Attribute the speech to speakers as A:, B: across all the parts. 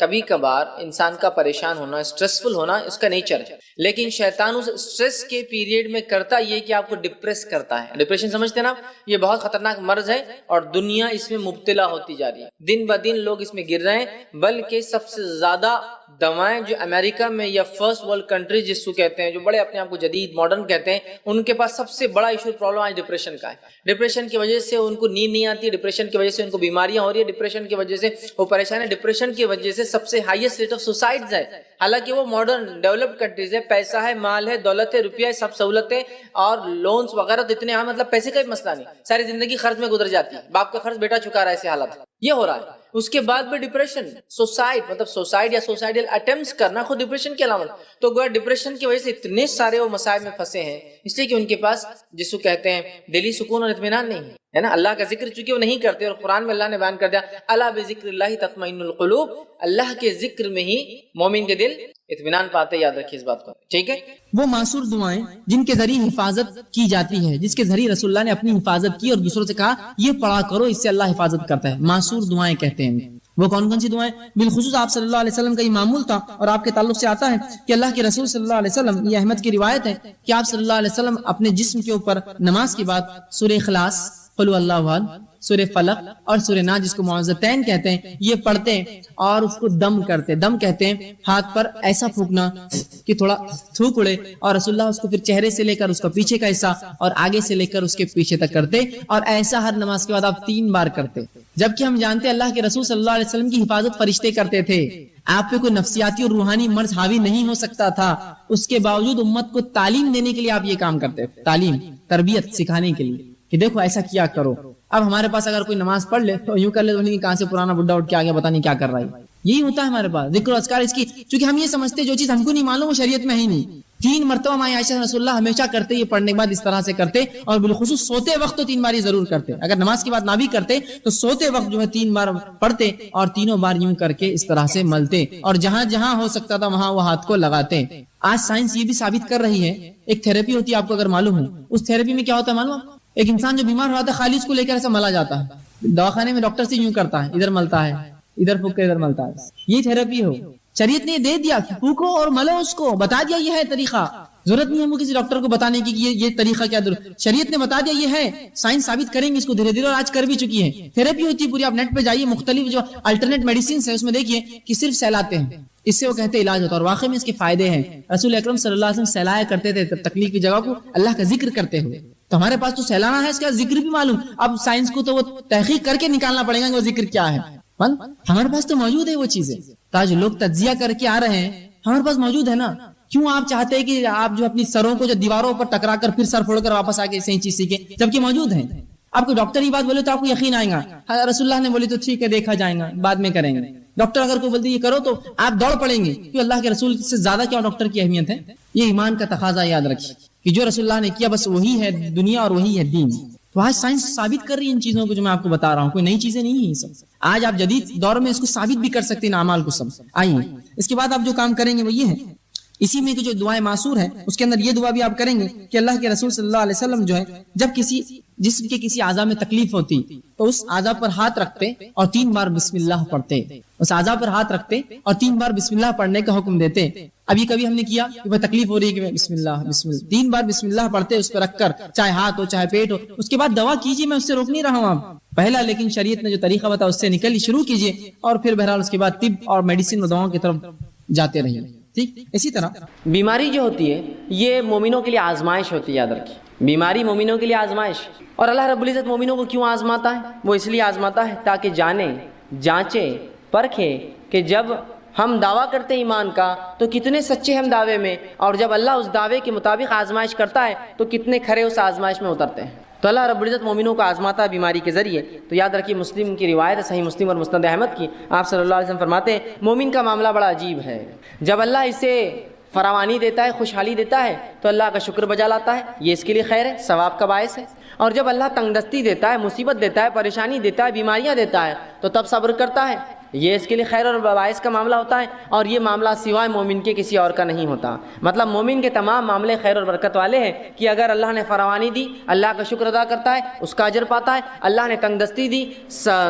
A: کبھی کبھار انسان کا پریشان ہونا، اسٹریسفل ہونا اس کا نیچر ہے، لیکن شیطان اس اسٹریس کے پیریڈ میں کرتا یہ کہ آپ کو ڈپریس کرتا ہے۔ ڈپریشن سمجھتے ہیں نا، یہ بہت خطرناک مرض ہے اور دنیا اس میں مبتلا ہوتی جا رہی ہے، دن بدن لوگ اس میں گر رہے ہیں، بلکہ سب سے زیادہ دوائیں جو امریکہ میں یا فرسٹ ورلڈ کنٹری جس کو کہتے ہیں، جو بڑے اپنے آپ کو جدید ماڈرن کہتے ہیں، ان کے پاس سب سے بڑا ایشو پرابلم آج ڈپریشن کا ہے۔ ڈپریشن کی وجہ سے ان کو نیند نہیں آتی، ڈپریشن کی وجہ سے ان کو بیماریاں ہو رہی ہے، ڈپریشن کی وجہ سے وہ پریشان ہے، ڈپریشن کی وجہ سے سب سے ہائیسٹ ریٹ آف سوسائڈز ہے، حالانکہ وہ ماڈرن ڈیولپڈ کنٹریز ہے، پیسہ ہے، مال ہے، دولت ہے، روپیہ ہے، سب سہولتیں اور لونز وغیرہ تو اتنے عام، مطلب پیسے کا بھی مسئلہ نہیں، ساری زندگی خرچ میں گزر جاتی ہے، باپ کا خرچ بیٹا چکا رہا ہے، ایسے حالت یہ ہو رہا ہے۔ اس کے بعد بھی ڈپریشن، سوسائڈ مطلب سوسائڈ یا سوسائڈل اٹیمپٹس کرنا خود ڈپریشن کی علامت، تو گویا ڈپریشن کی وجہ سے اتنے سارے وہ مسائل میں پھنسے ہیں، اس لیے کہ ان کے پاس جس کو کہتے ہیں دلی سکون اور اطمینان نہیں ہے نا، اللہ کا ذکر چونکہ وہ نہیں کرتے، اور قرآن میں اللہ نے بیان کر دیا الا بذکر اللہ تطمئن القلوب، اللہ کے ذکر میں ہی مومن کے دل اطمینان پاتے، یاد رکھیے اس بات کو، ٹھیک ہے۔
B: وہ معصور دعائیں جن کے ذریعے حفاظت کی جاتی ہے، جس کے ذریعے رسول اللہ نے اپنی حفاظت کی اور دوسروں سے کہا یہ پڑھا کرو، اس سے اللہ حفاظت کرتا ہے، معصور دعائیں کہتے ہیں۔ وہ کون کون سی دعائیں؟ بالخصوص آپ صلی اللہ علیہ وسلم کا یہ معمول تھا اور آپ کے تعلق سے آتا ہے کہ اللہ کے رسول صلی اللہ علیہ وسلم، یہ احمد کی روایت ہے کہ آپ صلی اللہ علیہ وسلم اپنے جسم کے اوپر نماز کے بعد سورہ اخلاص، قل هو اللہ احد، سورہ فلق اور سورہ ناس جس کو معوذتین کہتے ہیں، یہ پڑھتے ہیں اور اس کو دم کرتے، دم کہتے ہیں ہاتھ پر ایسا پھونکنا کہ تھوڑا تھوک اڑے، اور رسول اللہ اس کو پھر چہرے سے لے کر اس کا پیچھے کا حصہ اور آگے سے لے کر اس کے پیچھے تک کرتے، اور ایسا ہر نماز کے بعد آپ 3 بار کرتے، جبکہ ہم جانتے ہیں اللہ کے رسول صلی اللہ علیہ وسلم کی حفاظت فرشتے کرتے تھے، آپ پہ کوئی نفسیاتی اور روحانی مرض حاوی نہیں ہو سکتا تھا، اس کے باوجود امت کو تعلیم دینے کے لیے آپ یہ کام کرتے، تعلیم تربیت سکھانے کے لیے کہ دیکھو ایسا کیا کرو۔ اب ہمارے پاس اگر کوئی نماز پڑھ لے تو یوں کر لے تو کہاں سے پرانا بڈھا اٹھ کے آ گیا، پتہ نہیں کیا کر رہا ہے، یہی ہوتا ہے ہمارے پاس ذکر و اذکار اس کی، چونکہ ہم یہ سمجھتے جو چیز ہم کو نہیں معلوم وہ شریعت میں ہے ہی نہیں۔ 3 مرتبہ ماں عائشہ رسول اللہ ہمیشہ کرتے، یہ پڑھنے کے بعد اس طرح سے کرتے، اور بالخصوص سوتے وقت تو 3 بار ضرور کرتے، اگر نماز کے بعد نہ بھی کرتے تو سوتے وقت جو ہے 3 بار پڑھتے اور تینوں بار یوں کر کے اس طرح سے ملتے، اور جہاں جہاں ہو سکتا تھا وہاں وہ ہاتھ کو لگاتے۔ آج سائنس یہ بھی ثابت کر رہی ہے، ایک تھراپی ہوتی ہے آپ کو اگر معلوم ہو، اس تھراپی میں کیا ہوتا ہے معلوم؟ ایک انسان جو بیمار ہوتا ہے خالی اس کو لے کر ایسا ملا جاتا ہے، دواخانے میں ڈاکٹر سے یوں کرتا ہے، ادھر ملتا ہے، ادھر پھونک کے ادھر ملتا ہے، یہ تھراپی ہو، شریعت نے دے دیا کہ پھونکو اور ملو، اس کو بتا دیا یہ ہے طریقہ، ضرورت نہیں ہم کسی ڈاکٹر کو بتانے کی کہ یہ طریقہ کیا شریعت نے بتا دیا یہ ہے، سائنس ثابت کریں گے اس کو دھیرے دھیرے، اور آج کر بھی چکی ہے۔ تھراپی ہوتی ہے پوری، آپ نیٹ پہ جائیے، مختلف جو الٹرنیٹ میڈیسنز ہیں اس میں دیکھیے کہ صرف سہلاتے ہیں، اس سے وہ کہتے ہیں علاج ہوتا ہے، اور واقعی میں اس کے فائدے ہیں۔ رسول اکرم صلی اللہ علیہ وسلم سہلایا کرتے تھے تکلیف کی جگہ کو اللہ کا ذکر کرتے ہوئے، تو ہمارے پاس تو سہلانا ہے، اس کا ذکر بھی معلوم، اب سائنس کو تو وہ تحقیق کر کے نکالنا پڑے گا کہ وہ ذکر کیا ہے، ہمارے پاس تو موجود ہے وہ چیزیں، تاج لوگ تجزیہ کر کے آ رہے ہیں، ہمارے پاس موجود ہے نا۔ کیوں آپ چاہتے ہیں کہ آپ جو اپنی سروں کو جو دیواروں پر ٹکرا کر پھر سر پھوڑ کر واپس آ کے صحیح چیز سیکھیں، جبکہ موجود ہیں؟ آپ کو ڈاکٹر یہ بات بولے تو آپ کو یقین آئے گا، رسول اللہ نے بولی تو ٹھیک ہے دیکھا جائے گا بعد میں کریں گے، ڈاکٹر اگر کوئی بولتے یہ کرو تو آپ دوڑ پڑیں گے، کیوں اللہ کے رسول سے زیادہ کیا ڈاکٹر کی اہمیت ہے؟ یہ ایمان کا تقاضا، یاد رکھیے کہ جو رسول اللہ نے کیا بس وہی ہے دنیا اور وہی ہے دین۔ تو آج سائنس ثابت کر رہی ہے ان چیزوں کو جو میں آپ کو بتا رہا ہوں، کوئی نئی چیزیں نہیں ہیں سب، آج آپ جدید دور میں اس کو ثابت بھی کر سکتے ہیں اعمال کو سب۔ آئیے اس کے بعد آپ جو کام کریں گے وہ یہ ہے، اسی میں جو دعائیں معصور ہیں اس کے اندر یہ دعا بھی آپ کریں گے کہ اللہ کے رسول صلی اللہ علیہ وسلم جو ہے جب کسی جسم کے کسی اعضاء میں تکلیف ہوتی تو اس اعضاء پر ہاتھ رکھتے اور 3 بار بسم اللہ پڑھتے، اس اعضاء پر ہاتھ رکھتے اور 3 بار بسم اللہ پڑھنے کا حکم دیتے۔ ابھی کبھی ہم نے کیا کہ تکلیف ہو رہی ہے کہ بسم اللہ بسم اللہ 3 بار بسم اللہ پڑھتے اس پہ رکھ کر، چاہے ہاتھ ہو چاہے پیٹ ہو، اس کے بعد دوا کیجیے، میں اس سے روک نہیں رہا ہوں آپ پہلا، لیکن شریعت نے جو طریقہ بتایا اس سے نکل شروع کیجیے، اور پھر بہرحال اس کے بعد طب اور میڈیسن اور دواؤں کی طرف جاتے رہیے، ٹھیک۔ اسی طرح
A: بیماری جو ہوتی ہے یہ مومنوں کے لیے آزمائش ہوتی ہے، یاد رکھیے، بیماری مومنوں کے لیے آزمائش، اور اللہ رب العزت مومنوں کو کیوں آزماتا ہے؟ وہ اس لیے آزماتا ہے تاکہ جانے جانچے پرکھے کہ جب ہم دعویٰ کرتے ہیں ایمان کا تو کتنے سچے ہم دعوے میں، اور جب اللہ اس دعوے کے مطابق آزمائش کرتا ہے تو کتنے کھرے اس آزمائش میں اترتے ہیں۔ تو اللہ رب العزت مومنوں کو آزماتا ہے بیماری کے ذریعے۔ تو یاد رکھیے مسلم کی روایت ہے، صحیح مسلم اور مسند احمد کی، آپ صلی اللہ علیہ وسلم فرماتے ہیں مومن کا معاملہ بڑا عجیب ہے، جب اللہ اسے فراوانی دیتا ہے، خوشحالی دیتا ہے تو اللہ کا شکر بجا لاتا ہے، یہ اس کے لیے خیر ہے، ثواب کا باعث ہے، اور جب اللہ تنگ دستی دیتا ہے، مصیبت دیتا ہے، پریشانی دیتا ہے، بیماریاں دیتا ہے تو تب صبر کرتا ہے، یہ اس کے لیے خیر اور باعث کا معاملہ ہوتا ہے، اور یہ معاملہ سوائے مومن کے کسی اور کا نہیں ہوتا۔ مطلب مومن کے تمام معاملے خیر اور برکت والے ہیں کہ اگر اللہ نے فراوانی دی، اللہ کا شکر ادا کرتا ہے، اس کا اجر پاتا ہے۔ اللہ نے تنگ دستی دی،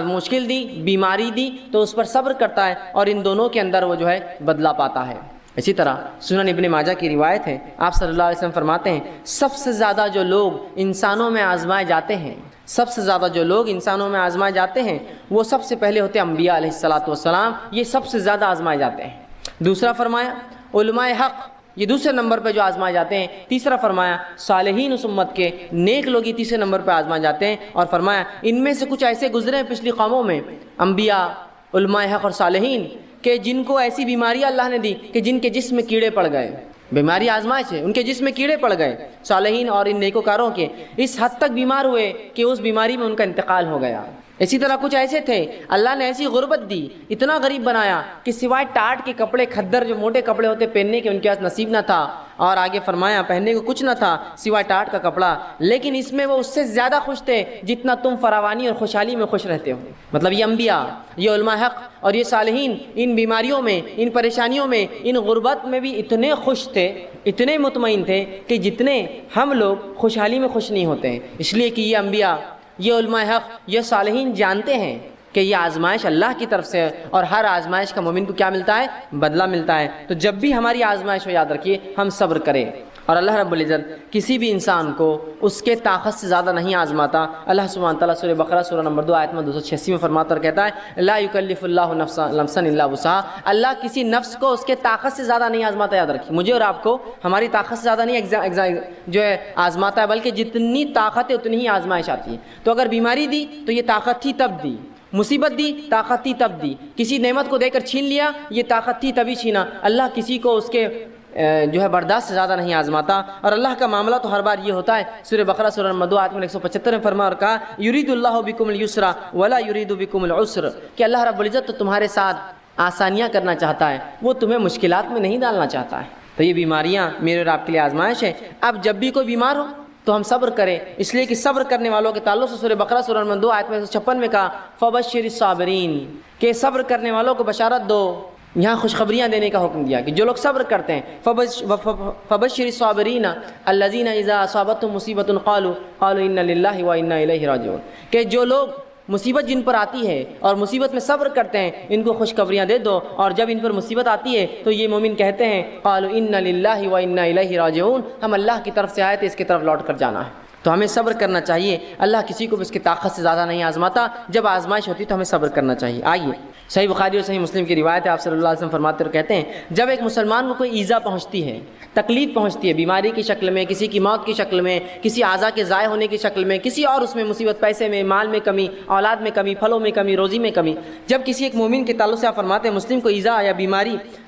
A: مشکل دی، بیماری دی، تو اس پر صبر کرتا ہے، اور ان دونوں کے اندر وہ جو ہے بدلہ پاتا ہے۔ اسی طرح سنن ابن ماجہ کی روایت ہے، آپ صلی اللہ علیہ وسلم فرماتے ہیں سب سے زیادہ جو لوگ انسانوں میں آزمائے جاتے ہیں، سب سے زیادہ جو لوگ انسانوں میں آزمائے جاتے ہیں وہ سب سے پہلے ہوتے ہیں انبیاء علیہ الصلاۃ والسلام، یہ سب سے زیادہ آزمائے جاتے ہیں۔ دوسرا فرمایا علماء حق، یہ دوسرے نمبر پہ جو آزمائے جاتے ہیں۔ تیسرا فرمایا صالحین اس امت کے نیک لوگ یہ تیسرے نمبر پہ آزمائے جاتے ہیں، اور فرمایا ان میں سے کچھ ایسے گزرے ہیں پچھلی قوموں میں، انبیاء، علماء حق اور صالحین، کہ جن کو ایسی بیماریاں اللہ نے دی کہ جن کے جسم میں کیڑے پڑ گئے، بیماری آزمائش ہے، ان کے جسم میں کیڑے پڑ گئے، صالحین اور ان نیکوکاروں کے اس حد تک بیمار ہوئے کہ اس بیماری میں ان کا انتقال ہو گیا۔ اسی طرح کچھ ایسے تھے اللہ نے ایسی غربت دی، اتنا غریب بنایا کہ سوائے ٹاٹ کے کپڑے، کھدر جو موٹے کپڑے ہوتے پہننے کے ان کے پاس نصیب نہ تھا، اور آگے فرمایا پہننے کو کچھ نہ تھا سوائے ٹاٹ کا کپڑا، لیکن اس میں وہ اس سے زیادہ خوش تھے جتنا تم فراوانی اور خوشحالی میں خوش رہتے ہو۔ مطلب یہ انبیاء، یہ علماء حق اور یہ صالحین ان بیماریوں میں، ان پریشانیوں میں، ان غربت میں بھی اتنے خوش تھے، اتنے مطمئن تھے کہ جتنے ہم لوگ خوشحالی میں خوش نہیں ہوتے ہیں۔ اس لیے کہ یہ انبیاء، یہ علماء حق، یہ صالحین جانتے ہیں کہ یہ آزمائش اللہ کی طرف سے ہے، اور ہر آزمائش کا مومن کو کیا ملتا ہے؟ بدلہ ملتا ہے۔ تو جب بھی ہماری آزمائش ہو یاد رکھیے ہم صبر کریں، اور اللہ رب العزت کسی بھی انسان کو اس کے طاقت سے زیادہ نہیں آزماتا۔ اللہ سبحانہ تعالیٰ سورہ بقرہ سورہ نمبر 2 آیت میں 286 میں فرماتا اور کہتا ہے لا یکلف اللہ نفسا الا وسعها، اللہ کسی نفس کو اس کے طاقت سے زیادہ نہیں آزماتا۔ یاد رکھیے مجھے اور آپ کو ہماری طاقت سے زیادہ نہیں جو ہے آزماتا ہے، بلکہ جتنی طاقت ہے اتنی ہی آزمائش آتی ہے۔ تو اگر بیماری دی تو یہ طاقت تھی تب دی، مصیبت دی طاقت تھی تب دی، کسی نعمت کو دے کر چھین لیا یہ طاقت تھی تبھی چھینا۔ اللہ کسی کو اس کے جو ہے برداشت سے زیادہ نہیں آزماتا، اور اللہ کا معاملہ تو ہر بار یہ ہوتا ہے۔ سورہ بقرہ سورہ نمبر 2 آیت میں 175 میں فرمایا اور کہا یرید اللہ بکم اليسر ولا یرید بکم العسر، کہ اللہ رب العزت تو تمہارے ساتھ آسانیاں کرنا چاہتا ہے، وہ تمہیں مشکلات میں نہیں ڈالنا چاہتا ہے۔ تو یہ بیماریاں میرے اور آپ کے لیے آزمائش ہے۔ اب جب بھی کوئی بیمار ہو تو ہم صبر کریں، اس لیے کہ صبر کرنے والوں کے تعلق سے سورہ بقرہ سورہ نمبر 2 آیت میں 156 میں کہا فبشر الصابرین، کہ صبر کرنے والوں کو بشارت دو۔ یہاں خوشخبریاں دینے کا حکم دیا کہ جو لوگ صبر کرتے ہیں فبشر الصابرین الذین اذا اصابتهم مصیبۃ قالوا انا للہ وانا الیہ راجعون، کہ جو لوگ مصیبت جن پر آتی ہے اور مصیبت میں صبر کرتے ہیں ان کو خوشخبریاں دے دو، اور جب ان پر مصیبت آتی ہے تو یہ مومن کہتے ہیں قالوا انا للہ وانا الیہ راجعون، ہم اللہ کی طرف سے آئے تھے، اس کی طرف لوٹ کر جانا ہے۔ تو ہمیں صبر کرنا چاہیے، اللہ کسی کو بھی اس کی طاقت سے زیادہ نہیں آزماتا، جب آزمائش ہوتی تو ہمیں صبر کرنا چاہیے۔ آئیے صحیح بخاری اور صحیح مسلم کی روایت ہے، آپ صلی اللہ علیہ وسلم فرماتے اور کہتے ہیں جب ایک مسلمان کو کوئی ایذا پہنچتی ہے، تکلیف پہنچتی ہے، بیماری کی شکل میں، کسی کی موت کی شکل میں، کسی اعضاء کے ضائع ہونے کی شکل میں، کسی اور اس میں مصیبت، پیسے میں، مال میں کمی، اولاد میں کمی، پھلوں میں کمی، روزی میں کمی، جب کسی ایک مومن کے تعلق سے آپ فرماتے ہیں مسلم کو ایذا یا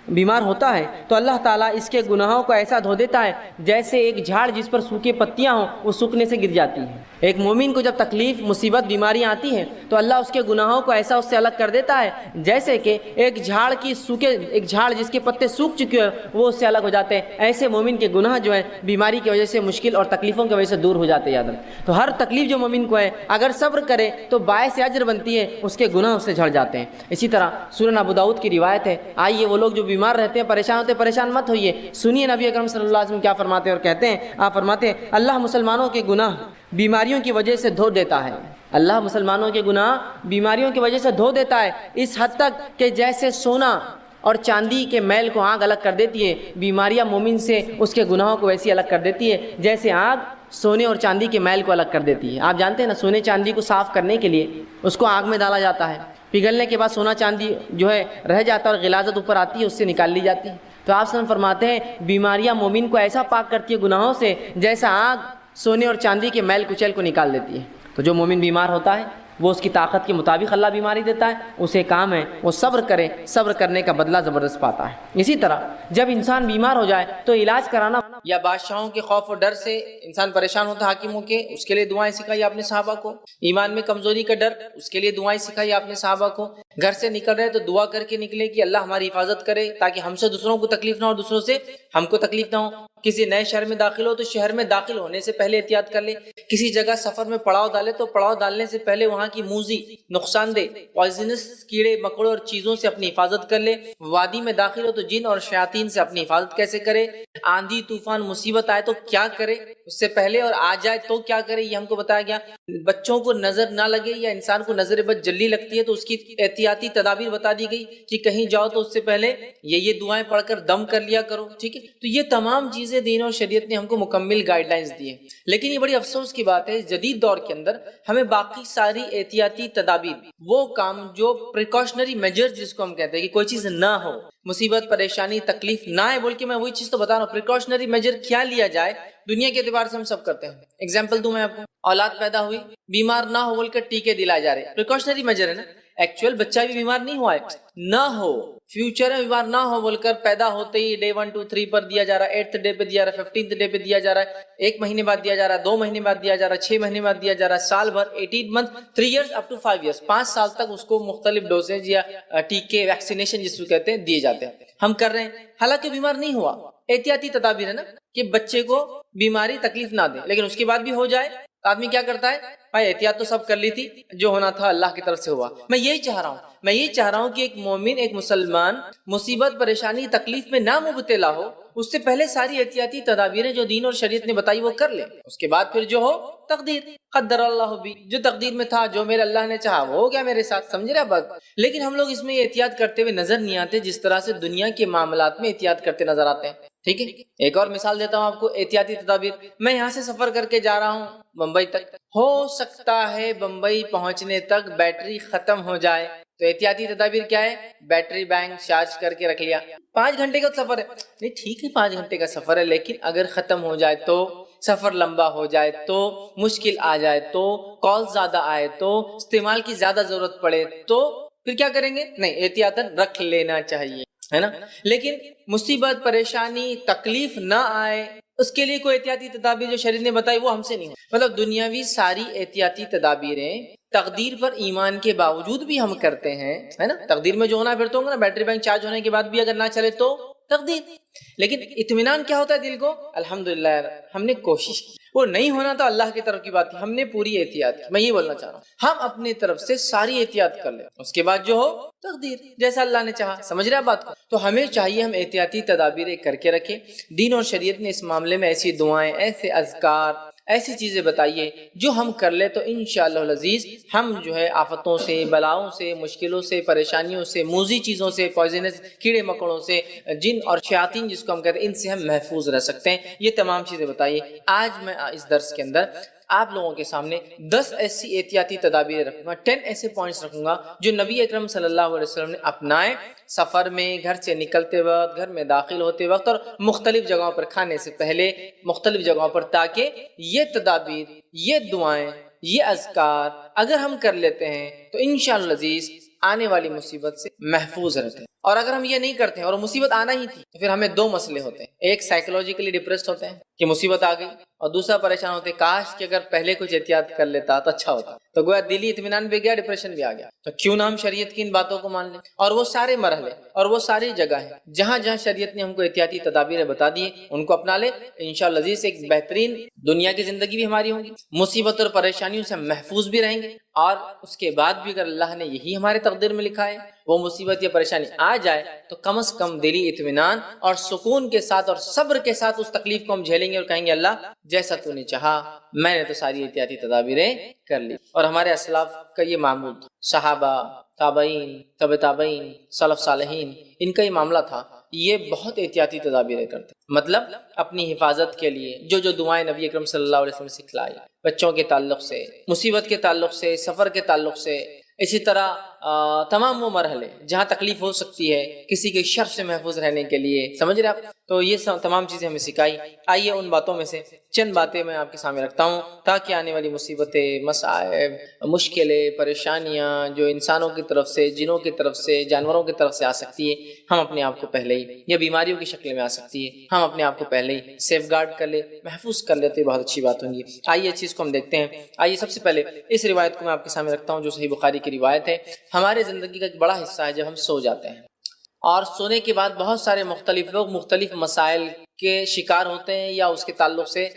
A: بیمار ہوتا ہے تو اللہ تعالیٰ اس کے گناہوں کو ایسا دھو دیتا ہے جیسے ایک جھاڑ جس پر سوکھے پتیاں ہوں وہ سوکھنے سے گر جاتی ہیں۔ ایک مومن کو جب تکلیف، مصیبت، بیماریاں آتی ہیں تو اللہ اس کے گناہوں کو ایسا اس سے الگ کر دیتا ہے جیسے کہ ایک جھاڑ جس کے پتے سوکھ چکے ہیں وہ اس سے الگ ہو جاتے ہیں۔ ایسے مومن کے گناہ جو ہے بیماری کی وجہ سے، مشکل اور تکلیفوں کی وجہ سے دور ہو جاتے ہیں۔ یاد رکھیں تو ہر تکلیف جو مومن کو ہے اگر صبر کرے تو باعث اجر بنتی ہے، اس کے گناہ اس سے جھڑ جاتے ہیں۔ اسی طرح سنن ابو داؤد کی روایت ہے، آئیے وہ لوگ جو بیمار رہتے ہیں، پریشان ہوتے ہیں، پریشان مت ہوئیے، سنیے نبی اکرم صلی اللہ علیہ وسلم کیا فرماتے ہیں اور کہتے ہیں، آپ فرماتے ہیں اللہ مسلمانوں کے گناہ بیماریوں کی وجہ سے دھو دیتا ہے، اللہ مسلمانوں کے گناہ بیماریوں کی وجہ سے دھو دیتا ہے، اس حد تک کہ جیسے سونا اور چاندی کے میل کو آگ الگ کر دیتی ہے، بیماریاں مومن سے اس کے گناہوں کو ویسی الگ کر دیتی ہے جیسے آگ سونے اور چاندی کے میل کو الگ کر دیتی ہے۔ آپ جانتے ہیں نا سونے چاندی کو صاف کرنے کے لیے اس کو آگ میں ڈالا جاتا ہے، پگھلنے کے بعد سونا چاندی جو ہے رہ جاتا ہے اور غلاظت اوپر آتی ہے، اس سے نکال لی جاتی ہے۔ تو آپ صلی اللہ علیہ وسلم فرماتے ہیں بیماریاں مومن کو ایسا پاک کرتی ہے گناہوں سے جیسا آگ سونے اور چاندی کے میل کچیل کو نکال دیتی ہے۔ تو جو مومن بیمار ہوتا ہے وہ اس کی طاقت کے مطابق اللہ بیماری دیتا ہے، اسے کام ہے وہ صبر کرے، صبر کرنے کا بدلہ زبردست پاتا ہے۔ اسی طرح جب انسان بیمار ہو جائے تو علاج کرانا، یا بادشاہوں کے خوف اور ڈر سے انسان پریشان ہوتا ہے، حاکموں کے، اس کے لیے دعائیں سکھائی آپ نے صحابہ کو، ایمان میں کمزوری کا ڈر، اس کے لیے دعائیں سکھائی آپ نے صحابہ کو، گھر سے نکل رہے تو دعا کر کے نکلے کہ اللہ ہماری حفاظت کرے تاکہ ہم سے دوسروں کو تکلیف نہ ہو اور دوسروں سے ہم کو تکلیف نہ ہو، کسی نئے شہر میں داخل ہو تو شہر میں داخل ہونے سے پہلے احتیاط کر لے، کسی جگہ سفر میں پڑاؤ ڈالے تو پڑاؤ ڈالنے سے پہلے وہاں کی موذی، نقصان دہ، پوائزنس کیڑے مکوڑے اور چیزوں سے اپنی حفاظت کر لے، وادی میں داخل ہو تو جن اور شیاطین سے اپنی حفاظت کیسے کرے، آندھی طوفان مصیبت آئے تو کیا کرے اس سے پہلے، اور آ جائے تو کیا کرے، یہ ہم کو بتایا گیا۔ بچوں کو نظر نہ لگے یا انسان کو نظر بد جلدی لگتی ہے تو اس کی احتیاطی تدابیر بتا دی گئی کہ کہیں جاؤ تو اس سے پہلے یہ دعائیں پڑھ کر دم کر لیا کرو، ٹھیک ہے۔ تو یہ تمام چیزیں دین اور شریعت نے ہم کو مکمل گائیڈ لائنز دی ہیں، لیکن یہ بڑی افسوس کی بات ہے جدید دور کے اندر ہمیں باقی ساری احتیاطی تدابیر، وہ کام جو پریکاشنری میجرز جس کو ہم کہتے ہیں کہ کوئی چیز نہ ہو، مصیبت پریشانی تکلیف نہ آئے بول کے میں وہی چیز تو بتا رہا ہوں، پریکاشنری میجر کیا لیا جائے دنیا کے اعتبار سے ہم سب کرتے ہیں۔ اگزامپل دوں میں آپ کو، اولاد پیدا ہوئی، بیمار نہ ہو بول کر ٹیکے دلائے جا رہے، پریکاشنری میجر ہے نا، ایکچوئل بچہ بھی بیمار نہیں ہوا ہے، نہ ہو فیوچر میں بیمار نہ ہو بول کر پیدا ہوتے ہی ڈے 1 2 3 پر دیا جا رہا ہے، 8th ڈے پہ دیا جا رہا ہے، 15th ڈے پہ دیا جا رہا ہے، 1 مہینے بعد دیا جا رہا ہے، 2 مہینے بعد دیا جا رہا ہے، 6 مہینے بعد دیا جا رہا ہے، سال بھر، 18 month, 3 years up to 5 years, 5 سال تک اس کو مختلف ڈوزیج یا ٹیکے ویکسینیشن جس کو کہتے ہیں دیے جاتے ہیں، ہم کر رہے ہیں، حالانکہ بیمار نہیں ہوا، احتیاطی تدابیر ہے نا کہ بچے کو بیماری تکلیف نہ دے، لیکن اس کے بعد بھی ہو جائے آدمی کیا کرتا ہے، بھائی احتیاط تو سب کر لی تھی، جو ہونا تھا اللہ کی طرف سے ہوا۔ میں یہی چاہ رہا ہوں کہ ایک مومن، ایک مسلمان مصیبت پریشانی تکلیف میں نہ مبتلا ہو، اس سے پہلے ساری احتیاطی تدابیریں جو دین اور شریعت نے بتائی وہ کر لے، اس کے بعد پھر جو ہو تقدیر، قدر اللہ بھی، جو تقدیر میں تھا، جو میرے اللہ نے چاہا وہ ہو گیا میرے ساتھ، سمجھ رہے بات۔ لیکن ہم لوگ اس میں احتیاط کرتے ہوئے نظر نہیں آتے جس طرح سے دنیا کے معاملات میں احتیاط کرتے نظر آتے ہیں، ٹھیک ہے۔ ایک اور مثال دیتا ہوں آپ کو احتیاطی تدابیر، میں یہاں سے سفر کر کے جا رہا ہوں بمبئی تک، ہو سکتا ہے بمبئی پہنچنے تک بیٹری ختم ہو جائے، تو احتیاطی تدابیر کیا ہے، بیٹری بینک چارج کر کے رکھ لیا، 5 گھنٹے کا سفر ہے، نہیں ٹھیک ہے 5 گھنٹے کا سفر ہے، لیکن اگر ختم ہو جائے تو، سفر لمبا ہو جائے تو، مشکل آ جائے تو، کال زیادہ آئے تو، استعمال کی زیادہ ضرورت پڑے تو پھر کیا کریں گے، نہیں احتیاطاً رکھ لینا چاہیے، ہے نا۔ لیکن مصیبت پریشانی تکلیف نہ آئے اس کے لیے کوئی احتیاطی تدابیر جو شریعت نے بتائی وہ ہم سے نہیں ہو، مطلب دنیاوی ساری احتیاطی تدابیریں تقدیر پر ایمان کے باوجود بھی ہم کرتے ہیں، ہے نا۔ تقدیر میں جو ہونا پھر تو ہوگا نا، بیٹری بینک چارج ہونے کے بعد بھی اگر نہ چلے تو تقدیر، لیکن اطمینان کیا ہوتا ہے دل کو، الحمدللہ ہم نے کوشش کی، وہ نہیں ہونا تو اللہ کی طرف کی بات ہے، ہم نے پوری احتیاط کی۔ میں یہ بولنا چاہ رہا ہوں ہم اپنی طرف سے ساری احتیاط کر لیں، اس کے بعد جو ہو تقدیر، جیسا اللہ نے چاہا، سمجھ رہے ہیں بات کو۔ تو ہمیں چاہیے ہم احتیاطی تدابیر کر کے رکھیں۔ دین اور شریعت نے اس معاملے میں ایسی دعائیں، ایسے اذکار، ایسی چیزیں بتائیے جو ہم کر لیں تو انشاءاللہ العزیز ہم جو ہے آفتوں سے، بلاؤں سے، مشکلوں سے، پریشانیوں سے، موذی چیزوں سے، پوائزنس کیڑے مکوڑوں سے، جن اور شیاطین جس کو ہم کہتے ہیں، ان سے ہم محفوظ رہ سکتے ہیں۔ یہ تمام چیزیں بتائیے۔ آج میں اس درس کے اندر آپ لوگوں کے سامنے 10 ایسی احتیاطی تدابیر رکھوں گا، 10 ایسے پوائنٹس رکھوں گا جو نبی اکرم صلی اللہ علیہ وسلم نے اپنائے سفر میں، گھر سے نکلتے وقت، گھر میں داخل ہوتے وقت، اور مختلف جگہوں پر کھانے سے پہلے، مختلف جگہوں پر، تاکہ یہ تدابیر، یہ دعائیں، یہ اذکار اگر ہم کر لیتے ہیں تو انشاءاللہ العزیز آنے والی مصیبت سے محفوظ رہتے ہیں۔ اور اگر ہم یہ نہیں کرتے ہیں اور مصیبت آنا ہی تھی تو پھر ہمیں 2 مسئلے ہوتے ہیں، ایک سائیکولوجیکلی ڈپریسڈ ہوتے ہیں کہ مصیبت آ گئی، اور دوسرا پریشان ہوتے ہیں کاش کہ اگر پہلے کچھ احتیاط کر لیتا تو اچھا ہوتا، تو گویا دلی اطمینان بھی گیا، ڈپریشن بھی آ گیا۔ تو کیوں نہ ہم شریعت کی ان باتوں کو مان لیں، اور وہ سارے مرحلے اور وہ ساری جگہ ہیں جہاں جہاں شریعت نے ہم کو احتیاطی تدابیر بتا دی ہیں، ان کو اپنا لیں، انشاءاللہ عزیز ایک بہترین دنیا کی زندگی بھی ہماری ہوگی، مصیبت اور پریشانیوں سے ہم محفوظ بھی رہیں گے، اور اس کے بعد بھی اگر اللہ نے یہی ہمارے تقدیر میں لکھا ہے، وہ مصیبت یا پریشانی آ جائے تو کم از کم دلی اطمینان اور سکون کے ساتھ اور صبر کے ساتھ اس تکلیف کو ہم جھیلیں گے اور کہیں گے اللہ جیسا تو نے چاہا، میں نے تو ساری احتیاطی تدابیریں کر لی۔ اور ہمارے اسلاف کا یہ معمول تھا، صحابہ، تابعین، تبع تابعین، سلف صالحین، ان کا یہ معاملہ تھا، یہ بہت احتیاطی تدابیریں کرتے، مطلب اپنی حفاظت کے لیے جو جو دعائیں نبی اکرم صلی اللہ علیہ وسلم نے سکھلائی، بچوں کے تعلق سے، مصیبت کے تعلق سے، سفر کے تعلق سے، اسی طرح تمام وہ مرحلے جہاں تکلیف ہو سکتی ہے کسی کے شر سے محفوظ رہنے کے لیے، سمجھ رہے آپ، تو یہ تمام چیزیں ہمیں سکھائی۔ آئیے ان باتوں میں سے چند باتیں میں آپ کے سامنے رکھتا ہوں تاکہ آنے والی مصیبتیں، مصائب، مشکلیں، پریشانیاں جو انسانوں کی طرف سے، جنوں کی طرف سے، جانوروں کی طرف سے آ سکتی ہے، ہم اپنے آپ کو پہلے ہی، یا بیماریوں کی شکل میں آ سکتی ہے، ہم اپنے آپ کو پہلے ہی سیف گارڈ کر لیں، محفوظ کر لیتے، بہت اچھی بات ہوں گی۔ آئیے اس چیز کو ہم دیکھتے ہیں۔ آئیے سب سے پہلے اس روایت کو میں آپ کے سامنے رکھتا ہوں جو صحیح بخاری کی روایت ہے۔ ہمارے زندگی کا ایک بڑا حصہ ہے جب ہم سو جاتے ہیں، اور سونے کے بعد بہت سارے مختلف لوگ مختلف مسائل کے شکار ہوتے ہیں یا اس کے تعلق سے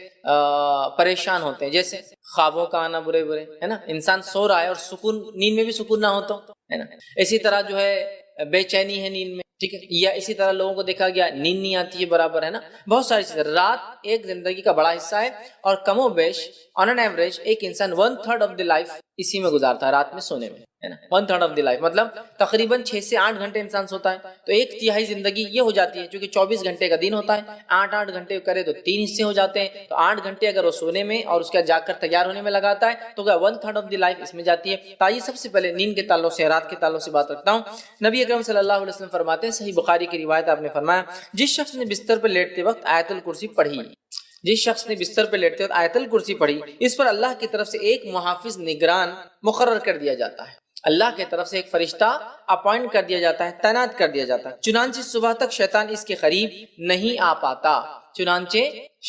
A: پریشان ہوتے ہیں. جیسے خوابوں کا آنا برے برے ہے نا, انسان سو رہا ہے اور سکون, نیند میں بھی سکون نہ ہو تو ہے نا. اسی طرح جو ہے بے چینی ہے نیند میں, ٹھیک ہے, یا اسی طرح لوگوں کو دیکھا گیا نیند نہیں آتی ہے برابر, ہے نا. بہت ساری چیزیں. رات ایک زندگی کا بڑا حصہ ہے اور کم و بیش آن این ایوریج ایک انسان 1/3 آف دی لائف اسی میں گزارتا ہے, رات میں سونے میں, ہے نا. 1/3 آف دی لائف مطلب تقریباً 6 سے 8 گھنٹے انسان سوتا ہے. تو 1/3 زندگی یہ ہو جاتی ہے, چونکہ 24 گھنٹے کا دن ہوتا ہے, 8 گھنٹے کرے تو 3 حصے ہو جاتے ہیں. تو 8 گھنٹے اگر وہ سونے میں اور اس کا جاگ کر تیار ہونے میں لگاتا ہے تو 1/3 آف دی لائف اس میں جاتی ہے. تو آئیے سب سے پہلے نیند کے تعلق سے, رات کے تعلق سے بات رکھتا ہوں. نبی اکرم صلی اللہ علیہ وسلم فرماتے ہیں, صحیح بخاری کی روایت, آپ نے فرمایا جس شخص نے بستر پر لیٹتے وقت آیت الکرسی پڑھی, جس شخص نے بستر پہ لیٹتے وقت آیت الکرسی پڑھی, اس پر اللہ کی طرف سے ایک محافظ نگران مقرر کر دیا جاتا ہے. اللہ کی طرف سے ایک فرشتہ اپوائنٹ کر دیا جاتا ہے, تعینات کر دیا جاتا ہے. چنانچہ صبح تک شیطان اس کے قریب نہیں آ پاتا, چنانچہ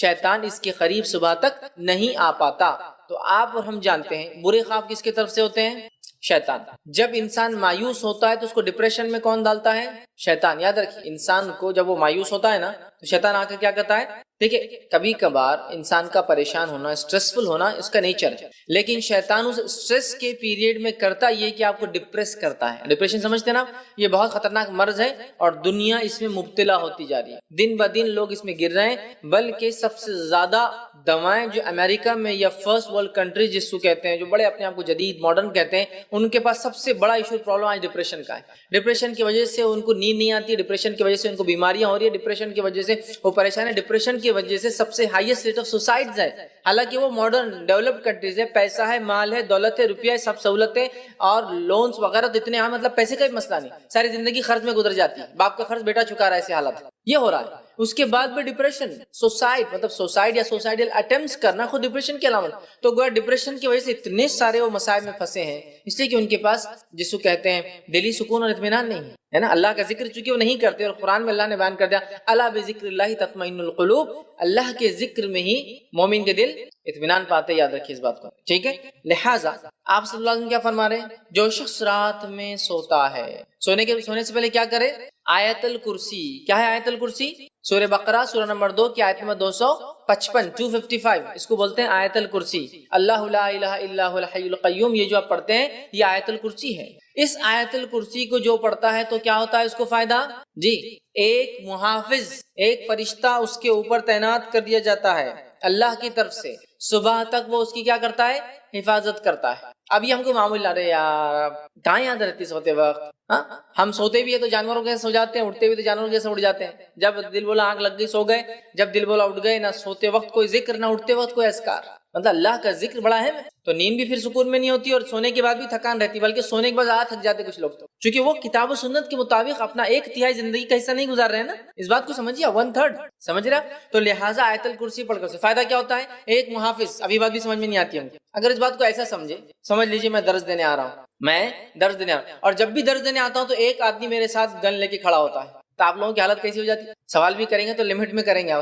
A: شیطان اس کے قریب صبح تک نہیں آ پاتا. تو آپ اور ہم جانتے ہیں برے خواب کس کی طرف سے ہوتے ہیں, شیطان. جب انسان مایوس ہوتا ہے تو اس کو ڈپریشن میں کون ڈالتا ہے, شیطان. یاد رکھیے, انسان کو جب وہ مایوس ہوتا ہے نا تو شیطان آ کر کیا کرتا ہے. دیکھیں, کبھی کبھار انسان کا پریشان ہونا, اسٹریسفل ہونا اس کا نیچر ہے, لیکن شیطان اس اسٹریس کے پیریڈ میں کرتا یہ کہ آپ کو ڈپریس کرتا ہے. ڈپریشن سمجھتے ہیں نا, یہ بہت خطرناک مرض ہے اور دنیا اس میں مبتلا ہوتی جا رہی ہے. دن بدن لوگ اس میں گر رہے ہیں, بلکہ سب سے زیادہ دوائیں جو امریکہ میں یا فرسٹ ورلڈ کنٹری جس کو کہتے ہیں, جو بڑے اپنے آپ کو جدید ماڈرن کہتے ہیں, ان کے پاس سب سے بڑا ایشو پرابلم آج ڈپریشن کا ہے. ڈپریشن کی وجہ سے ان کو نیند نہیں آتی, ڈپریشن کی وجہ سے ان کو بیماریاں ہو رہی ہے, ڈپریشن کی وجہ سے وہ پریشان ہے, ڈپریشن کی وجہ سے سب سے ہائیسٹ ریٹ آف سوسائڈز ہے. حالانکہ وہ ماڈرن ڈیولپڈ کنٹریز ہے, پیسہ ہے, مال ہے, دولت ہے, روپیہ ہے, سب سہولتیں اور لونز وغیرہ تو اتنے عام, مطلب پیسے کا بھی مسئلہ نہیں, ساری زندگی خرچ میں گزر جاتی ہے, باپ کا خرچ بیٹا چکا رہا ہے, ایسے حالت یہ ہو رہا ہے. اس کے بعد بھی ڈپریشن, سوسائڈ مطلب سوسائڈ یا سوسائڈل اٹیمپٹس کرنا خود ڈپریشن کے علامت. تو گویا ڈپریشن کی وجہ سے اتنے سارے وہ مصائب میں پھنسے ہیں, اس لیے کہ ان کے پاس جس کو کہتے ہیں دلی سکون اور اطمینان نہیں ہے نا. اللہ کا ذکر چونکہ وہ نہیں کرتے, اور قرآن میں اللہ نے بیان کر دیا الا بذکر اللہ تطمئن القلوب, اللہ کے ذکر میں ہی مومن کے دل اطمینان پاتے. یاد رکھیے اس بات کو, ٹھیک ہے. لہٰذا آپ صلی اللہ علیہ وسلم کیا فرما رہے ہیں, جو شخص رات میں سوتا ہے, سونے سے پہلے کیا کرے, آیت الکرسی. کیا ہے آیت الکرسی؟ سورہ بقرہ سورہ نمبر 2 کی آیت نمبر 255 اس کو بولتے ہیں آیت الکرسی. اللہ لا الہ الا هو الحی القیوم, یہ جو آپ پڑھتے ہیں یہ آیت الکرسی ہے. اس آیت الکرسی کو جو پڑھتا ہے تو کیا ہوتا ہے اس کو فائدہ جی, ایک محافظ, ایک فرشتہ اس کے اوپر تعینات کر دیا جاتا ہے اللہ کی طرف سے, صبح تک وہ اس کی کیا کرتا ہے, حفاظت کرتا ہے. اب یہ ہم کو معمول لا رہے یار, کہاں یاد رہتی سوتے وقت, ہاں ہم سوتے بھی ہے تو جانوروں کے سو جاتے ہیں, اٹھتے بھی تو جانوروں کے اٹھ جاتے ہیں. جب دل بولا آنکھ لگ گئی سو گئے, جب دل بولا اٹھ گئے, نہ سوتے وقت کوئی ذکر نہ اٹھتے وقت کوئی اذکار, مطلب اللہ کا ذکر بڑا ہے. تو نیند بھی پھر سکون میں نہیں ہوتی اور سونے کے بعد بھی تھکان رہتی, بلکہ سونے کے بعد زیادہ تھک جاتے کچھ لوگ, تو چونکہ وہ کتاب و سنت کے مطابق اپنا 1/3 زندگی کا حصہ نہیں گزار رہے ہیں نا. اس بات کو سمجھیے, 1/3 سمجھ رہا. تو لہٰذا آیت الکرسی پڑھ کر فائدہ کیا ہوتا ہے, ایک محافظ. ابھی بات بھی سمجھ میں نہیں آتی ہم, اگر اس بات کو ایسا سمجھ لیجیے میں درس دینے آ رہا ہوں, میں درس دینے آ رہا ہوں, اور جب بھی درس دینے آتا ہوں تو ایک آدمی میرے ساتھ گن لے کے کھڑا ہوتا ہے, تو آپ لوگوں کی حالت کیسی ہو جاتی ہے؟ سوال بھی کریں گے تو لمٹ میں کریں گے,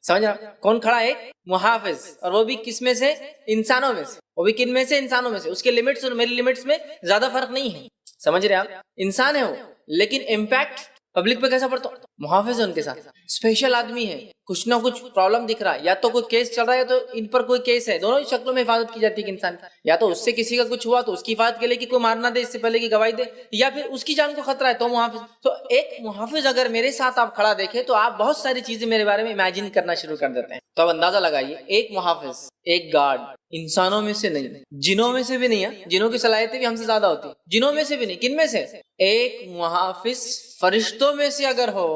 A: سمجھ رہا. کون کھڑا ہے, ایک محافظ, اور وہ بھی کس میں سے, انسانوں میں سے. وہ بھی کن میں سے, انسانوں میں سے. اس کے لمٹس اور میری لمٹس میں زیادہ فرق نہیں ہے, سمجھ رہے آپ. انسان ہے وہ, لیکن امپیکٹ پبلک پہ کیسا پڑتا, محافظ ہے ان کے ساتھ, اسپیشل آدمی ہے, کچھ نہ کچھ پرابلم دکھ رہا ہے, یا تو کوئی کیس چل رہا ہے تو ان پر کوئی کیس ہے, دونوں شکلوں میں حفاظت کی جاتی ہے کہ انسان, یا تو اس سے کسی کا کچھ ہوا تو اس کی حفاظت کے لیے کہ کوئی مارنا دے اس سے پہلے کی گواہی دے, یا پھر اس کی جان کو خطرہ ہے تو محافظ. تو ایک محافظ اگر میرے ساتھ آپ کھڑا دیکھیں تو آپ بہت ساری چیزیں میرے بارے میں امیجن کرنا شروع کر دیتے ہیں. تو اب اندازہ لگائیے, ایک محافظ, ایک گارڈ, انسانوں میں سے نہیں, جنوں میں سے بھی نہیں ہے, جنوں کی صلاحیتیں بھی ہم سے زیادہ ہوتی, جنوں میں سے بھی نہیں, کن میں سے, ایک محافظ فرشتوں میں سے اگر ہو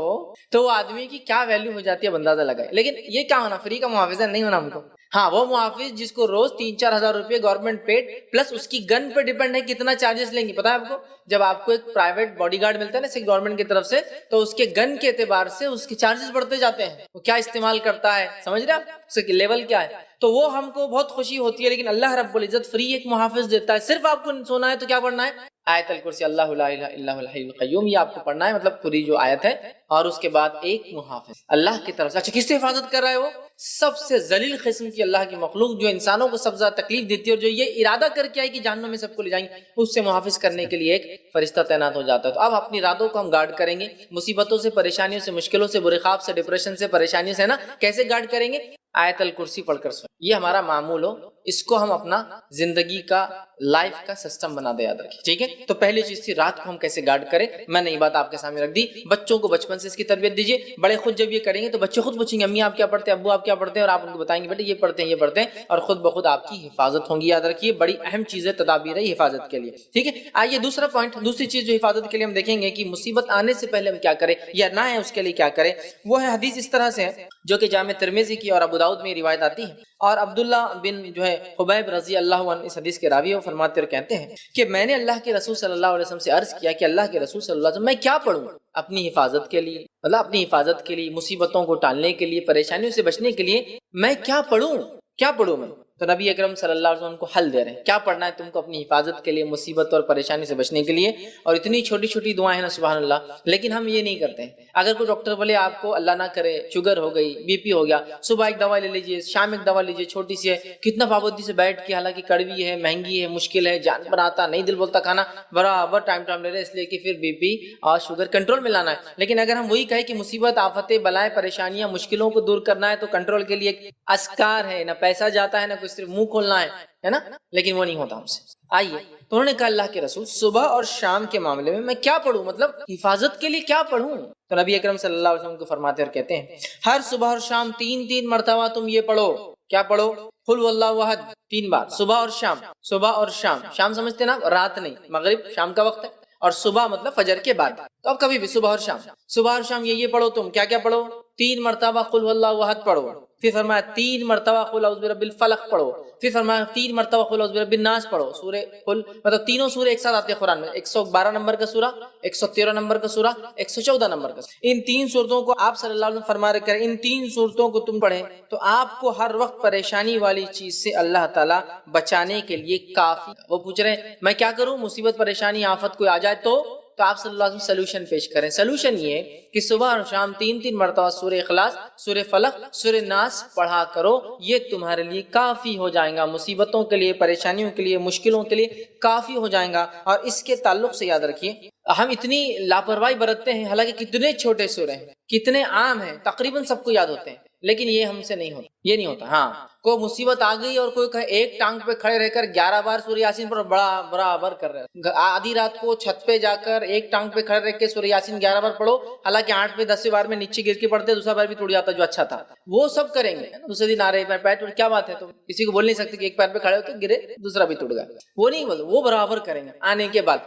A: تو وہ آدمی کی کیا ویلیو ہو جاتی ہے, اندازہ لگائے. لیکن یہ کیا ہونا, فری کا محافظ ہے, نہیں ہونا ہم کو. ہاں وہ محافظ جس کو روز 3-4 ہزار روپے گورنمنٹ پیڈ پلس اس کی گن پہ ڈیپینڈ ہے کتنا چارجز لیں گے. پتا ہے آپ کو, جب آپ کو ایک پرائیویٹ باڈی گارڈ ملتا ہے نا گورنمنٹ کی طرف سے, تو اس کے گن کے اعتبار سے اس کے چارجز بڑھتے جاتے ہیں, وہ کیا استعمال کرتا ہے, سمجھ رہے آپ, اس کا لیول کیا ہے. تو وہ ہم کو بہت خوشی ہوتی ہے, لیکن اللہ رب العزت فری ایک محافظ دیتا ہے. صرف آپ کو سونا ہے تو کیا پڑھنا ہے, آیت الکرسی, اللہ لا الہ الا هو الحی القیوم, یہ آپ کو پڑھنا ہے, مطلب پوری جو آیت ہے, اور اس کے بعد ایک محافظ اللہ کی طرف سے. اچھا کس سے حفاظت کر رہا ہے وہ, سب سے ذلیل قسم کی اللہ کی مخلوق جو انسانوں کو سب سے زیادہ تکلیف دیتی ہے اور جو یہ ارادہ کر کے آئی کہ جہنم میں سب کو لے جائیں گے، اس سے محافظ کرنے کے لیے ایک فرشتہ تعینات ہو جاتا ہے۔ تو اب اپنی ارادوں کو ہم گارڈ کریں گے، مصیبتوں سے، پریشانیوں سے، مشکلوں سے، برے خواب سے، ڈپریشن سے، پریشانیوں سے نا کیسے گارڈ کریں گے؟ آیت الکرسی پڑھ کر سوئیں، یہ ہمارا معمول ہو، اس کو ہم اپنا زندگی کا، لائف کا سسٹم بنا دے، یاد رکھیں، ٹھیک ہے؟ تو پہلی چیز تھی رات کو ہم کیسے گارڈ کریں، میں نے یہ بات آپ کے سامنے رکھ دی۔ بچوں کو بچپن سے اس کی تربیت دیجیے، بڑے خود جب یہ کریں گے تو بچے خود پوچھیں گے امی آپ کیا پڑھتے ہیں، ابو آپ کیا پڑھتے ہیں، اور آپ ان کو بتائیں گے بیٹے یہ پڑھتے ہیں یہ پڑھتے ہیں، اور خود بخود آپ کی حفاظت ہوں گی۔ یاد رکھیے بڑی اہم چیز ہے، تدابیر ہے حفاظت کے لیے، ٹھیک ہے؟ آئیے دوسرا پوائنٹ، دوسری چیز جو حفاظت کے لیے ہم دیکھیں گے کہ مصیبت آنے سے پہلے ہم کیا کریں یا نہ ہے اس کے لیے کیا کریں، وہ ہے حدیث اس طرح سے ہے جو کہ جامع ترمذی کی اور ابو داؤد میں روایت آتی ہے، اور عبداللہ بن جو ہے خبیب رضی اللہ عنہ اس حدیث کے راوی ہیں، وہ فرماتے اور کہتے ہیں کہ میں نے اللہ کے رسول صلی اللہ علیہ وسلم سے عرض کیا کہ اللہ کے رسول صلی اللہ علیہ وسلم میں کیا پڑھوں اپنی حفاظت کے لیے، مطلب اپنی حفاظت کے لیے، مصیبتوں کو ٹالنے کے لیے، پریشانیوں سے بچنے کے لیے میں کیا پڑھوں میں؟ تو نبی اکرم صلی اللہ علیہ وسلم کو حل دے رہے ہیں، کیا پڑھنا ہے تم کو اپنی حفاظت کے لیے، مصیبت اور پریشانی سے بچنے کے لیے؟ اور اتنی چھوٹی چھوٹی دعائیں ہیں نا، سبحان اللہ، لیکن ہم یہ نہیں کرتے ہیں۔ اگر کوئی ڈاکٹر بولے آپ کو اللہ نہ کرے شوگر ہو گئی، بی پی ہو گیا، صبح ایک دوا لے لیجیے، شام ایک دوا لیجیے، چھوٹی سی ہے، کتنا پابندی سے بیٹھ کے، حالانکہ کڑوی ہے، مہنگی ہے، مشکل ہے، جان بناتا نہیں، دل بولتا کھانا، برابر ٹائم لے رہے، اس لیے کہ پھر بی پی اور شوگر کنٹرول میں لانا ہے۔ لیکن اگر ہم وہی کہیں کہ مصیبت، آفتیں، بلائیں، پریشانیاں، مشکلوں کو دور کرنا ہے تو کنٹرول کے لیے اذکار ہے، نہ پیسہ جاتا ہے، نہ کوئی صرف منہ کھولنا ہے نا، لیکن وہ نہیں ہوتا ہم سے۔ آئیے تو انہوں نے کہا اللہ کے رسول صبح اور شام کے معاملے میں کیا پڑھوں، مطلب حفاظت کے لیے کیا پڑھوں؟ تو نبی اکرم صلی اللہ علیہ وسلم کو فرماتے اور کہتے ہیں ہر صبح اور شام 3 مرتبہ تم یہ پڑھو، کیا پڑھو؟ قل هو اللہ احد 3 بار، صبح اور شام، صبح اور شام، شام سمجھتے نا رات نہیں، مغرب شام کا وقت ہے، اور صبح مطلب فجر کے بعد، تو اب کبھی بھی صبح اور شام یہ پڑھو تم، کیا پڑھو؟ 3 مرتبہ قل هو اللہ احد پڑھو، پھر فرمایا 3 مرتبہ قل اعوذ برب الفلق پڑھو، پھر فرمایا 3 مرتبہ قل اعوذ برب الناس پڑھو۔ سورہ قل مطلب تینوں سورے ایک ساتھ آتے ہیں قرآن میں، 112 نمبر کا سورہ، 113 نمبر کا سورہ، 114 نمبر کا سورہ۔ ان 3 صورتوں کو آپ صلی اللہ علیہ وسلم فرما رہے ہیں، ان 3 صورتوں کو تم پڑھیں تو آپ کو ہر وقت پریشانی والی چیز سے اللہ تعالیٰ بچانے کے لیے کافی۔ وہ پوچھ رہے ہیں میں کیا کروں، مصیبت، پریشانی، آفت کوئی آ جائے تو آپ صلی اللہ علیہ وسلم سلوشن پیش کریں۔ سلوشن یہ کہ صبح اور شام 3 مرتبہ سورہ اخلاص، سورہ فلق، سورہ ناس پڑھا کرو، یہ تمہارے لیے کافی ہو جائے گا، مصیبتوں کے لیے، پریشانیوں کے لیے، مشکلوں کے لیے کافی ہو جائے گا۔ اور اس کے تعلق سے یاد رکھیے ہم اتنی لاپرواہی برتتے ہیں، حالانکہ کتنے چھوٹے سورے ہیں، کتنے عام ہیں، تقریباً سب کو یاد ہوتے ہیں، لیکن یہ ہم سے نہیں ہوتا، یہ نہیں ہوتا۔ ہاں کوئی مصیبت آ گئی اور کوئی کہے ایک ٹانگ پہ کھڑے رہ کر 11 بار سورہ یاسین پر برابر کر رہے، آدھی رات کو چھت پہ جا کر ایک ٹانگ پہ کھڑے رہ کے سورہ یاسین 11 بار پڑھو، حالانکہ 8 پہ 10 بار میں نیچے گر کے پڑھتے، دوسرا بار بھی ٹوٹ جاتا جو اچھا تھا، وہ سب کریں گے۔ دوسرے دن آ رہے پیر ٹوٹ، کیا بات ہے، تو کسی کو بول نہیں سکتے کہ ایک پیر پہ کھڑے ہو تو گرے دوسرا بھی ٹوٹ گیا، وہ نہیں بولتے، وہ برابر کریں گے۔ آنے کے بعد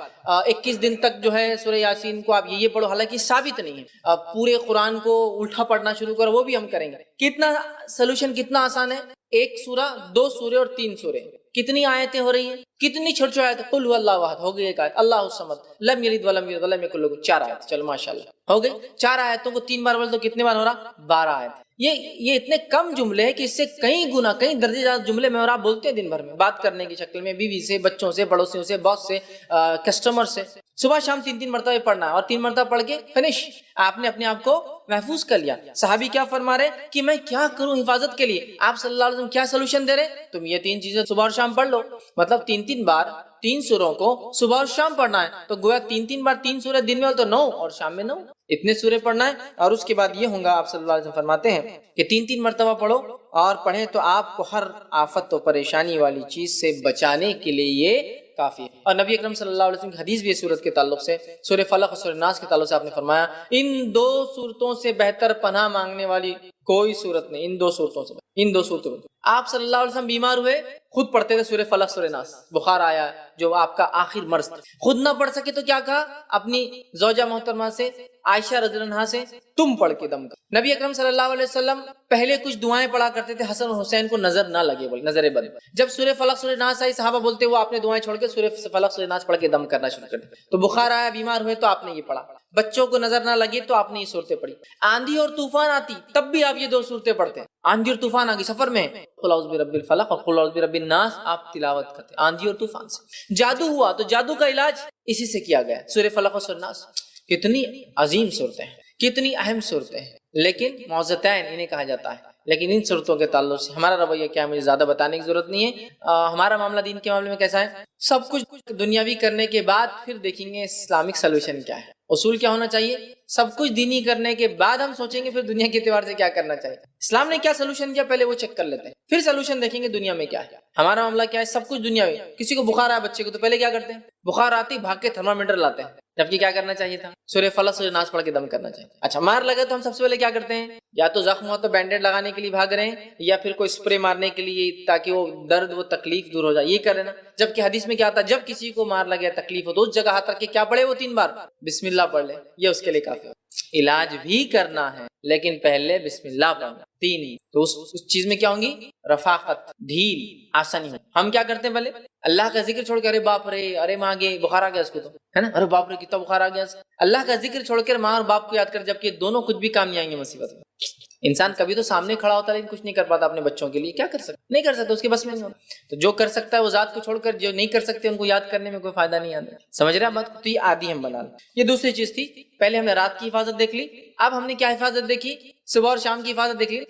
A: 21 دن تک جو ہے سورہ یاسین کو آپ یہ پڑھو، حالانکہ ثابت نہیں ہے، پورے قرآن کو الٹا پڑھنا شروع کرو، وہ بھی ہم کریں گے۔ کتنا سلوشن کتنا آسان ہے، 1 سورہ، 2 سورے اور 3 سورے، کتنی آیتیں ہو رہی ہیں، کتنی چھوٹی چھوٹی آیتیں، قل هو اللہ احد ہو گئی ایک آیت، اللہ الصمد لم یلد ولم یولد ولم یکن له 4 آیت، چلو ماشاءاللہ ہو گئی۔ 4 آیتوں کو 3 بار بول تو کتنے بار ہو رہا، 12 آیت۔ یہ اتنے کم جملے ہیں کہ اس سے کئی گنا، کئی درجے زیادہ جملے میں اور آپ بولتے ہیں دن بھر میں، بات کرنے کی شکل میں، بیوی سے، بچوں سے، پڑوسیوں سے، باس سے، کسٹمر سے۔ صبح شام 3 مرتبہ پڑھنا ہے، اور 3 مرتبہ پڑھ کے فنش، آپ نے اپنے آپ کو محفوظ کر لیا۔ صحابی کیا فرما رہے کہ میں کیا کروں حفاظت کے لیے، آپ صلی اللہ علیہ وسلم کیا سلوشن دے رہے، تم یہ 3 چیزیں صبح اور شام پڑھ لو، مطلب 3 بار 3 سوروں کو صبح اور شام پڑھنا ہے، تو گویا 3 بار 3 سورے دن میں ہو تو 9 اور شام میں 9، اتنے سورے پڑھنا ہے۔ اور اس کے بعد یہ ہوں گا، آپ صلی اللہ علیہ وسلم فرماتے ہیں کہ 3 مرتبہ پڑھو اور پڑھیں تو آپ کو ہر آفت و پریشانی والی چیز سے بچانے کے لیے یہ کافی ہے۔ اور نبی اکرم صلی اللہ علیہ وسلم کی حدیث بھی اس صورت کے تعلق سے، سورہ فلق اور سورہ ناس کے تعلق سے آپ نے فرمایا ان 2 صورتوں سے بہتر پناہ مانگنے والی کوئی صورت نہیں، ان 2 صورتوں سے، ان 2 صورتوں میں۔ آپ صلی اللہ علیہ وسلم بیمار ہوئے، خود پڑھتے تھے سورہ فلق سورہ ناس، بخار آیا جو آپ کا آخر مرض تھا، خود نہ پڑھ سکے تو کیا کہا اپنی زوجہ محترمہ سے، عائشہ رضی اللہ عنہا سے، تم پڑھ کے دم کر۔ نبی اکرم صلی اللہ علیہ وسلم پہلے کچھ دعائیں پڑھا کرتے تھے، حسن اور حسین کو نظر نہ لگے، بول نظر بد، جب سورہ فلق سورہ ناس آئی صحابہ بولتے وہ آپ نے دعائیں چھوڑ کے سورہ فلق سورہ ناس پڑھ کے دم کرنا شروع کر دیا، تو بخار آیا، بیمار ہوئے تو آپ نے یہ پڑھا، بچوں کو نظر نہ لگے تو آپ نے یہ صورتیں پڑھی، آندھی اور طوفان آتی تب بھی آپ یہ 2 صورتیں پڑھتے ہیں، آندھی اور طوفان آگی سفر میں، قل اعوذ برب الفلق اور قل اعوذ برب الناس آپ تلاوت کرتے آندھی اور طوفان سے۔ جادو ہوا تو جادو کا علاج اسی سے کیا گیا، سورہ فلق اور سورہ ناس۔ کتنی عظیم صورتیں ہیں، کتنی اہم صورتیں ہیں، لیکن معوذتین انہیں کہا جاتا ہے، لیکن ان صورتوں کے تعلق سے ہمارا رویہ کیا ہے مجھے زیادہ بتانے کی ضرورت نہیں ہے. ہمارا معاملہ دین کے معاملے میں کیسا ہے؟ سب کچھ دنیاوی کرنے کے بعد پھر دیکھیں گے اسلامک سولوشن کیا ہے. اصول کیا ہونا چاہیے؟ سب کچھ دینی کرنے کے بعد ہم سوچیں گے پھر دنیا کے اعتبار سے کیا کرنا چاہیے. اسلام نے کیا سولوشن کیا پہلے وہ چیک کر لیتے ہیں, پھر سولوشن دیکھیں گے دنیا میں کیا ہے. ہمارا معاملہ کیا ہے؟ سب کچھ دنیا میں. کسی کو بخار آیا بچے کو تو پہلے کیا کرتے ہیں؟ بخار آتی ہی بھاگ کے تھرمامیٹر لاتے ہیں, جبکہ کیا کرنا چاہیے تھا؟ سورہ فلق سورہ ناس پڑھ کے دم کرنا چاہیے. اچھا مار لگے تو ہم سب سے پہلے کیا کرتے ہیں؟ یا تو زخم ہوا تو بینڈیڈ لگانے کے لیے بھاگ رہے ہیں, یا پھر کوئی اسپرے مارنے کے لیے تاکہ وہ درد وہ تکلیف دور ہو جائے, یہ کر رہے نا. جبکہ حدیث میں کیا آتا ہے؟ جب کسی کو مار لگے تکلیف ہو تو اس جگہ ہاتھ رکھ کے کیا پڑھے وہ 3 بار بسم اللہ پڑھ لے, یہ اس کے لیے کافی ہو. علاج بھی کرنا ہے لیکن پہلے بسم اللہ پڑھنا. 3 تو اس چیز میں کیا ہوں گی؟ رفاقت, ڈھیل, آسانی ہو. ہم کیا کرتے ہیں پہلے اللہ کا ذکر چھوڑ کے ارے باپ رے ارے ماں گے بخار آ گیا اس کو تو ہے نا, ارے باپ رے کتنا بخار آ گیا. اللہ کا ذکر چھوڑ کر ماں اور باپ کو یاد کر, جبکہ دونوں کچھ بھی کام نہیں آئیں گے مصیبت میں. انسان کبھی تو سامنے کھڑا ہوتا ہے لیکن کچھ نہیں کر پاتا اپنے بچوں کے لیے. کیا کر سکتا؟ نہیں کر سکتا, اس کے بس میں نہیں ہوتا. تو جو کر سکتا ہے وہ ذات کو چھوڑ کر جو نہیں کر سکتے ان کو یاد کرنے میں کوئی فائدہ نہیں آتا. سمجھ رہے ہیں بات کو؟ تو یہ عادی ہم بنا لیں. یہ دوسری چیز تھی. پہلے ہم نے رات کی حفاظت دیکھ لی, اب ہم نے کیا حفاظت دیکھی؟ صبح اور شام کی حفاظت دیکھ لی.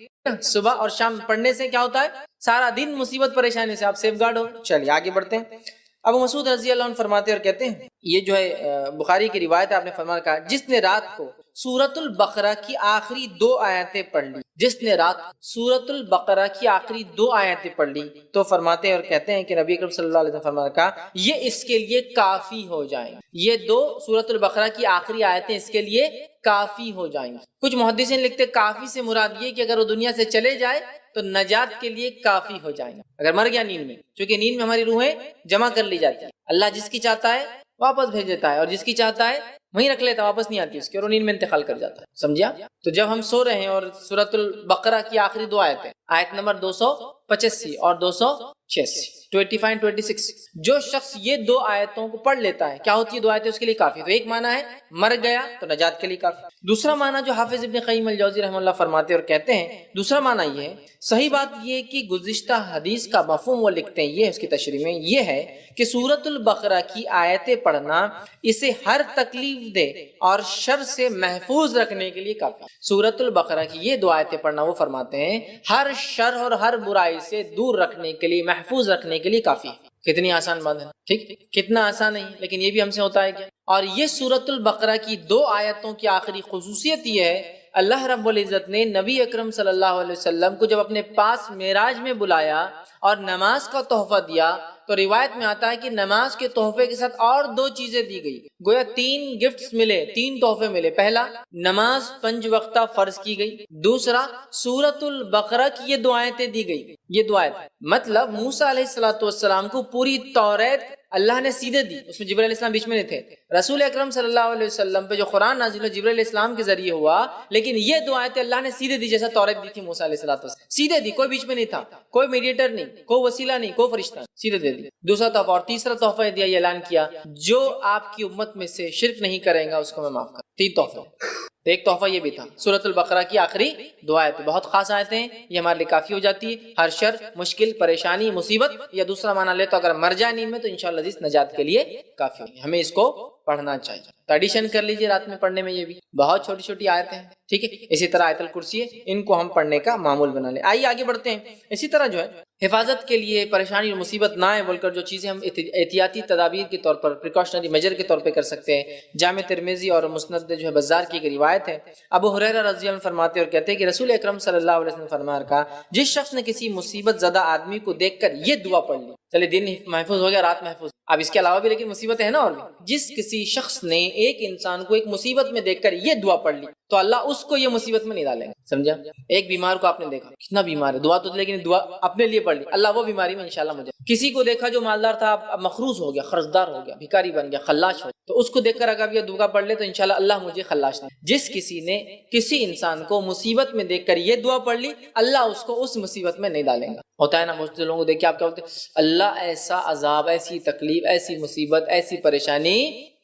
A: صبح اور شام پڑھنے سے کیا ہوتا ہے؟ سارا دن مصیبت پریشانی سے آپ سیف گارڈ ہو. چلیے آگے بڑھتے ہیں. ابو مسعود رضی اللہ عنہ فرماتے اور کہتے ہیں, یہ جو ہے بخاری کی روایت ہے, آپ نے فرمایا کہا جس نے رات کو سورۃ البقرہ کی آخری 2 آیتیں پڑھ لی, جس نے رات سورۃ البقرہ کی آخری 2 آیتیں پڑھ لی تو فرماتے اور کہتے ہیں کہ نبی اکرم صلی اللہ علیہ وسلم فرمایا کہا یہ اس کے لیے کافی ہو جائیں. یہ 2 سورۃ البقرہ کی آخری آیتیں اس کے لیے کافی ہو جائیں گی. کچھ محدثین لکھتے کافی سے مراد یہ کہ اگر وہ دنیا سے چلے جائے تو نجات کے لیے کافی ہو جائیں گا. اگر مر گیا نیند میں, چونکہ نیند میں ہماری روحیں جمع کر لی جاتی ہیں, اللہ جس کی چاہتا ہے واپس بھیج دیتا ہے اور جس کی چاہتا ہے وہیں رکھ لیتا, واپس نہیں آتی اس کی, اور نیند میں انتقال کر جاتا ہے. سمجھا؟ تو جب ہم سو رہے ہیں اور سورۃ البقرہ کی آخری 2 آیتیں, آیت نمبر 285 اور 286, 25 26, جو شخص یہ 2 آیتوں کو پڑھ لیتا ہے, کیا ہوتی ہے 2 آیتیں اس کے لیے کافی. تو ایک معنی ہے مر گیا تو نجات کے لیے کافی. دوسرا معنی جو حافظ ابن قیم الجوزی رحمہ اللہ فرماتے اور کہتے ہیں, دوسرا معنی یہ ہے, صحیح بات یہ ہے کہ گزشتہ حدیث کا مفہوم وہ لکھتے ہیں, یہ اس کی تشریح میں یہ ہے کہ سورۃ البقرہ کی آیتیں پڑھنا اسے ہر تکلیف دہ اور شر سے محفوظ رکھنے کے لیے کافی. سورۃ البقرہ کی یہ 2 آیتیں پڑھنا وہ فرماتے ہیں ہر شر اور ہر برائی سے دور رکھنے کے لیے, محفوظ رکھنے کے لیے کافی. کتنی آسان بات ہے, ٹھیک, کتنا آسان نہیں, لیکن یہ بھی ہم سے ہوتا ہے کیا. اور یہ سورۃ البقرہ کی 2 آیتوں کی آخری خصوصیت یہ ہے, اللہ رب العزت نے نبی اکرم صلی اللہ علیہ وسلم کو جب اپنے پاس معراج میں بلایا اور نماز کا تحفہ دیا تو روایت میں آتا ہے کہ نماز کے تحفے کے ساتھ اور 2 چیزیں دی گئی. گویا 3 گفٹس ملے, 3 تحفے ملے. پہلا, نماز 5 وقتہ فرض کی گئی. دوسرا, سورۃ البقرہ کی یہ 2 آیتیں دی گئی. یہ 2 آیتیں مطلب موسیٰ علیہ السلام کو پوری توریت اللہ نے سیدھے دی, اس میں جبرائیل علیہ السلام بیچ میں نہیں تھے. رسول اکرم صلی اللہ علیہ وسلم پہ جو قرآن نازل ہوا جبرائیل علیہ السلام کے ذریعے ہوا, لیکن یہ 2 آیتیں اللہ نے سیدھے دی جیسا توریت دی تھی موسیٰ علیہ السلام, سیدھے دی, کوئی بیچ میں نہیں تھا, کوئی میڈیٹر نہیں, کوئی وسیلہ نہیں, کوئی فرشتہ, سیدھے دے دی. دوسرا تحفہ اور تیسرا تحفہ دیا, یہ اعلان کیا جو آپ کی امت میں سے شرک نہیں کرے گا اس کو میں معاف کروں. 3 تحفے. ایک تحفہ یہ بھی تھا سورۃ البقرہ کی آخری 2 آیتیں, بہت خاص آیتیں ہیں, یہ ہمارے لیے کافی ہو جاتی ہے ہر شر, مشکل, پریشانی, مصیبت. یا دوسرا معنی لے تو اگر مر جائے نیند میں تو انشاءاللہ عزیز نجات کے لیے کافی ہوگی. ہمیں اس کو پڑھنا چاہیے. تو ایڈیشن کر لیجیے رات میں پڑھنے میں, یہ بھی بہت چھوٹی چھوٹی آیتیں ہیں, ٹھیک ہے. اسی طرح آیت الکرسی ہے, ان کو ہم پڑھنے کا معمول بنا لیں. آئیے آگے بڑھتے ہیں. اسی طرح جو ہے حفاظت کے لیے پریشانی اور مصیبت نہ آئے بول کر جو چیزیں ہم احتیاطی تدابیر کے طور پر, پریکاشنری میجر کے طور پہ کر سکتے ہیں, جامع ترمذی اور مسند جو ہے بزار کی ایک روایت ہے, ابو ہریرہ رضی اللہ عنہ فرماتے اور کہتے ہیں کہ رسول اکرم صلی اللہ علیہ وسلم فرمایا کہا جس شخص نے کسی مصیبت زدہ آدمی کو دیکھ کر یہ دعا پڑھ لی, چلے دن محفوظ ہو گیا, رات محفوظ, اب اس کے علاوہ بھی لیکن مصیبت ہے نا, اور بھی جس کسی شخص نے ایک انسان کو ایک مصیبت میں دیکھ کر یہ دعا پڑھ لی تو اللہ اس کو یہ مصیبت میں نہیں ڈالیں گے. سمجھا؟ ایک بیمار کو آپ نے دیکھا, کتنا بیمار ہے, دعا تو لیکن دعا اپنے لیے پڑھ لی, اللہ وہ بیماری میں انشاءاللہ مجھے. کسی کو دیکھا جو مالدار تھا اب مخروز ہو گیا, قرضدار ہو گیا, بھکاری بن گیا, خلاش ہو گیا, تو اس کو دیکھ کر اگر یہ دعا پڑھ لے تو انشاءاللہ اللہ مجھے خلاش نہیں. جس کسی نے کسی انسان کو مصیبت میں دیکھ کر یہ دعا پڑھ لی اللہ اس کو اس مصیبت میں نہیں ڈالیں گا. ہوتا ہے نا بہت سے لوگوں کو دیکھ کے آپ کیا بولتے ہیں, اللہ ایسا عذاب, ایسی تکلیف, ایسی مصیبت, ایسی پریشانی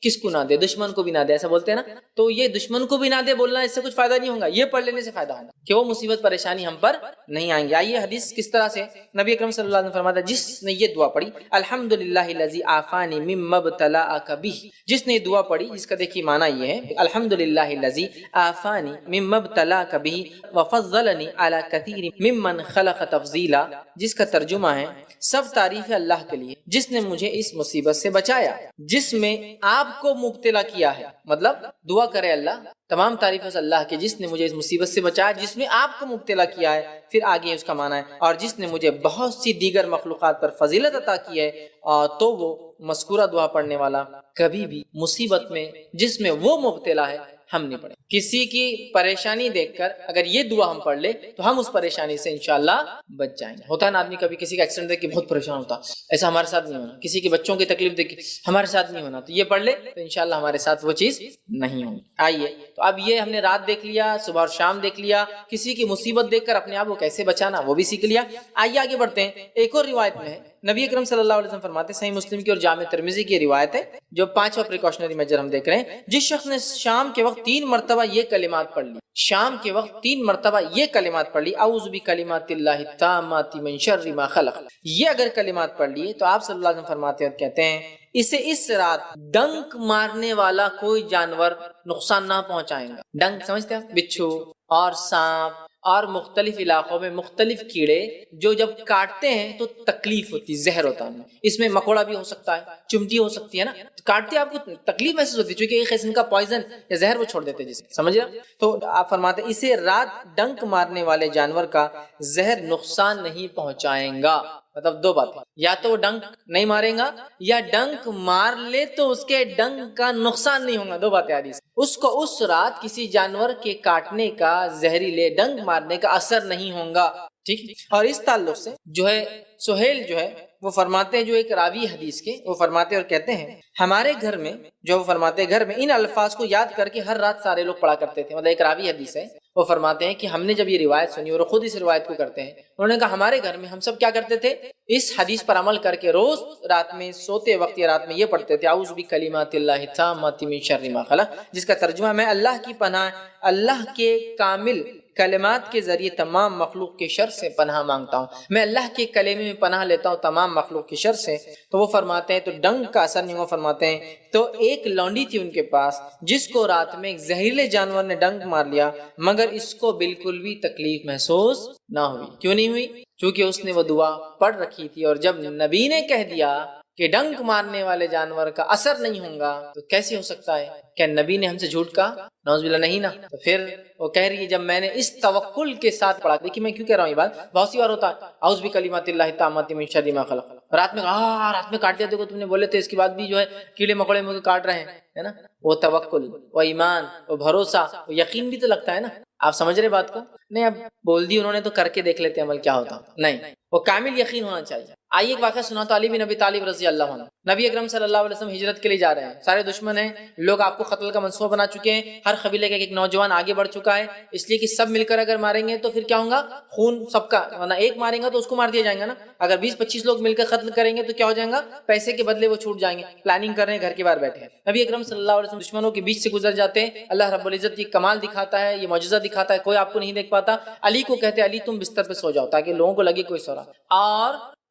A: کس کو نہ دے, دشمن کو بھی نہ دے, ایسا بولتے ہیں نا. تو یہ دشمن کو بھی نہ دے بولنا اس سے کچھ فائدہ نہیں ہوگا, یہ پڑھ لینے سے فائدہ ہوگا کہ وہ مصیبت پریشانی ہم پر نہیں آئیں گے. آئیے حدیث کس طرح سے نبی اکرم صلی اللہ علیہ وسلم فرماتا ہے, جس نے یہ دعا پڑھی الحمدللہ الذی عافانی مما ابتلاک بہ, جس نے یہ دعا پڑھی, جس کا دیکھیے معنی یہ ہے الحمدللہ الذی عافانی مما ابتلاک بہ وفضلنی علی کثیر ممن خلق تفضیلا, جس کا ترجمہ ہے سب تعریف ہے اللہ کے لیے جس نے مجھے اس مصیبت سے بچایا جس میں آپ کو مبتلا کیا ہے. مطلب دعا کرے اللہ, تمام تعریف ہے اللہ کی جس نے مجھے اس مصیبت سے بچایا جس میں آپ کو مبتلا کیا ہے. پھر آگے اس کا معنی ہے اور جس نے مجھے بہت سی دیگر مخلوقات پر فضیلت عطا کی ہے, تو وہ مذکورہ دعا پڑھنے والا کبھی بھی مصیبت میں جس میں وہ مبتلا ہے ہم نہیں پڑھیں. کسی کی پریشانی دیکھ کر اگر یہ دعا ہم پڑھ لے تو ہم اس پریشانی سے انشاءاللہ بچ جائیں گے. ہوتا ہے نا آدمی کبھی کسی کا ایکسیڈنٹ دیکھ کے بہت پریشان ہوتا, ایسا ہمارے ساتھ نہیں ہونا. کسی کے بچوں کی تکلیف دیکھ کے ہمارے ساتھ نہیں ہونا, تو یہ پڑھ لے تو انشاءاللہ ہمارے ساتھ وہ چیز نہیں ہوگی. آئیے تو اب یہ ہم نے رات دیکھ لیا, صبح اور شام دیکھ لیا, کسی کی مصیبت دیکھ کر اپنے آپ کو کیسے بچانا وہ بھی سیکھ لیا. آئیے آگے بڑھتے ہیں. ایک اور روایت میں ہے نبی اکرم صلی اللہ علیہ وسلم فرماتے ہیں, صحیح مسلم کی اور جامع ترمذی کی روایت ہے, جو 5واں پریکاشنری میجر ہم دیکھ رہے ہیں, جس شخص نے شام کے وقت 3 مرتبہ یہ کلمات پڑھ لی, شام کے وقت 3 مرتبہ یہ کلمات پڑھ لی, اعوذ بکلمات اللہ التامات من شر ما خلق, یہ اگر کلمات پڑھ لیے تو آپ صلی اللہ علیہ وسلم فرماتے ہیں اور کہتے ہیں اسے اس رات ڈنک مارنے والا کوئی جانور نقصان نہ پہنچائے گا. ڈنک سمجھتے ہیں, بچھو اور سانپ اور مختلف علاقوں میں مختلف کیڑے جو جب کاٹتے ہیں تو تکلیف ہوتی, زہر ہوتا ہے. اس میں مکوڑا بھی ہو سکتا ہے, چمٹی ہو سکتی ہے نا, کاٹتے آپ کو تکلیف محسوس ہوتی ہے چونکہ ایک قسم کا پوائزن یا زہر وہ چھوڑ دیتے جسے, سمجھ رہے. تو آپ فرماتے ہیں اسے رات ڈنک مارنے والے جانور کا زہر نقصان نہیں پہنچائیں گا. مطلب 2 باتیں, یا تو وہ ڈنک نہیں مارے گا یا ڈنک مار لے تو اس کے ڈنک کا نقصان نہیں ہوگا. 2 باتیں حدیث, اس کو اس رات کسی جانور کے کاٹنے کا, زہریلے ڈنک مارنے کا اثر نہیں ہوگا. ٹھیک. اور اس تعلق سے جو ہے سہیل جو ہے وہ فرماتے ہیں, جو ایک راوی حدیث کے, وہ فرماتے اور کہتے ہیں ہمارے گھر میں, جو وہ فرماتے ہیں گھر میں ان الفاظ کو یاد کر کے ہر رات سارے لوگ پڑھا کرتے تھے. مطلب ایک راوی حدیث ہے, وہ فرماتے ہیں کہ ہم نے جب یہ روایت سنی اور خود اس روایت کو کرتے ہیں, انہوں نے کہا ہمارے گھر میں ہم سب کیا کرتے تھے, اس حدیث پر عمل کر کے روز رات میں سوتے وقت یا رات میں یہ پڑھتے تھے اعوذ بکلمات اللہ التامات من شر ما خلق, جس کا ترجمہ میں اللہ کی پناہ, اللہ کے کامل کلمات کے ذریعے تمام مخلوق کے شر سے پناہ مانگتا ہوں, میں اللہ کے کلمے میں پناہ لیتا ہوں تمام مخلوق کے شر سے. تو وہ فرماتے ہیں تو ڈنک کا اثر نہیں. وہ فرماتے ہیں تو ایک لونڈی تھی ان کے پاس جس کو رات میں ایک زہریلے جانور نے ڈنک مار لیا, مگر اس کو بالکل بھی تکلیف محسوس نہ ہوئی. کیوں نہیں ہوئی؟ چونکہ اس نے وہ دعا پڑھ رکھی تھی, اور جب نبی نے کہہ دیا کہ ڈنک مارنے والے جانور کا اثر نہیں ہوگا تو کیسے ہو سکتا ہے؟ کیا نبی نے ہم سے جھوٹ کہا؟ نعوذ باللہ نہیں نا. تو پھر وہ کہہ رہی ہے جب میں نے اس توکل کے ساتھ پڑھا, دیکھیے میں کیوں کہہ رہا ہوں یہ بات, بہت سی بار ہوتا ہے اعوذ بکلمات اللہ التامات من شر ما خلق, رات میں کاٹ دیا, دیکھو تم نے بولے تھے, اس کے بعد بھی جو ہے کیڑے مکوڑے مجھے کاٹ رہے ہیں, ہے نا. وہ توکل, وہ ایمان, وہ بھروسہ, وہ یقین بھی تو لگتا ہے نا. آپ سمجھ رہے بات کو؟ نہیں, اب بول دی انہوں نے تو کر کے دیکھ لیتے عمل کیا ہوتا. نہیں, وہ کامل یقین ہونا چاہیے. آئیے ایک واقعہ سنا تو علی بن ابی طالب رضی اللہ عنہ, نبی اکرم صلی اللہ علیہ وسلم ہجرت کے لیے جا رہے ہیں, سارے دشمن ہیں, لوگ آپ کو قتل کا منصوبہ بنا چکے ہیں, ہر قبیلے کا ایک نوجوان آگے بڑھ چکا ہے, اس لیے کہ سب مل کر اگر ماریں گے تو پھر کیا ہوگا, خون سب کا, ورنہ ایک ماریں گا تو اس کو مار دیا جائے گا نا. اگر 20-25 لوگ مل کر قتل کریں گے تو کیا ہو جائے گا, پیسے کے بدلے وہ چھوٹ جائیں گے. پلاننگ کر رہے ہیں, گھر کے باہر بیٹھے ہیں. نبی اکرم صلی اللہ علیہ وسلم دشمنوں کے بیچ سے گزر جاتے ہیں, اللہ رب العزت یہ کمال دکھاتا ہے, یہ معجزہ دکھاتا ہے, کوئی آپ کو نہیں دیکھ پاتا. علی کو کہتے علی تم بستر پہ سو جاؤ تاکہ لوگوں کو لگے کوئی سو رہا,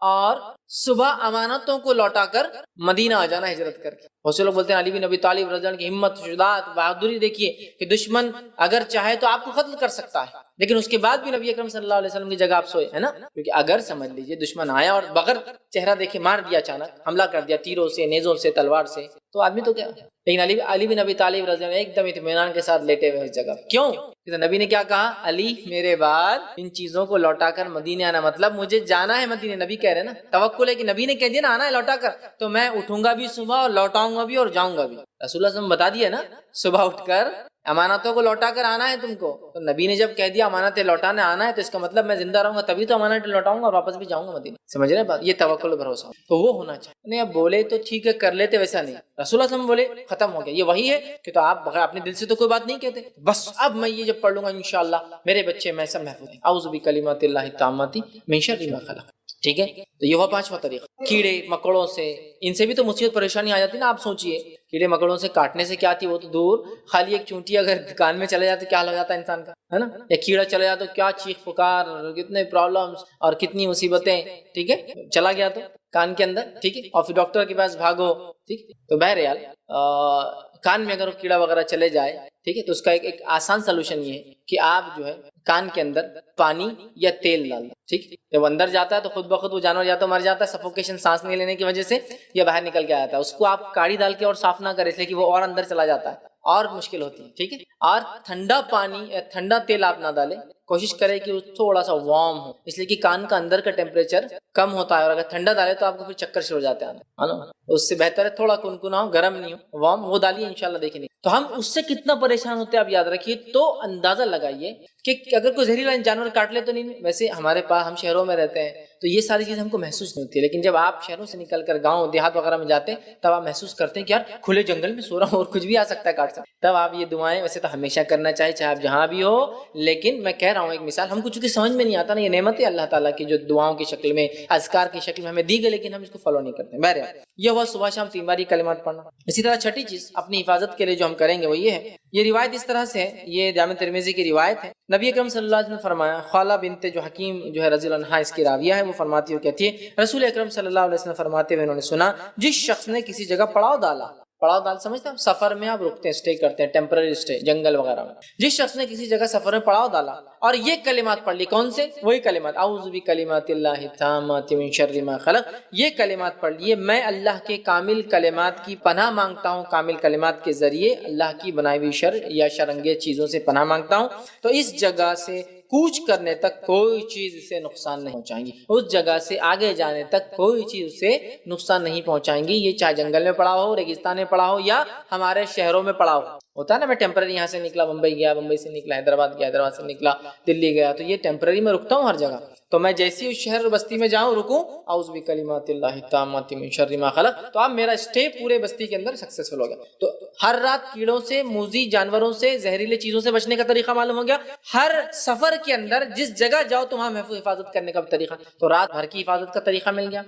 A: اور صبح امانتوں کو لوٹا کر مدینہ آ جانا ہجرت کر کے. بہت سے لوگ بولتے ہیں علی بن ابی طالب رضی اللہ عنہ کی ہمت, شجاعت, بہادری دیکھیے کہ دشمن اگر چاہے تو آپ کو قتل کر سکتا ہے, لیکن اس کے بعد بھی نبی اکرم صلی اللہ علیہ وسلم کی جگہ آپ سوئے, ہے نا. کیونکہ اگر سمجھ لیجئے دشمن آیا اور بغیر چہرہ دیکھے مار دیا, اچانک حملہ کر دیا تیروں سے, نیزوں سے, تلوار سے, تو آدمی تو کیا. لیکن علی بن ابی طالب رضی اللہ عنہ ایک دم اطمینان کے ساتھ لیٹے ہوئے اس جگہ. کیوں؟ نبی نے کیا کہا, علی میرے بعد ان چیزوں کو لوٹا کر مدینے آنا, مطلب مجھے جانا ہے مدینے. نبی کہہ رہے نا, توکل ہے کہ نبی نے کہہ دیا نا آنا ہے لوٹا کر, تو میں اٹھوں گا بھی صبح اور لوٹاؤں گا بھی اور جاؤں گا بھی. رسول اللہ صلی اللہ علیہ وسلم بتا دیا نا, صبح اٹھ کر امانتوں کو لوٹا کر آنا ہے تم کو. تو نبی نے جب کہہ دیا امانتیں لوٹانے آنا ہے تو اس کا مطلب میں زندہ رہوں گا تبھی تو امانتیں لوٹاؤں گا اور واپس بھی جاؤں گا مدینہ. سمجھ رہے بات, یہ توکل و بھروسہ تو وہ ہونا چاہیے. نہیں اب بولے تو ٹھیک ہے کر لیتے, ویسا نہیں. رسول اللہ صلی اللہ علیہ وسلم بولے ختم ہو گیا, یہ وہی ہے کہ تو آپ بغیر اپنے دل سے تو کوئی بات نہیں کہتے, بس اب میں یہ جب پڑھ لوں گا انشاءاللہ میرے بچے میں سب محفوظ ہیں. اعوذ بکلمات اللہ التامات من شر ما خلق. ٹھیک ہے. تو یہ ہوا پانچواں طریقہ. کیڑے مکڑوں سے ان سے بھی تو مصیبت پریشانی آ جاتی نا. آپ سوچئے کیڑے مکڑوں سے کاٹنے سے کیا آتی وہ تو دور, خالی ایک چونٹی اگر کان میں چلے جاتے کیا لگ جاتا ہے انسان کا, ہے نا, یا کیڑا چلا جاتا تو کیا چیخ پکار, کتنے پرابلمس اور کتنی مصیبتیں. ٹھیک ہے, چلا گیا تو کان کے اندر, ٹھیک ہے, اور پھر ڈاکٹر کے پاس بھاگو. ٹھیک, تو بہرحال کان میں اگر کیڑا وغیرہ چلے جائے, ٹھیک ہے, تو اس کا ایک آسان سلوشن یہ ہے کہ آپ جو ہے کان کے اندر پانی یا تیل ڈال دیں. ٹھیک, جب اندر جاتا ہے تو خود بخود وہ جانور یا تو مر جاتا ہے سفوکیشن, سانس نہیں لینے کی وجہ سے, یا باہر نکل کے آتا ہے. اس کو آپ کاڑی ڈال کے اور صاف نہ کریں, اس لیے کہ وہ اور اندر چلا جاتا ہے اور مشکل ہوتی ہے. ٹھیک ہے, اور ٹھنڈا پانی یا ٹھنڈا تیل آپ نہ ڈالیں, کوشش کریں کہ وہ تھوڑا سا وارم ہو, اس لیے کہ کان کا اندر کا ٹیمپریچر کم ہوتا ہے, اور اگر ٹھنڈا ڈالے تو آپ کو پھر چکر شروع ہو جاتے ہیں, ہے نا. اس سے بہتر ہے تھوڑا کنکنا ہو, گرم نہیں ہو, وارم وہ ڈالیے, انشاءاللہ دیکھیں گے. تو ہم اس سے کتنا پریشان ہوتے ہیں آپ یاد رکھیے. تو اندازہ لگائیے کہ اگر کوئی زہریلا جانور کاٹ لے تو نہیں, ویسے ہمارے پاس ہم شہروں میں رہتے ہیں تو یہ ساری چیزیں ہم کو محسوس نہیں ہوتی ہے, لیکن جب آپ شہروں سے نکل کر گاؤں دیہات وغیرہ میں جاتے ہیں تب آپ محسوس کرتے ہیں کہ یار کھلے جنگل میں سو رہا ہوں اور کچھ بھی آ سکتا ہے کاٹ سکتا. تب آپ یہ دعائیں ویسے تو ہمیشہ کرنا چاہیے چاہے آپ جہاں بھی ہو, لیکن میں کہہ رہا ہوں ایک مثال, ہم کو چونکہ سمجھ میں نہیں آتا نا, یہ نعمت ہے اللہ تعالیٰ کی جو دعاؤں کی شکل میں اذکار کی شکل میں ہمیں دی گئی, لیکن ہم اس کو فالو نہیں کرتے. بہرحال یہ ہوا صبح شام 3 بار یہ کلمات پڑھنا. اسی طرح چھٹی چیز اپنی حفاظت کے لیے جو ہم کریں گے وہ یہ ہے, یہ روایت اس طرح سے ہے, یہ جامع ترمذی کی روایت ہے. نبی اکرم صلی اللہ علیہ وسلم نے فرمایا, خالہ بنت جو حکیم جو ہے رضی اللہ عنہا اس کی راویہ ہے, وہ فرماتی ہے, وہ کہتی ہے رسول اکرم صلی اللہ علیہ وسلم فرماتے ہوئے انہوں نے سنا, جس شخص نے کسی جگہ پڑاؤ ڈالا, پڑاؤ ڈال سمجھتے ہیں, سفر میں آپ رکتے ہیں, اسٹے کرتے ہیں, ٹیمپرری اسٹے جنگل وغیرہ میں. جس شخص نے کسی جگہ سفر میں پڑاؤ ڈالا اور یہ کلمات پڑھ لی, کون سے, وہی کلمات, اعوذ بکلمات اللہ التامات من شر ما خلق, یہ کلمات پڑھ لیے, میں اللہ کے کامل کلمات کی پناہ مانگتا ہوں, کامل کلمات کے ذریعے اللہ کی بنائی ہوئی شر یا شرنگیز چیزوں سے پناہ مانگتا ہوں, تو اس جگہ سے کوچ کرنے تک کوئی چیز اسے نقصان نہیں پہنچائیں گی, اس جگہ سے آگے جانے تک کوئی چیز اسے نقصان نہیں پہنچائیں گی. یہ چاہے جنگل میں پڑا ہو, ریگستان میں پڑا ہو, یا ہمارے شہروں میں پڑا ہو. ہوتا ہے نا, میں ٹیمپرری یہاں سے نکلا بمبئی گیا, بمبئی سے نکلا حیدرآباد گیا, حیدرآباد سے نکلا دلی گیا, تو یہ ٹیمپرری میں رکتا ہوں ہر جگہ. تو میں جیسی اس شہر بستی میں جاؤں رکوں, اعوذ بکلمات اللہ التامات من شر ما خلق, تو اب میرا اسٹے پورے بستی کے اندر سکسیسفل ہو گیا. تو ہر رات کیڑوں سے, موذی جانوروں سے, زہریلے چیزوں سے بچنے کا طریقہ معلوم ہو گیا. ہر سفر کے اندر جس جگہ جاؤ تو وہاں محفوظ حفاظت کرنے کا طریقہ, تو رات بھر کی حفاظت کا طریقہ مل گیا.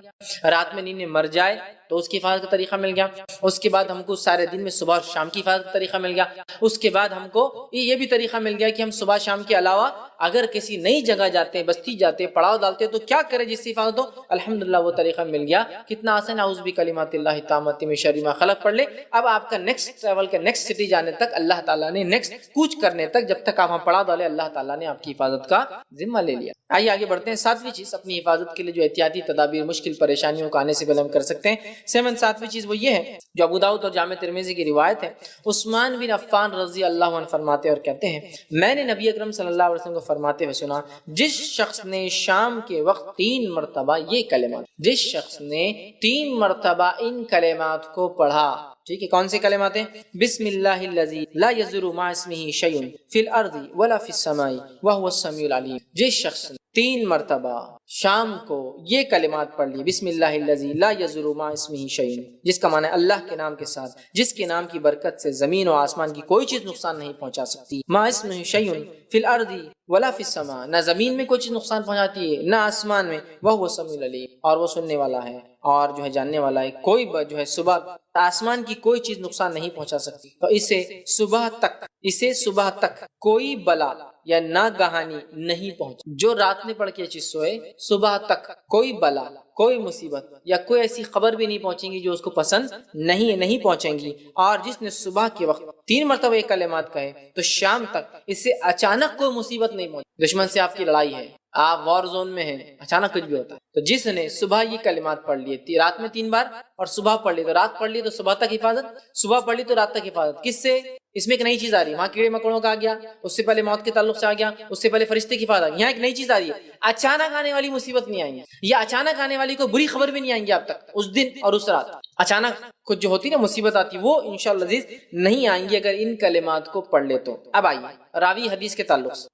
A: رات میں نیند میں مر جائے تو اس کی حفاظت کا طریقہ مل گیا. اس کے بعد ہم کو سارے دن میں صبح اور شام کی حفاظت کا طریقہ مل گیا. اس کے بعد ہم کو یہ بھی طریقہ مل گیا کہ ہم صبح شام کے علاوہ اگر کسی نئی جگہ جاتے ہیں, بستی جاتے ہیں, پڑاؤ ڈالتے ہیں, تو کیا کرے جس سے حفاظت ہو. الحمدللہ وہ طریقہ مل گیا. کتنا آسان, اعوذ بکلمات اللہ التامات من شر ما خلق پڑھ لے. اب آپ کا نیکسٹ ٹریول کے نیکسٹ سٹی جانے تک اللہ تعالیٰ نے, نیکسٹ کوچ کرنے تک, جب تک آپ وہاں پڑاؤ ڈالے, اللہ تعالیٰ نے آپ کی حفاظت کا ذمہ لے لیا. آئیے آگے بڑھتے ہیں. 7ویں چیز اپنی حفاظت کے لیے جو احتیاطی تدابیر مشکل پریشانیوں کو آنے سے پہلے ہم کر سکتے ہیں. 7ویں چیز وہ یہ ہے جو ابو داؤد اور جامع ترمذی کی روایت ہے. عثمان بن عفان رضی اللہ عنہ فرماتے اور کہتے ہیں, میں نے نبی اکرم صلی اللہ علیہ وسلم کو فرماتے ہوئے سنا, جس شخص نے شام کے وقت 3 مرتبہ یہ کلمات, جس شخص نے 3 مرتبہ ان کلمات کو پڑھا. ٹھیک ہے, کون سے کلمات ہیں؟ بسم اللہ الذی لا یضر مع اسمہ شیء فی الارض ولا فی السماء وهو السمیع العلیم. جس شخص نے 3 مرتبہ شام کو یہ کلمات پڑھ لی, بسم اللہ الذی لا یضر مع اسمہ شیء, جس کا معنی اللہ کے نام کے ساتھ جس کے نام کی برکت سے زمین و آسمان کی کوئی چیز نقصان نہیں پہنچا سکتی, مع اسمہ شیء فی الارض ولا فی السماء, نہ زمین میں کوئی چیز نقصان پہنچاتی ہے نہ آسمان میں, وهو السمیع العلیم, اور وہ سننے والا ہے اور جو ہے جاننے والا ہے. کوئی جو ہے صبح آسمان کی کوئی چیز نقصان نہیں پہنچا سکتی, تو اسے صبح تک کوئی بلا یا ناگہانی نہیں پہنچے. جو رات میں پڑھ کے چیز سوئے, صبح تک کوئی بلا, کوئی مصیبت یا کوئی ایسی خبر بھی نہیں پہنچیں گی جو اس کو پسند نہیں پہنچیں گی. اور جس نے صبح کے وقت 3 مرتبہ یہ کلمات کہے تو شام تک اس سے اچانک کوئی مصیبت نہیں پہنچے. دشمن سے آپ کی لڑائی ہے, آپ وار زون میں ہیں, اچانک کچھ بھی ہوتا ہے, تو جس نے صبح یہ کلمات پڑھ لیے, رات میں 3 بار اور صبح پڑھ لی, تو رات پڑھ لی تو صبح تک حفاظت, صبح پڑھ لی تو رات تک حفاظت. کس سے؟ اس میں ایک نئی چیز آ رہی ہے, وہاں کیڑے مکوڑوں کا آ گیا, اس سے پہلے موت کے تعلق سے آ گیا, اس سے پہلے فرشتے کی حفاظت. یہاں ایک نئی چیز آ رہی ہے, اچانک آنے والی مصیبت نہیں آئیں گی, یا اچانک آنے والی کوئی بری خبر بھی نہیں آئیں گی آپ تک اس دن اور اس رات. اچانک کچھ جو ہوتی نا مصیبت آتی, وہ انشاءاللہ عزیز نہیں آئیں گی اگر ان کلمات کو پڑھ لے تو. اب آئیے راوی حدیث کے تعلق سے,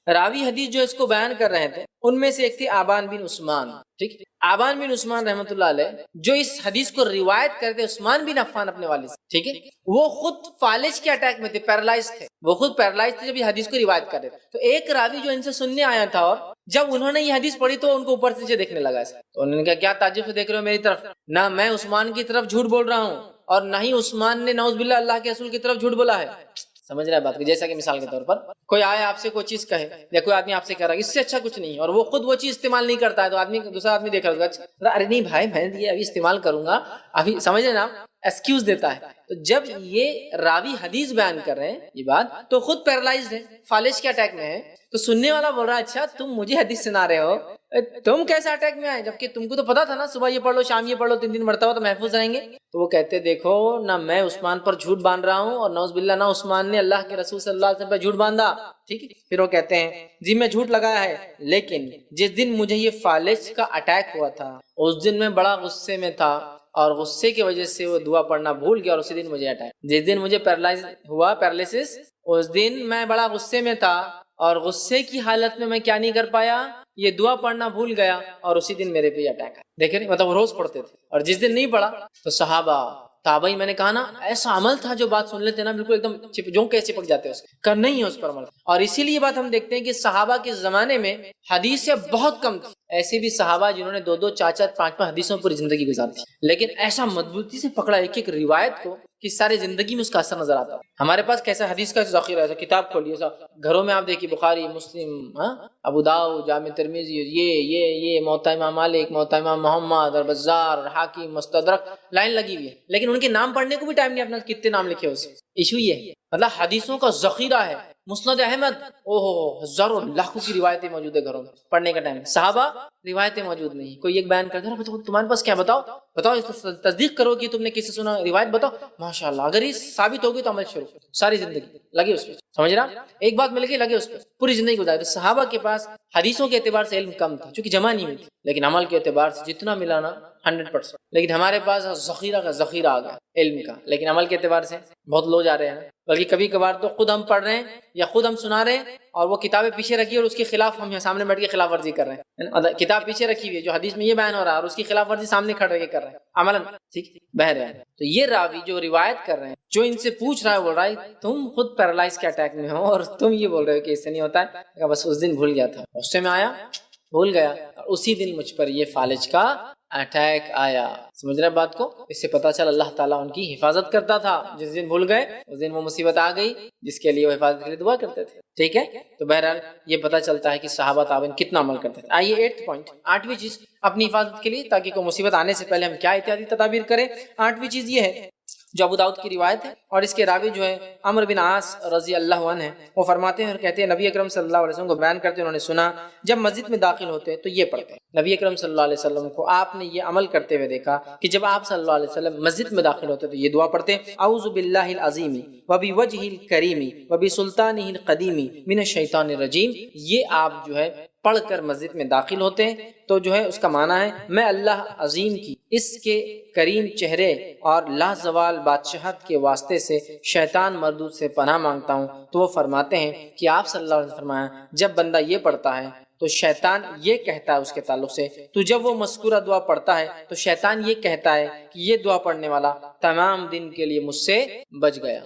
A: راوی حدیث جو اس کو بیان کر رہے تھے ان میں سے ایک تھے آبان بن عثمان. ٹھیک, آبان بن عثمان رحمۃ اللہ علیہ جو اس حدیث کو روایت کرتے عثمان بن عفان اپنے والد سے. ٹھیک ہے, وہ خود فالج کے اٹیک میں تھے, پیرالائز تھے, وہ خود پیرالائز تھے جب یہ حدیث کو روایت کر رہے تھے. تو ایک راوی جو ان سے سننے آیا تھا اور جب انہوں نے یہ حدیث پڑھی تو ان کو اوپر سے نیچے دیکھنے لگا ایسا. تو انہوں نے کہا کیا تعجب سے دیکھ رہے ہو میری طرف؟ نہ میں عثمان کی طرف جھوٹ بول رہا ہوں اور نہ ہی عثمان نے نعوذ باللہ اللہ کے رسول کی طرف جھوٹ بولا ہے. سمجھ رہا ہے بات کو؟ جیسا کہ مثال کے طور پر کوئی آئے آپ سے کوئی چیز کہے یا کوئی آدمی آپ سے کہہ رہا ہے اس سے اچھا کچھ نہیں اور وہ خود وہ چیز استعمال نہیں کرتا ہے تو آدمی دوسرا آدمی دیکھ رہا ہے ارے نہیں بھائی میں یہ ابھی استعمال کروں گا ابھی، سمجھ رہے نا، ایکسکیوز دیتا ہے. تو جب یہ راوی حدیث بیان کر رہے ہیں یہ بات تو خود پیرالائزڈ ہے، فالج کے اٹیک میں ہے. تو سننے والا بول رہا ہے اچھا تم مجھے حدیث سنا رہے ہو، تم کیسے اٹیک میں آئے جبکہ تم کو تو پتا تھا نا صبح یہ پڑھ لو شام یہ پڑھ لو 3 مرتبہ تو محفوظ رہیں گے. تو وہ کہتے دیکھو نہ میں عثمان پر جھوٹ باندھ رہا ہوں اور نعوذ باللہ نہ عثمان نے اللہ کے رسول صلی اللہ علیہ وسلم پر جھوٹ باندھا. ٹھیک ہے. پھر وہ کہتے ہیں جی میں جھوٹ لگایا ہے لیکن جس دن مجھے یہ فالج کا اٹیک ہوا تھا اس دن میں بڑا غصے میں تھا اور غصے کی وجہ سے وہ دعا پڑھنا بھول گیا اور اسی دن مجھے اٹیک. جس دن مجھے پیرالائسس اس دن میں بڑا غصے میں تھا اور غصے کی حالت میں کیا نہیں کر پایا، یہ دعا پڑھنا بھول گیا اور اسی دن میرے پہ اٹیک آیا. دیکھیں مطلب وہ روز پڑھتے تھے اور جس دن نہیں پڑھا تو صحابہ تابعین، میں نے کہا نا ایسا عمل تھا جو بات سن لیتے نا بالکل ایک دم جو کیسے چپک جاتے ہیں، اس کرنا ہی ہے اس پر عمل. اور اسی لیے بات ہم دیکھتے ہیں کہ صحابہ کے زمانے میں حدیثیں بہت کم تھی. ایسے بھی صحابہ جنہوں نے 2 4 5 حدیثوں پر زندگی گزاری تھی لیکن ایسا مضبوطی سے پکڑا ایک ایک روایت کو کہ ساری زندگی میں اس کا اثر نظر آتا. ہمارے پاس کیسا حدیث کا ذخیرہ ہے، کتاب کھولیے گھروں میں آپ دیکھیے بخاری مسلم ابو داؤد جامع ترمذی یہ موطا امام مالک موطا امام محمد اور بزار حاکم مستدرک لائن لگی ہوئی ہے لیکن ان کے نام پڑھنے کو بھی ٹائم نہیں اپنا کتنے نام لکھے اس. ایشو یہ ہے مطلب حدیثوں کا ذخیرہ ہے. مسند احمد ہزاروں لاکھوں کی روایتیں موجود ہے گھروں میں، پڑھنے کا ٹائم. صحابہ روایتیں موجود نہیں. کوئی ایک بیان کرتا ہے تمہارے پاس کیا، بتاؤ تصدیق کرو کہ تم نے کسی سے سنا، روایت بتاؤ. ماشاءاللہ اگر یہ ثابت ہوگی تو عمل شروع، ساری زندگی لگے اس پہ. سمجھ رہا، ایک بات مل گئی لگے اس پہ پوری زندگی گزاری. تو صحابہ کے پاس حدیثوں کے اعتبار سے علم کم تھا چونکہ جمع نہیں ہوئی تھی لیکن عمل کے اعتبار سے جتنا ملانا 100%. لیکن ہمارے پاس ذخیرہ کا ذخیرہ آ گیا علم کا لیکن عمل کے اعتبار سے بہت لو جا رہے ہیں. بلکہ کبھی کبھار تو خود ہم پڑھ رہے ہیں یا خود ہم سنا رہے ہیں اور وہ کتابیں پیچھے رکھی اور اس کے خلاف ہم سامنے بیٹھ کے خلاف ورزی کر رہے ہیں. کتاب پیچھے رکھی ہوئی ہے جو حدیث میں یہ بیان ہو رہا ہے اور اس کی خلاف ورزی سامنے کھڑے کے کر رہے ہیں عملاً. ٹھیک بہ رہے ہیں. تو یہ راوی جو روایت کر رہے ہیں جو ان سے پوچھ رہا ہے بول رہا ہے تم خود پیرالائز کے اٹیک میں ہو اور تم یہ بول رہے ہو کہ اس سے نہیں ہوتا ہے. بس اس دن بھول گیا تھا، غصے میں آیا بھول گیا اور اسی دن مجھ پر یہ فالج کا اٹیک آیا. سمجھ رہے بات کو؟ اس سے پتا چل اللہ تعالیٰ ان کی حفاظت کرتا تھا. جس دن بھول گئے اس دن وہ مصیبت آ گئی جس کے لیے وہ حفاظت کے لیے دعا کرتے تھے. ٹھیک ہے. تو بہرحال یہ پتا چلتا ہے کہ صحابہ تابعین کتنا عمل کرتے تھے. آئیے 8th پوائنٹ، 8ویں چیز اپنی حفاظت کے لیے تاکہ کوئی مصیبت آنے سے پہلے ہم کیا احتیاطی تدابیر کریں. 8ویں چیز یہ ہے جو ابو داؤد کی روایت ہے اور اس کے راوی جو ہے عمرو بن عاص رضی اللہ عنہ ہیں. وہ فرماتے ہیں اور کہتے ہیں نبی اکرم صلی اللہ علیہ وسلم کو بیان کرتے انہوں نے سنا جب مسجد میں داخل ہوتے تو یہ پڑھتے. نبی اکرم صلی اللہ علیہ وسلم کو آپ نے یہ عمل کرتے ہوئے دیکھا کہ جب آپ صلی اللہ علیہ وسلم مسجد میں داخل ہوتے تو یہ دعا پڑھتے اعوذ باللہ العظیم وبوجہہ الکریم وبسلطانہ القدیم من الشیطان الرجیم. یہ آپ جو ہے پڑھ کر مسجد میں داخل ہوتے ہیں تو جو ہے اس کا معنی ہے میں اللہ عظیم کی اس کے کریم چہرے اور لازوال بادشاہت کے واسطے سے شیطان مردود سے پناہ مانگتا ہوں. تو وہ فرماتے ہیں کہ آپ صلی اللہ علیہ وسلم فرمایا جب بندہ یہ پڑھتا ہے تو شیطان یہ کہتا ہے اس کے تعلق سے تو جب وہ مذکورہ دعا پڑھتا ہے تو شیطان یہ کہتا ہے کہ یہ دعا پڑھنے والا تمام دن کے لیے مجھ سے بچ گیا.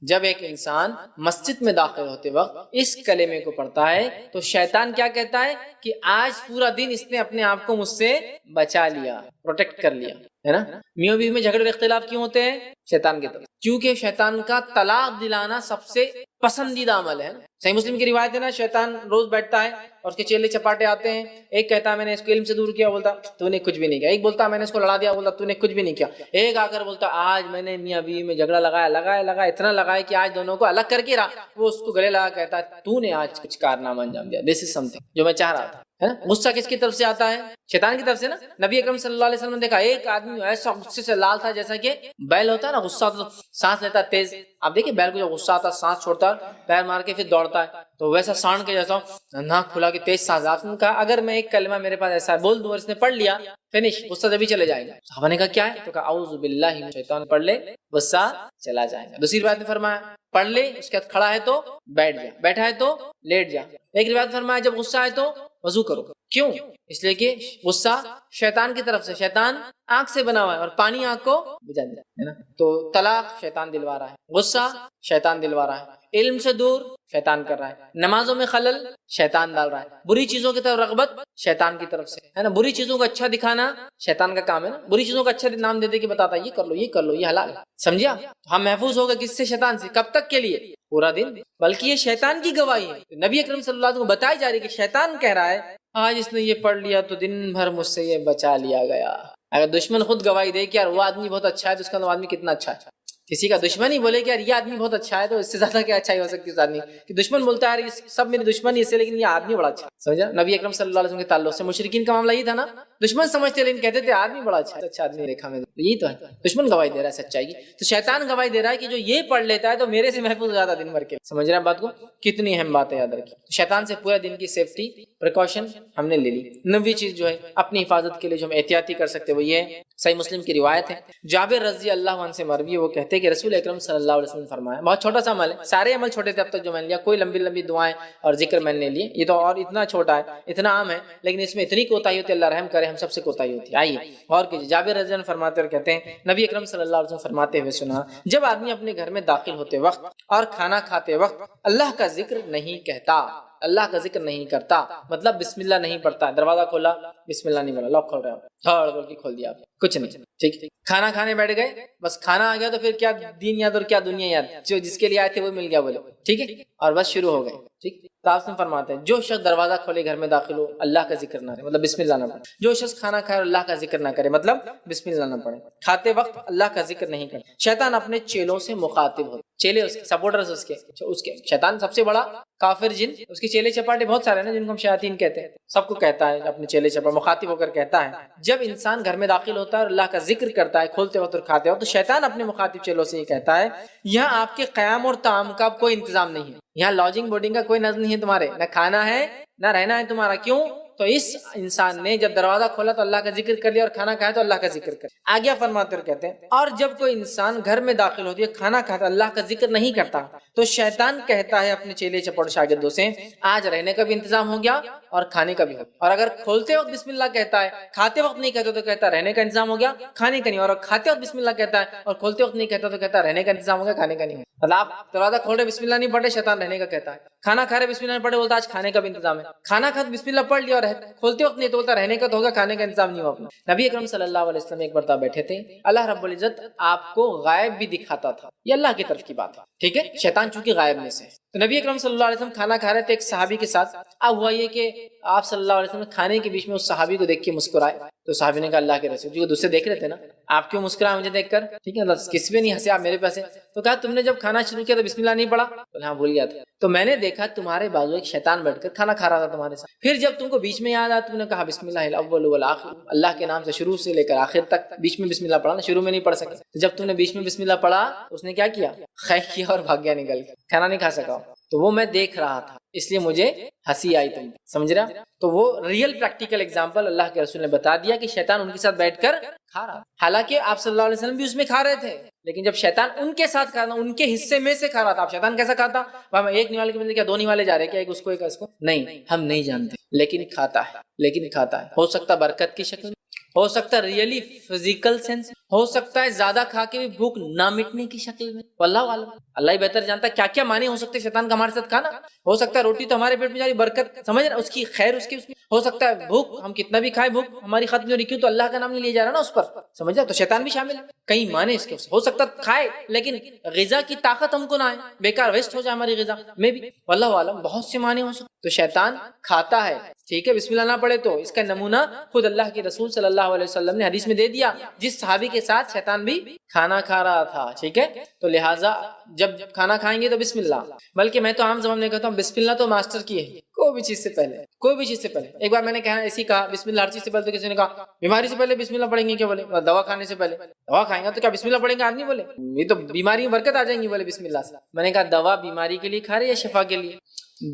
A: جب ایک انسان مسجد میں داخل ہوتے وقت اس کلمے کو پڑھتا ہے تو شیطان کیا کہتا ہے کہ آج پورا دن اس نے اپنے آپ کو مجھ سے بچا لیا، پروٹیکٹ کر لیا ہے نا. میاں بیوی میں جھگڑے اور اختلاف کیوں ہوتے ہیں؟ شیطان کے طرف، کیونکہ شیطان کا طلاق دلانا سب سے پسندیدہ عمل ہے. صحیح مسلم کی روایت ہے نا شیطان روز بیٹھتا ہے اور اس کے چیلے چپاٹے آتے ہیں. ایک کہتا ہے میں نے اس کو علم سے دور کیا، بولتا تو نے کچھ بھی نہیں کیا. ایک بولتا میں نے اس کو لڑا دیا، بولتا تو نے کچھ بھی نہیں کیا. ایک آ کر بولتا آج میں نے میاں بیوی میں جھگڑا لگایا اتنا لگایا کہ آج دونوں کو الگ کر کے رہا. وہ اس کو گلے لگا کہتا ہے تو نے آج کچھ کارنامہ انجام دیا. دس از سم تھنگ جو میں چاہ رہا تھا. غصہ کس کی طرف سے آتا ہے؟ شیطان کی طرف سے نا. نبی اکرم صلی اللہ علیہ وسلم نے دیکھا ایک آدمی ایسا غصے سے لال تھا جیسا کہ بیل ہوتا ہے نا، غصہ تو سانس لیتا ہے تیز. آپ دیکھیں بیل کو جب غصہ آتا ہے سانس چھوڑتا ہے پیر مار کے پھر دوڑتا ہے تو ویسا سانڈ کے جیسا ناک کھلا کے تیز سانس. آپ نے کہا اگر میں ایک کلمہ میرے پاس ایسا بول دوں اور اس نے پڑھ لیا فنش، غصہ جبھی چلے جائے گا. صحابہ نے کہا کیا ہے؟ تو کہا اعوذ باللہ من الشیطان، پڑھ لے غصہ چلا جائے گا. دوسری روایت میں فرمایا پڑھ لے اس کے بعد کھڑا ہے تو بیٹھ جا، بیٹھا ہے تو لیٹ جا. ایک روایت فرمایا جب غصہ آئے تو وضو کرو. کیوں؟ اس لیے کہ غصہ شیطان کی طرف سے، شیطان آنکھ سے بنا ہوا ہے اور پانی آنکھ کو بجھا دیتا ہے نا. تو طلاق شیطان دلوا رہا ہے، غصہ شیطان دلوا رہا ہے، علم سے دور شیطان کر رہا ہے، نمازوں میں خلل شیطان ڈال رہا ہے، بری چیزوں کی طرف رغبت شیطان کی طرف سے ہے نا. بری چیزوں کو اچھا دکھانا شیطان کا کام ہے نا. بری چیزوں کو اچھا نام دے دے کے بتاتا ہے یہ کر لو، یہ کر لو، یہ حلال ہے. سمجھا؟ ہم محفوظ ہوگا کس سے؟ شیطان سے. کب تک کے لیے؟ پورا دن. بلکہ یہ شیطان کی گواہی ہے. نبی اکرم صلی اللہ علیہ وسلم کو بتائی جا رہی ہے کہ شیطان کہہ رہا ہے آج اس نے یہ پڑھ لیا تو دن بھر مجھ سے یہ بچا لیا گیا. اگر دشمن خود گواہی دے کہ یار وہ آدمی بہت اچھا ہے تو اس کا آدمی کتنا اچھا ہے. کسی کا دشمن ہی بولے کہ یار یہ آدمی بہت اچھا ہے تو اس سے زیادہ کیا اچھائی ہو سکتی ہے اس آدمی کہ دشمن بولتا ہے یار سب میرے دشمن ہی سے لیکن یہ آدمی بڑا اچھا ہے. سمجھا؟ نبی اکرم صلی اللہ علیہ وسلم کے تعلق سے مشرکین کا معاملہ یہ تھا نا، دشمن سمجھتے لیکن کہتے تھے آدمی بڑا اچھا ہے، اچھا آدمی دیکھا میں. یہی تو ہے، دشمن گواہی دے رہا ہے سچائی کی. تو شیطان گواہی دے رہا ہے کہ جو یہ پڑھ لیتا ہے تو میرے سے محفوظ ہو جاتا ہے دن بھر کے. سمجھ رہے ہیں بات کو؟ کتنی اہم بات ہے، یاد رکھیے. شیطان سے پورے دن کی سیفٹی پریکاشن ہم نے لے لی. نویں چیز جو ہے اپنی حفاظت کے لیے جو ہم احتیاطی کر سکتے وہ یہ ہے. صحیح مسلم کی روایت ہے، جابر رضی اللہ عنہ سے مروی، وہ کہتے ہیں کہ رسول اکرم صلی اللہ علیہ وسلم نے فرمایا، بہت چھوٹا سا عمل ہے، سارے عمل چھوٹے تھے اب تک جو میں نے لیا، کوئی لمبی لمبی دعائیں اور ذکر میں نے لیے، یہ تو اور اتنا چھوٹا ہے، اتنا عام ہے، لیکن اس میں اتنی کوتاہی ہوتی ہے، اللہ رحم کرے ہم سب سے کوتاہی ہوتی ہے. آئیے اور کیجیے. جابر رضی اللہ عنہ فرماتے اور کہتے ہیں نبی اکرم صلی اللہ علیہ وسلم فرماتے ہوئے سنا، جب آدمی اپنے گھر میں داخل ہوتے وقت اور کھانا کھاتے وقت اللہ کا ذکر نہیں کہتا، اللہ کا ذکر نہیں کرتا، مطلب بسم اللہ نہیں پڑھتا. دروازہ کھولا بسم اللہ نہیں بولا، لاک کھول رہے ہو، دھڑ بول کے کھول دیا، کچھ نہیں. ٹھیک، کھانا کھانے بیٹھ گئے، بس کھانا آ گیا تو پھر کیا دین یاد اور کیا دنیا یاد، جو جس کے لیے آئے تھے وہ مل گیا بولے. ٹھیک ہے، اور بس شروع ہو گئے. ٹھیک، تو آپ سے فرماتے ہیں جو شخص دروازہ کھولے گھر میں داخل ہو اللہ کا ذکر نہ کرے، مطلب بسم اللہ نہ پڑھے. جو شخص کھانا کھائے اور اللہ کا ذکر نہ کرے، مطلب بسم اللہ نہ پڑھے. کھاتے وقت اللہ کا ذکر نہیں کرے. شیطان اپنے چیلوں سے مخاطب ہوتا، چیلے اس کے سپورٹرز، اس کے شیطان سب سے بڑا کافر جن، اس کے چیلے چپاٹے بہت سارے ہیں جن کو ہم شیاطین کہتے ہیں. سب کو کہتا ہے اپنے چیلے چپاٹے مخاطب ہو کر کہتا ہے جب انسان گھر میں داخل ہوتا ہے اور اللہ کا ذکر کرتا ہے کھولتے وقت اور کھاتے وقت، تو شیطان اپنے مخاطب چیلوں سے یہ کہتا ہے یہاں آپ کے قیام اور طعام کا کوئی انتظام نہیں ہے، یہاں لاڈجنگ بورڈنگ کا کوئی نظم نہیں ہے تمہارے، نہ کھانا ہے نہ رہنا ہے تمہارا. کیوں؟ تو اس انسان نے جب دروازہ کھولا تو اللہ کا ذکر کر لیا اور کھانا کھایا تو اللہ کا ذکر کر. آگے فرماتے اور کہتے ہیں اور جب کوئی انسان گھر میں داخل ہوتی ہے کھانا کھاتا اللہ کا ذکر نہیں کرتا تو شیطان کہتا ہے اپنے چیلے چپڑ شاگردوں سے آج رہنے کا بھی انتظام ہو گیا اور کھانے کا بھی ہو. اور اگر کھولتے وقت بسم اللہ کہتا ہے، کھاتے وقت نہیں کہتا تو کہتا رہنے کا انتظام ہو گیا کھانے کا نہیں. اور کھاتے وقت بسم اللہ کہتا ہے اور کھولتے وقت نہیں کہتا تو کہتا رہنے کا انتظام ہو گیا کھانے کا نہیں. مطلب آپ دروازہ کھول رہے بسم اللہ نہیں پڑھ رہے، شیطان رہنے کا کہتا ہے. کھانا کھا رہے بسم اللہ نہیں پڑھے، بولتا آج کھانے کا بھی انتظام ہے. کھانا کھا بسم اللہ پڑھ لیا اور کھولتے وقت نہیں تو بولتا رہنے کا تو ہوگا کھانے کا انتظام نہیں ہوا اپنا. نبی اکرم صلی اللہ علیہ وسلم ایک مرتبہ بیٹھے تھے، اللہ رب العزت آپ کو غائب بھی دکھاتا تھا، یہ اللہ کی طرف کی بات ہے. ٹھیک ہے، شیطان چونکہ غائب میں سے. تو نبی اکرم صلی اللہ علیہ وسلم کھانا کھا رہے تھے ایک صحابی کے ساتھ. اب ہوا یہ کہ آپ صلی اللہ علیہ وسلم کھانے کے بیچ میں اس صحابی کو دیکھ کے مسکرائے. تو صحابی نے کہا اللہ کے رسول، جو دوسرے دیکھ رہے تھے نا، آپ کیوں مسکرائے مجھے دیکھ کر؟ ٹھیک ہے، کس پہ نہیں ہنسے آپ میرے پیسے؟ تو کہا تم نے جب کھانا شروع کیا تو بسم اللہ نہیں پڑھا؟ بولے ہاں بھول گیا تھا. تو میں نے دیکھا تمہارے بازو ایک شیطان بیٹھ کر کھانا کھا رہا تھا تمہارے ساتھ. پھر جب تم کو بیچ میں یاد آیا تم نے کہا بسم اللہ الاول والآخر، اللہ کے نام سے شروع سے لے کر آخر تک بیچ میں بسم اللہ پڑھا نا، شروع میں نہیں پڑھ سکے. تو جب تم نے بیچ میں بسم اللہ پڑھا اس نے کیا کیا؟ خیش کیا اور بھاگ گیا نکل کے، کھانا نہیں کھا سکا. تو وہ میں دیکھ رہا تھا اس لیے مجھے ہنسی آئی. تم سمجھ رہا؟ تو وہ ریئل پریکٹیکل ایگزامپل اللہ کے رسول نے بتا دیا کہ شیطان ان کے ساتھ بیٹھ کر کھا رہا. حالانکہ آپ صلی اللہ علیہ وسلم بھی اس میں کھا رہے تھے، لیکن جب شیطان ان کے ساتھ کھا رہا، ان کے حصے میں سے کھا رہا تھا. اب شیطان کیسا کھاتا؟ ایک نیوالے کے بندے کیا دو نیوالے جا رہے کیا، ایک اس کو ایک اس کو؟ نہیں، ہم نہیں جانتے، لیکن کھاتا ہے. لیکن کھاتا ہے، ہو سکتا برکت کی شکل میں، ہو سکتا ہے ریئلی فزیکل سینس، ہو سکتا ہے زیادہ کھا کے بھی بھوک نہ مٹنے کی شکل میں. واللہ عالم، اللہ ہی بہتر جانتا ہے کیا کیا معنی ہو سکتے شیطان کا ہمارے ساتھ کھانا. ہو سکتا ہے روٹی تو ہمارے پیٹ میں جا رہی، برکت سمجھ رہے اس کی، خیر اس کی. ہو سکتا ہے بھوک ہم کتنا بھی کھائے بھوک ہماری ختم ہو رہی، کیوں؟ تو اللہ کا نام نہیں لیا جا رہا نا اس پر. سمجھ رہا؟ تو شیطان بھی شامل ہے. کئی معنی اس کے. ہو سکتا کھائے لیکن غذا کی طاقت ہم کو نہ آئے، بیکار ویسٹ ہو جائے ہماری غذا میں بھی. واللہ عالم، بہت سے معنی ہو سکتے. تو شیطان کھاتا ہے، ٹھیک ہے، بسم اللہ نہ پڑھے تو. اس کا نمونہ خود اللہ کے رسول صلی اللہ علیہ وسلم نے حدیث میں دے دیا، جس صحابی کے ساتھ شیطان بھی کھانا کھا رہا تھا. ٹھیک ہے، تو لہٰذا جب کھانا کھائیں گے تو بسم اللہ. بلکہ میں تو عام زبان میں کہتا ہوں بسم اللہ تو ماسٹر کی ہے، کوئی بھی چیز سے پہلے، کوئی بھی چیز سے پہلے. ایک بار میں نے کہا ایسی کہا بسم اللہ ہر چیز سے پہلے، تو کسی نے کہا بیماری سے پہلے بسم اللہ پڑھیں گے کیا؟ بولے دوا کھانے سے پہلے. دوا کھائیں گا تو کیا بسم اللہ پڑھیں گے؟ آدمی بولے یہ تو بیماری میں برکت آ جائیں گی، بولے بسم اللہ سے. میں نے کہا دوا بیماری کے لیے کھا رہے یا شفا کے لیے؟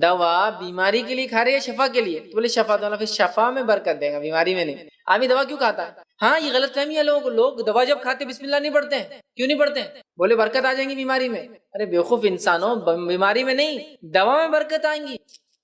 A: دوا بیماری کے لیے کھا رہے یا شفا کے لیے؟ تو بولے شفا. تو پھر شفا میں برکت دے گا، بیماری میں نہیں. آدمی دوا کیوں کھاتا ہے؟ ہاں یہ غلط فہمی ہے لوگوں کو، لوگ دوا جب کھاتے بسم اللہ نہیں پڑھتے ہیں. کیوں نہیں پڑھتے ہیں؟ بولے برکت آ جائیں گی بیماری میں. ارے بیوقوف انسانوں، بیماری میں نہیں دوا میں برکت آئیں گی.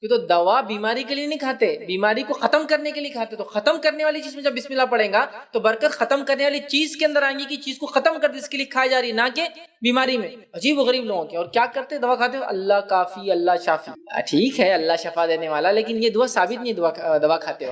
A: یہ تو دوا بیماری کے لیے نہیں کھاتے، بیماری کو ختم کرنے کے لیے کھاتے. تو ختم کرنے والی چیز میں جب بسم اللہ پڑھیں گا تو برکت ختم کرنے والی چیز کے اندر آئیں گی کہ چیز کو ختم کر دے، اس کے لیے کھائی جا رہی، نہ کہ بیماری میں. عجیب و غریب لوگوں کے. اور کیا کرتے دوا کھاتے ہو، اللہ کافی اللہ شافی. ٹھیک ہے اللہ شفا دینے والا، لیکن یہ دعا ثابت نہیں ہے. دوا کھاتے ہو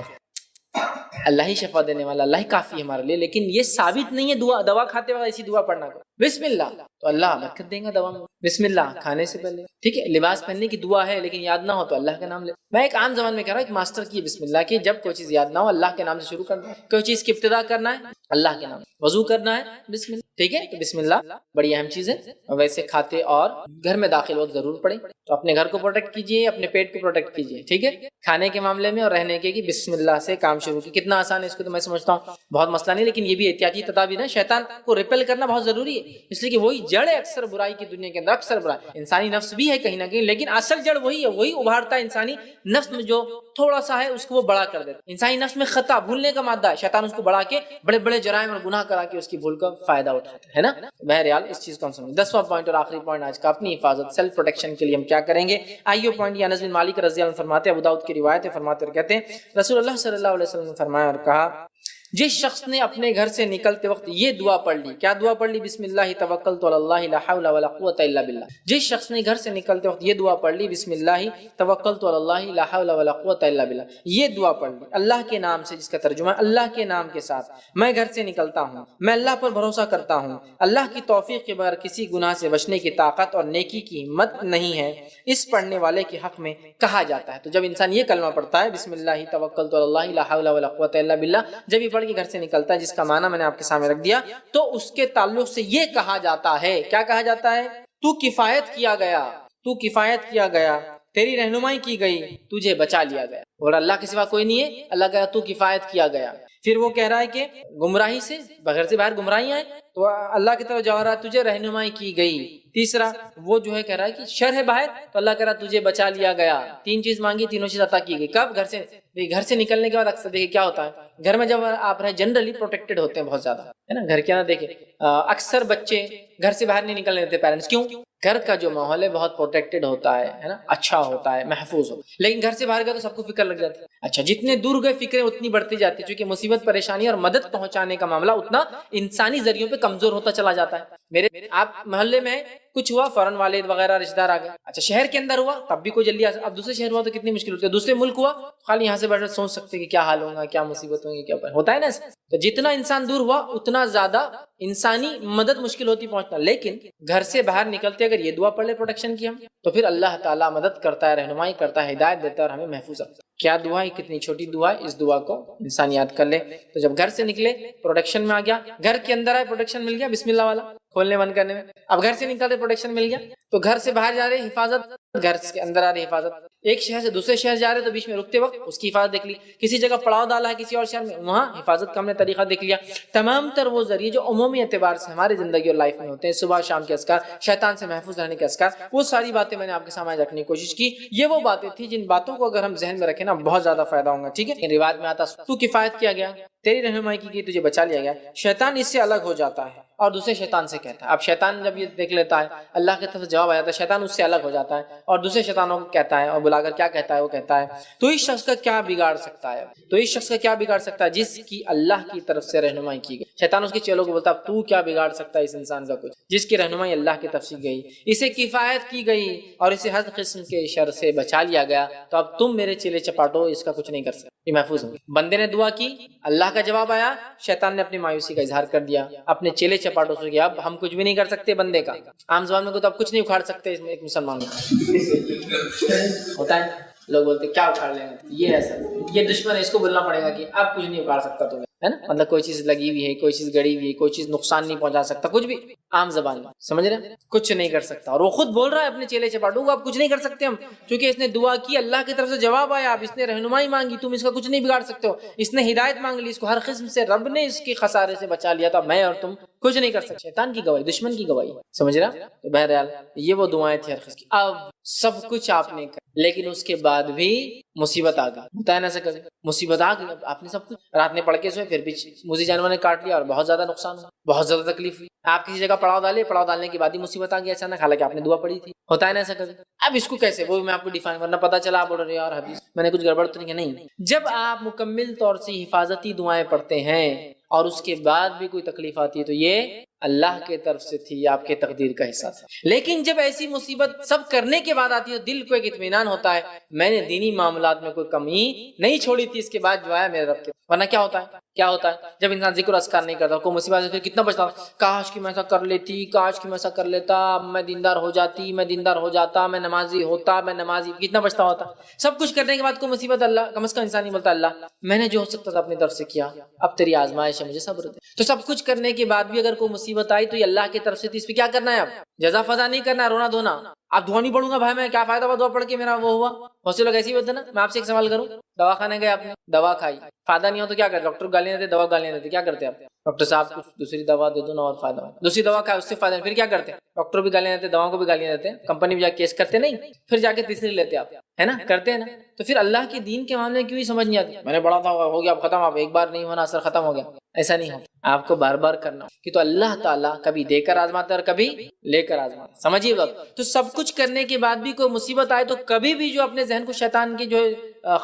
A: اللہ ہی شفا دینے والا، اللہ ہی کافی ہے ہمارے لیے، لیکن یہ ثابت نہیں ہے دوا کھاتے وقت ایسی دعا پڑھنا کو. بسم اللہ تو اللہ برکت دے گا دوا میں. بسم اللہ کھانے سے پہلے، ٹھیک ہے. لباس پہننے کی دعا ہے لیکن یاد نہ ہو تو اللہ کا نام لے. میں ایک عام زبان میں کہہ رہا ہوں، ایک ماسٹر کی بسم اللہ کی، جب کوئی چیز یاد نہ ہو اللہ کے نام سے شروع کرنا ہے. کوئی چیز کی ابتدا کرنا ہے اللہ کے نام، وضو کرنا ہے بسم اللہ، ٹھیک ہے. تو بسم اللہ بڑی اہم چیز ہے. اور ویسے کھاتے اور گھر میں داخل وقت ضرور پڑھیں. تو اپنے گھر کو پروٹیکٹ کیجیے، اپنے پیٹ کو پروٹیکٹ کیجیے، ٹھیک ہے. کھانے کے معاملے میں اور رہنے کے کہ بسم اللہ سے کام شروع کی. کتنا آسان ہے، اس کو تو میں سمجھتا ہوں بہت مسئلہ نہیں، لیکن یہ بھی احتیاطی تدابیر ہے. شیطان کو ریپل کرنا بہت ضروری ہے، اس لیے کہ وہی جڑ ہے اکثر برائی کی دنیا کے اندر. اکثر برائی انسانی نفس بھی ہے کہیں نہ کہیں، لیکن اصل جڑ وہی ہے، وہی ابھارتا ہے انسانی نفس میں جو تھوڑا سا ہے اس کو وہ بڑا کر دیتا ہے. انسانی نفس میں خطا بھولنے کا مادہ ہے، شیطان اس کو بڑھا کے بڑے بڑے جرائم اور گناہ کرا کے اس کی بھول کا فائدہ اٹھاتا ہے نا. بہرحال اس چیز کو ہم سمجھیں. 10واں پوائنٹ اور آخری پوائنٹ آج کا، اپنی حفاظت، سیلف پروٹیکشن کے لیے ہم کیا کریں گے. آئیو پوائنٹ یہ انس بن مالک رضی اللہ عنہ فرماتے ہیں، ابو داؤد کی روایت ہے، فرماتے اور کہتے ہیں رسول اللہ صلی اللہ علیہ وسلم نے فرمایا اور کہا، جس شخص نے اپنے گھر سے نکلتے وقت یہ دعا پڑھ لی. کیا دعا پڑھ لی؟ بسم اللہ توکلت علی اللہ لا حول ولا قوت الا باللہ. جس شخص نے گھر سے نکلتے وقت یہ دعا پڑھ لی، بسم اللہ توکلت علی اللہ لا حول ولا قوت الا باللہ، یہ دعا پڑھ لی اللہ کے نام سے، جس کا ترجمہ ہے اللہ کے نام کے ساتھ میں گھر سے نکلتا ہوں، میں اللہ پر بھروسہ کرتا ہوں، اللہ کی توفیق کے بغیر کسی گناہ سے بچنے کی طاقت اور نیکی کی ہمت نہیں ہے. اس پڑھنے والے کے حق میں کہا جاتا ہے. تو جب انسان یہ کلمہ پڑھتا ہے بسم اللہ توکلت علی اللہ لا حول ولا قوت الا باللہ، جب یہ پڑھ کے گھر سے نکلتا ہے، جس کا معنی میں نے آپ کے سامنے رکھ دیا، تو اس کے تعلق سے یہ کہا جاتا ہے، کیا کہا جاتا ہے؟ تو کفایت کیا گیا، تو کفایت کیا گیا، تیری رہنمائی کی گئی، تجھے بچا لیا گیا. اور اللہ کے سوا کوئی نہیں ہے، اللہ کہا تو کفایت کیا گیا. پھر وہ کہہ رہا ہے کہ گمراہی سے، بغیر سے باہر گمراہیاں ہیں تو اللہ کی طرف جا رہا، تجھے رہنمائی کی گئی. تیسرا وہ جو ہے کہہ رہا ہے کہ شر ہے باہر، تو اللہ کہہ رہا تجھے بچا لیا گیا. تین چیز مانگی، تینوں چیز عطا کی گئی. کب؟ گھر سے نکلنے کے بعد. اکثر دیکھیں کیا ہوتا ہے گھر میں، جب آپ رہے جنرلی پروٹیکٹڈ ہوتے ہیں بہت زیادہ، ہے نا. گھر کے اندر دیکھیں اکثر بچے گھر سے باہر نہیں نکلنے دیتے پیرنٹس. کیوں؟ گھر کا جو ماحول ہے بہت پروٹیکٹڈ ہوتا ہے نا، اچھا ہوتا ہے، محفوظ ہو. لیکن گھر سے باہر گئے تو سب کو فکر لگ جاتی ہے. اچھا جتنے دور گئے فکریں اتنی بڑھتی جاتی ہے، چونکہ مصیبت پریشانی اور مدد پہنچانے کا معاملہ اتنا انسانی ذریعوں پہ کمزور ہوتا چلا جاتا ہے. میرے آپ محلے میں کچھ ہوا، فوراً والد وغیرہ رشتہ دار آ گئے. اچھا شہر کے اندر ہوا تب بھی کوئی جلدی اب دوسرے شہر ہوا تو کتنی مشکل ہوتی ہے. دوسرے ملک ہوا خالی یہاں سے بیٹھ سوچ سکتے کہ کیا حال ہوگا، کیا مصیبت ہوگی، کیا ہوتا ہے نا. تو جتنا انسان دور ہوا اتنا زیادہ انسانی مدد مشکل ہوتی پہنچنا. لیکن گھر سے باہر نکلتے اگر یہ دعا پڑھ لے پروٹیکشن کی ہم، تو پھر اللہ تعالیٰ مدد کرتا ہے، رہنمائی کرتا ہے، ہدایت دیتا ہے اور ہمیں محفوظ رکھتا ہے. کیا دعا ہے، کتنی چھوٹی دعا ہے، اس دعا کو انسان یاد کر لے. تو جب گھر سے نکلے پروٹیکشن میں آ گیا، گھر کے اندر آئے پروٹیکشن مل گیا بسم اللہ والا کھولنے بند کرنے میں. اب گھر سے نکل رہے پروٹیکشن مل گیا، تو گھر سے باہر جا رہے حفاظت، گھر کے اندر آ رہے حفاظت. ایک شہر سے دوسرے شہر جا رہے تو بیچ میں رکتے وقت اس کی حفاظت دیکھ لی. کسی جگہ پڑاؤ ڈالا ہے کسی اور شہر میں، وہاں حفاظت کا ہم نے طریقہ دیکھ لیا. تمام تر وہ ذریعے جو عمومی اعتبار سے ہماری زندگی اور لائف میں ہوتے ہیں، صبح شام کے اذکار، شیطان سے محفوظ رہنے کے اذکار، وہ ساری باتیں میں نے آپ کے سامنے رکھنے کی کوشش کی. یہ وہ باتیں تھیں جن باتوں کو اگر ہم ذہن میں رکھیں نا بہت زیادہ فائدہ ہوگا. ٹھیک ہے. روایت میں آتا تو کفایت کیا گیا، تیری رہنمائی کی گئی، تجھے بچا لیا گیا. شیطان اس سے الگ ہو جاتا ہے اور دوسرے شیطان سے کہتا ہے. اب شیطان جب یہ دیکھ لیتا ہے اللہ کی طرف سے جواب آ جاتا ہے، شیطان اس سے الگ ہو جاتا ہے اور دوسرے شیطانوں کو کہتا ہے اور بلا کر کیا کہتا ہے، وہ کہتا ہے تو اس شخص کا کیا بگاڑ سکتا ہے، تو اس شخص کا کیا بگاڑ سکتا ہے جس کی اللہ کی طرف سے رہنمائی کی گئی. شیطان اس کے چیلوں کو بولتا ہے تو کیا بگاڑ سکتا ہے اس انسان کا کچھ جس کی رہنمائی اللہ کی طرف سے گئی، اسے کفایت کی گئی اور اسے ہر قسم کے شر سے بچا لیا گیا. تو اب تم میرے چیلے چپاٹو اس کا کچھ نہیں کر سکتے، یہ محفوظ ہوں. بندے نے دعا کی، اللہ کا جواب آیا، شیطان نے اپنی مایوسی کا اظہار کر دیا، اپنے چیلے چپاٹوں سے کیا اب ہم کچھ بھی نہیں کر سکتے. بندے کا عام زبان میں کو تو اب کچھ نہیں اکھاڑ سکتے. اس میں ایک مسلمان ہوتا ہے، لوگ بولتے کیا اکھاڑ لیں گے، یہ ایسا یہ دشمن ہے، اس کو بولنا پڑے گا کہ اب کچھ نہیں اکھاڑ سکتا تمہیں، ہے نا. مطلب کوئی چیز لگی ہوئی ہے، کوئی چیز گڑی ہوئی ہے، کوئی چیز نقصان نہیں پہنچا سکتا، کچھ بھی عام زبان میں سمجھ رہے ہیں، کچھ نہیں کر سکتا. اور وہ خود بول رہا ہے اپنے چیلے چپاٹوں کو اب کچھ نہیں کر سکتے ہم، کیونکہ اس نے دعا کی، اللہ کی طرف سے جواب آیا، اب اس نے رہنمائی مانگی، تم اس کا کچھ نہیں بگاڑ سکتے ہو. اس نے ہدایت مانگ لی، اس کو ہر قسم سے رب نے اس کے خسارے سے بچا لیا، تو میں اور تم کچھ نہیں کر سکتے. شیطان کی گواہی, دشمن کی گواہی, سمجھ رہا. تو بہرحال یہ وہ دعائیں تھیں ہر قسم کی. اب سب کچھ آپ نے کہا لیکن اس کے بعد بھی مصیبت آ گئی. ہوتا ہے نا ایسا کبھی, مصیبت آ گئی, آپ نے سب کچھ رات میں پڑھ کے سوئے, پھر بھی موذی جانور نے کاٹ لیا اور بہت زیادہ نقصان ہوا, بہت زیادہ تکلیف ہوئی. آپ کسی جگہ پڑاؤ ڈالے, پڑاؤ ڈالنے کے بعد ہی مصیبت آ گئی اچانک, حالانکہ آپ نے دعا پڑھی تھی. ہوتا ہے نا ایسا کبھی. اب اس کو کیسے, وہ میں آپ کو ڈیفائن کرنا, پتا چلا آپ بول رہے یار حدیث میں نے کچھ گڑبڑ تو نہیں. جب آپ مکمل طور سے حفاظتی دعائیں پڑھتے ہیں اور اس کے بعد بھی کوئی تکلیف آتی ہے تو یہ اللہ کے طرف سے تھی, آپ کے تقدیر کا حصہ تھا. لیکن جب ایسی مصیبت سب کرنے کے بعد آتی ہے دل کو ایک اطمینان ہوتا ہے, میں نے دینی معاملات میں کوئی کمی نہیں چھوڑی تھی, اس کے بعد جو ہے میرے رب کے. ورنہ کیا ہوتا ہے جب انسان ذکر اذکار نہیں کرتا, کوئی مصیبت سے پھر کتنا بچتا, کاش کہ میں ایسا کر لیتی, کاش کہ میں ایسا کر لیتا, میں دیندار ہو جاتی, میں دیندار ہو جاتا, میں نمازی ہوتا, میں نمازی, کتنا بچتا ہوتا. سب کچھ کرنے کے بعد کوئی مصیبت, اللہ کم از کم انسان نہیں بولتا اللہ میں نے جو ہو سکتا تھا اپنی طرف سے کیا, اب تیری آزمائش ہے, مجھے صبر دے. تو سب کچھ کرنے کے بعد بھی اگر کوئی مصیبت آئی تو یہ اللہ کی طرف سے تھی, اس پہ کیا کرنا ہے, اب جزا فضا نہیں کرنا, رونا دھونا. آپ دعا نہیں پڑھوں گا بھائی, میں کیا فائدہ ہوا دعا پڑھ کے میرا وہ ہوا. بہت سے لوگ ایسے ہی ہوتے ہیں نا. میں آپ سے ایک سوال کروں, دوا کھانے گئے, آپ نے دوا کھائی, فائدہ نہیں ہو تو کیا کرتے, ڈاکٹر گالیاں دیتے, دوا گالیاں دیتے, کیا کرتے آپ, ڈاکٹر صاحب کچھ دوسری دوا دے دو نا اور فائدہ ہو. دوسری دوا کھائے اس سے فائدہ نہیں, پھر کیا کرتے, ڈاکٹر بھی گالیاں دیتے, دواؤں کو بھی گالیاں دیتے, کمپنی بھی جا کے کیس کرتے نہیں, پھر جا کے تیسری لیتے آپ, ہے نا, کرتے ہیں نا. تو پھر اللہ کے دین کے معاملے میں کیوں ہی سمجھ نہیں آتی, میں نے بڑا تھا ہو گیا اب ختم, آپ ایک بار نہیں ہونا اثر ختم ہو گیا. ایسا نہیں ہوتا, آپ کو بار بار کرنا کہ تو اللہ تعالیٰ کبھی دے کر آزماتا ہے اور کبھی لے کر آزماتا ہے. سمجھیے بات. تو سب کچھ کرنے کے بعد بھی کوئی مصیبت آئے تو کبھی بھی جو اپنے ذہن کو شیطان کے جو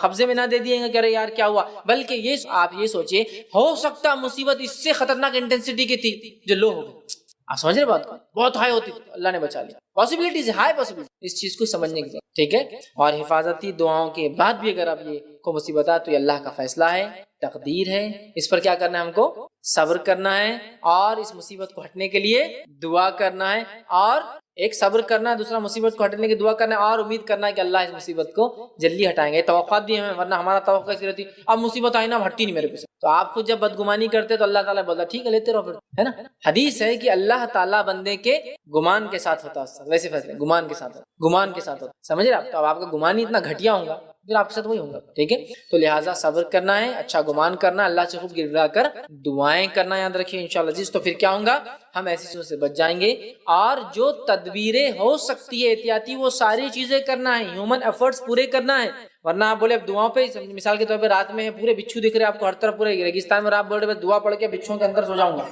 A: قبضے میں نہ دے دیے گا کہ ارے یار کیا ہوا, بلکہ یہ آپ یہ سوچئے ہو سکتا مصیبت اس سے خطرناک انٹینسٹی کی تھی جو لو ہو گئی. آپ سمجھ رہے بات کو, بہت ہائی ہوتی تھی, اللہ نے بچا لیا. پاسبلٹیز ہے, ہائی پاسبلٹی, اس چیز کو سمجھنے کی. ٹھیک ہے. اور حفاظتی دعاؤں کے بعد بھی اگر آپ یہ کو مصیبت آئے تو یہ اللہ کا فیصلہ ہے, تقدیر ہے, اس پر کیا کرنا ہے, ہم کو صبر کرنا ہے اور اس مصیبت کو ہٹنے کے لیے دعا کرنا ہے. اور ایک صبر کرنا ہے, دوسرا مصیبت کو ہٹنے کی دعا کرنا ہے اور امید کرنا ہے کہ اللہ اس مصیبت کو جلدی ہٹائیں گے. توقعات بھی ہمیں, ورنہ ہمارا توقع ایسی رہتی اب مصیبت آئی نا اب ہٹتی نہیں میرے پیچھے. تو آپ خود جب بدگمانی کرتے تو اللہ تعالیٰ بولتا ٹھیک ہے لیتے رہو پھر, ہے نا. حدیث ہے کہ اللہ تعالیٰ بندے کے گمان کے ساتھ ہوتا ہے, ویسے فیصلے گمان کے ساتھ ہوتا, سمجھ رہے آپ. تو اب آپ کا گمان ہی اتنا گھٹیا ہوگا پھر آپ کے ساتھ وہی ہوگا. ٹھیک ہے. تو لہٰذا صبر کرنا ہے, اچھا گمان کرنا, اللہ سے خوب گڑگڑا کر دعائیں کرنا, یاد رکھیے انشاءاللہ عزیز. تو پھر کیا ہوگا, ہم ایسی چیزوں سے بچ جائیں گے. اور جو تدبیریں ہو سکتی ہے احتیاطی, وہ ساری چیزیں کرنا ہے, ہیومن ایفرٹس پورے کرنا ہے. ورنہ آپ بولے اب دعاؤں پہ, مثال کے طور پہ رات میں پورے بچھو دکھ رہے آپ کو ہر طرف, پورے ریگستان میں, آپ بول رہے دعا پڑھ کے بچھوؤں کے اندر سو جاؤں گا.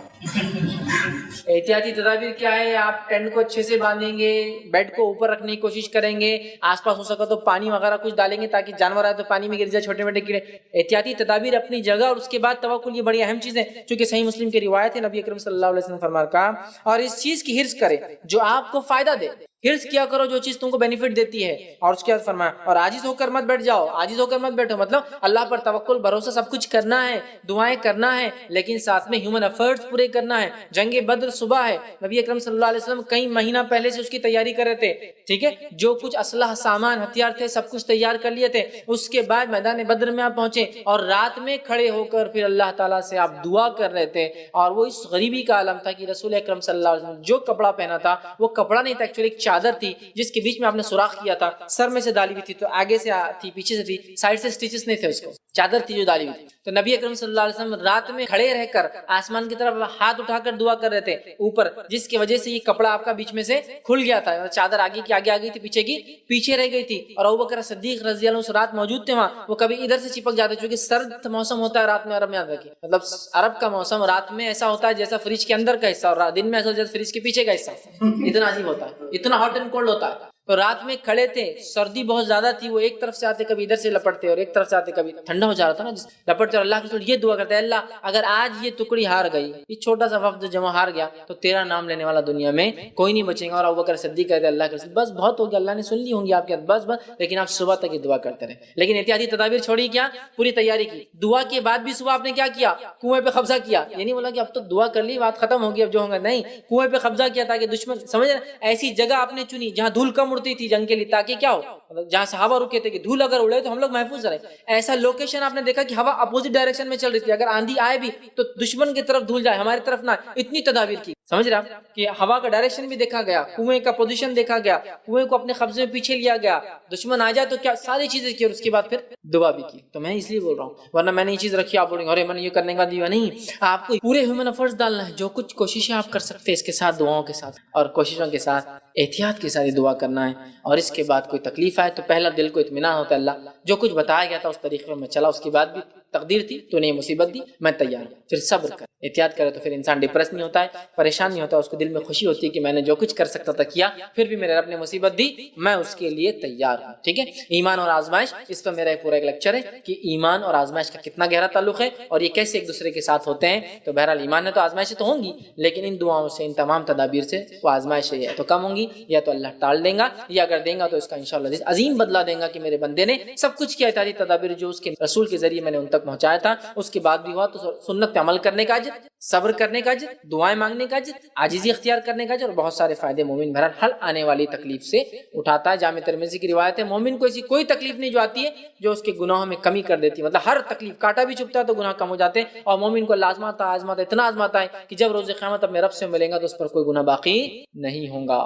A: احتیاطی تدابیر کیا ہے, آپ ٹینٹ کو اچھے سے باندھیں گے, بیڈ کو اوپر رکھنے کی کوشش کریں گے, آس پاس ہو سکا تو پانی وغیرہ کچھ ڈالیں گے تاکہ جانور آئے تو پانی میں گر جائے, چھوٹے موٹے کیڑے. احتیاطی تدابیر اپنی جگہ. اور اس کے بعد توکل, یہ بڑی اہم چیز ہے چونکہ صحیح مسلم کی روایت ہے, نبی اکرم صلی اللہ علیہ وسلم فرمایا کا, اور اس چیز کی حرص کرے جو آپ کو فائدہ دے. حرص کیا کرو جو چیز تم کو بینیفٹ دیتی ہے. اور اس کے بعد فرمایا اور عاجز ہو کر مت بیٹھ جاؤ, عاجز ہو کر مت بیٹھو, مطلب اللہ پر توکل, بھروسہ, سب کچھ کرنا ہے, دعائیں کرنا ہے, لیکن ساتھ میں ہیومن ایفرٹس پورے کرنا ہے. جنگ بدر صبح ہے, نبی اکرم صلی اللہ علیہ وسلم کئی مہینہ پہلے سے اس کی تیاری کر رہے تھے. ٹھیک ہے. جو کچھ اسلحہ, سامان, ہتھیار تھے سب کچھ تیار کر لیے تھے. اس کے بعد میدان بدر میں آپ پہنچے اور رات میں کھڑے ہو کر پھر اللہ تعالیٰ سے آپ دعا کر رہے تھے. اور وہ اس غریبی کا عالم تھا کہ رسول اکرم صلی اللہ علیہ وسلم جو کپڑا پہنا تھا وہ کپڑا نہیں تھا, ایکچولی ایک چادر تھی جس کے بیچ میں آپ نے سوراخ کیا تھا, سر میں سے ڈالی ہوئی تھی, تو آگے سے تھی, پیچھے سے تھی, سائڈ سے سٹیچز نہیں تھے, اس کو چادر تھی جو ڈالی ہوئی تھی. تو نبی اکرم صلی اللہ علیہ وسلم رات میں کھڑے رہ کر آسمان کی طرف ہاتھ اٹھا کر دعا کر رہے تھے اوپر, جس کی وجہ سے یہ کپڑا آپ کا بیچ میں سے کھل گیا تھا. چادر آگے کی آگے آ گئی تھی, پیچھے کی پیچھے رہ گئی تھی. اور ابوبکر صدیق رضی اللہ عنہ اس رات موجود تھے وہاں, وہ کبھی ادھر سے چپک جاتے چونکہ سرد موسم ہوتا ہے رات میں عرب میں, یاد رکھیے مطلب عرب کا موسم رات میں ایسا ہوتا ہے جیسا فریج کے اندر کا حصہ, اور دن میں ایسا جیسا فریج کے پیچھے کا حصہ, اتنا عجیب ہوتا ہے, اتنا ہاٹ اینڈ کولڈ ہوتا ہے. تو رات میں کھڑے تھے, سردی بہت زیادہ تھی, وہ ایک طرف سے آتے کبھی ادھر سے لپٹتے, اور ایک طرف سے آتے کبھی ٹھنڈا ہو جا رہا تھا نا, لپٹتے, اور اللہ کے رسول یہ دعا کرتے ہیں اللہ اگر آج یہ ٹکڑی ہار گئی, یہ چھوٹا سا وفد جمع ہار گیا, تو تیرا نام لینے والا دنیا میں کوئی نہیں بچے گا. اور ابوبکر صدیق کہتے ہیں اللہ کے رسول بس بہت ہو گیا, اللہ نے سن لی ہوں گی آپ کی بس بس, لیکن آپ صبح تک یہ دعا کرتے رہے. لیکن احتیاطی تدابیر چھوڑی, کیا پوری تیاری کی. دعا کے بعد بھی صبح آپ نے کیا کیا, کنویں پہ قبضہ کیا. یہ نہیں بولا کہ اب تو دعا کر لی بات ختم ہوگی اب جو ہوگا, نہیں, کنویں پہ قبضہ کیا تاکہ دشمن, سمجھ رہے, ایسی جگہ آپ نے چنی جہاں دھول کم اڑتی تھی جنگ کے لیے, تاکہ کیا ہو, جہاں صحابہ رکے تھے کہ دھول اگر اڑے تو ہم لوگ محفوظ رہے. ایسا لوکیشن آپ نے دیکھا کہ ہوا اپوزٹ ڈائریکشن میں چل رہی تھی, اگر آندھی آئے بھی تو دشمن کی طرف دھول جائے, ہماری طرف نہ آئے, اتنی تدابیر کی. سمجھ رہے آپ کہ ہوا کا ڈائریکشن بھی دیکھا گیا, کنویں کا پوزیشن دیکھا گیا, کنویں کو اپنے قبضے میں پیچھے لیا گیا, دشمن آ جائے تو کیا ساری چیزیں کی, اور اس کے بعد پھر دعا بھی کی. تو میں اس لیے بول رہا ہوں, ورنہ میں نے یہ چیز رکھی, آپ بولیں گے ارے میں نے یہ کرنے کا دیا نہیں. آپ کو پورے ہیومن افرٹس ڈالنا ہے, جو کچھ کوششیں آپ کر سکتے ہیں اس کے ساتھ, دعاؤں کے ساتھ اور کوششوں کے ساتھ احتیاط کے ساتھ دعا کرنا ہے. اور اس کے بعد کوئی تکلیف آئے تو پہلا دل کو اطمینان ہوتا ہے, اللہ جو کچھ بتایا گیا تھا اس طریقے میں چلا, اس کے بعد بھی تقدیر تھی تو نے مصیبت دی, میں تیار ہوں. پھر صبر کر, احتیاط کرے تو پھر انسان ڈپریس نہیں ہوتا ہے, پریشان نہیں ہوتا, اس کو دل میں خوشی ہوتی ہے کہ میں نے جو کچھ کر سکتا تھا کیا, پھر بھی میرے رب نے مصیبت دی, میں اس کے لیے تیار ہوں. ٹھیک ہے, ایمان اور آزمائش, اس پر میرا پورا ایک لیکچر ہے کہ ایمان اور آزمائش کا کتنا گہرا تعلق ہے اور یہ کیسے ایک دوسرے کے ساتھ ہوتے ہیں. تو بہرحال ایمان ہے تو آزمائشیں تو ہوں گی, لیکن ان دعاؤں سے, ان تمام تدابیر سے وہ آزمائشیں یا تو کم ہوں گی یا تو اللہ ٹال دیں گا, یا اگر دیں گا تو اس کا انشاءاللہ عظیم بدلہ دیں گا کہ میرے بندے نے سب کچھ کیا, احتیاطی تدابیر جو اس کے رسول کے ذریعے میں نے ان تک پہنچایا تھا, اس کے بعد بھی ہوا تو سنت پہ عمل کرنے کا اجر, صبر کرنے کا اجر, دعائیں مانگنے کا اجر, عاجزی اختیار کرنے کا اجر, اور بہت سارے فائدے مومن بہرحال ہر آنے والی تکلیف سے اٹھاتا ہے. جامع ترمذی کی روایت ہے, مومن کو ایسی کوئی تکلیف نہیں جو آتی ہے جو اس کے گناہوں میں کمی کر دیتی ہے. مطلب ہر تکلیف, کانٹا بھی چبھتا ہے تو گناہ کم ہو جاتے ہیں, اور مومن کو آزماتا اتنا آزماتا ہے کہ جب روز قیامت اپنے رب سے ملیں گا تو اس پر کوئی گناہ باقی نہیں ہوگا.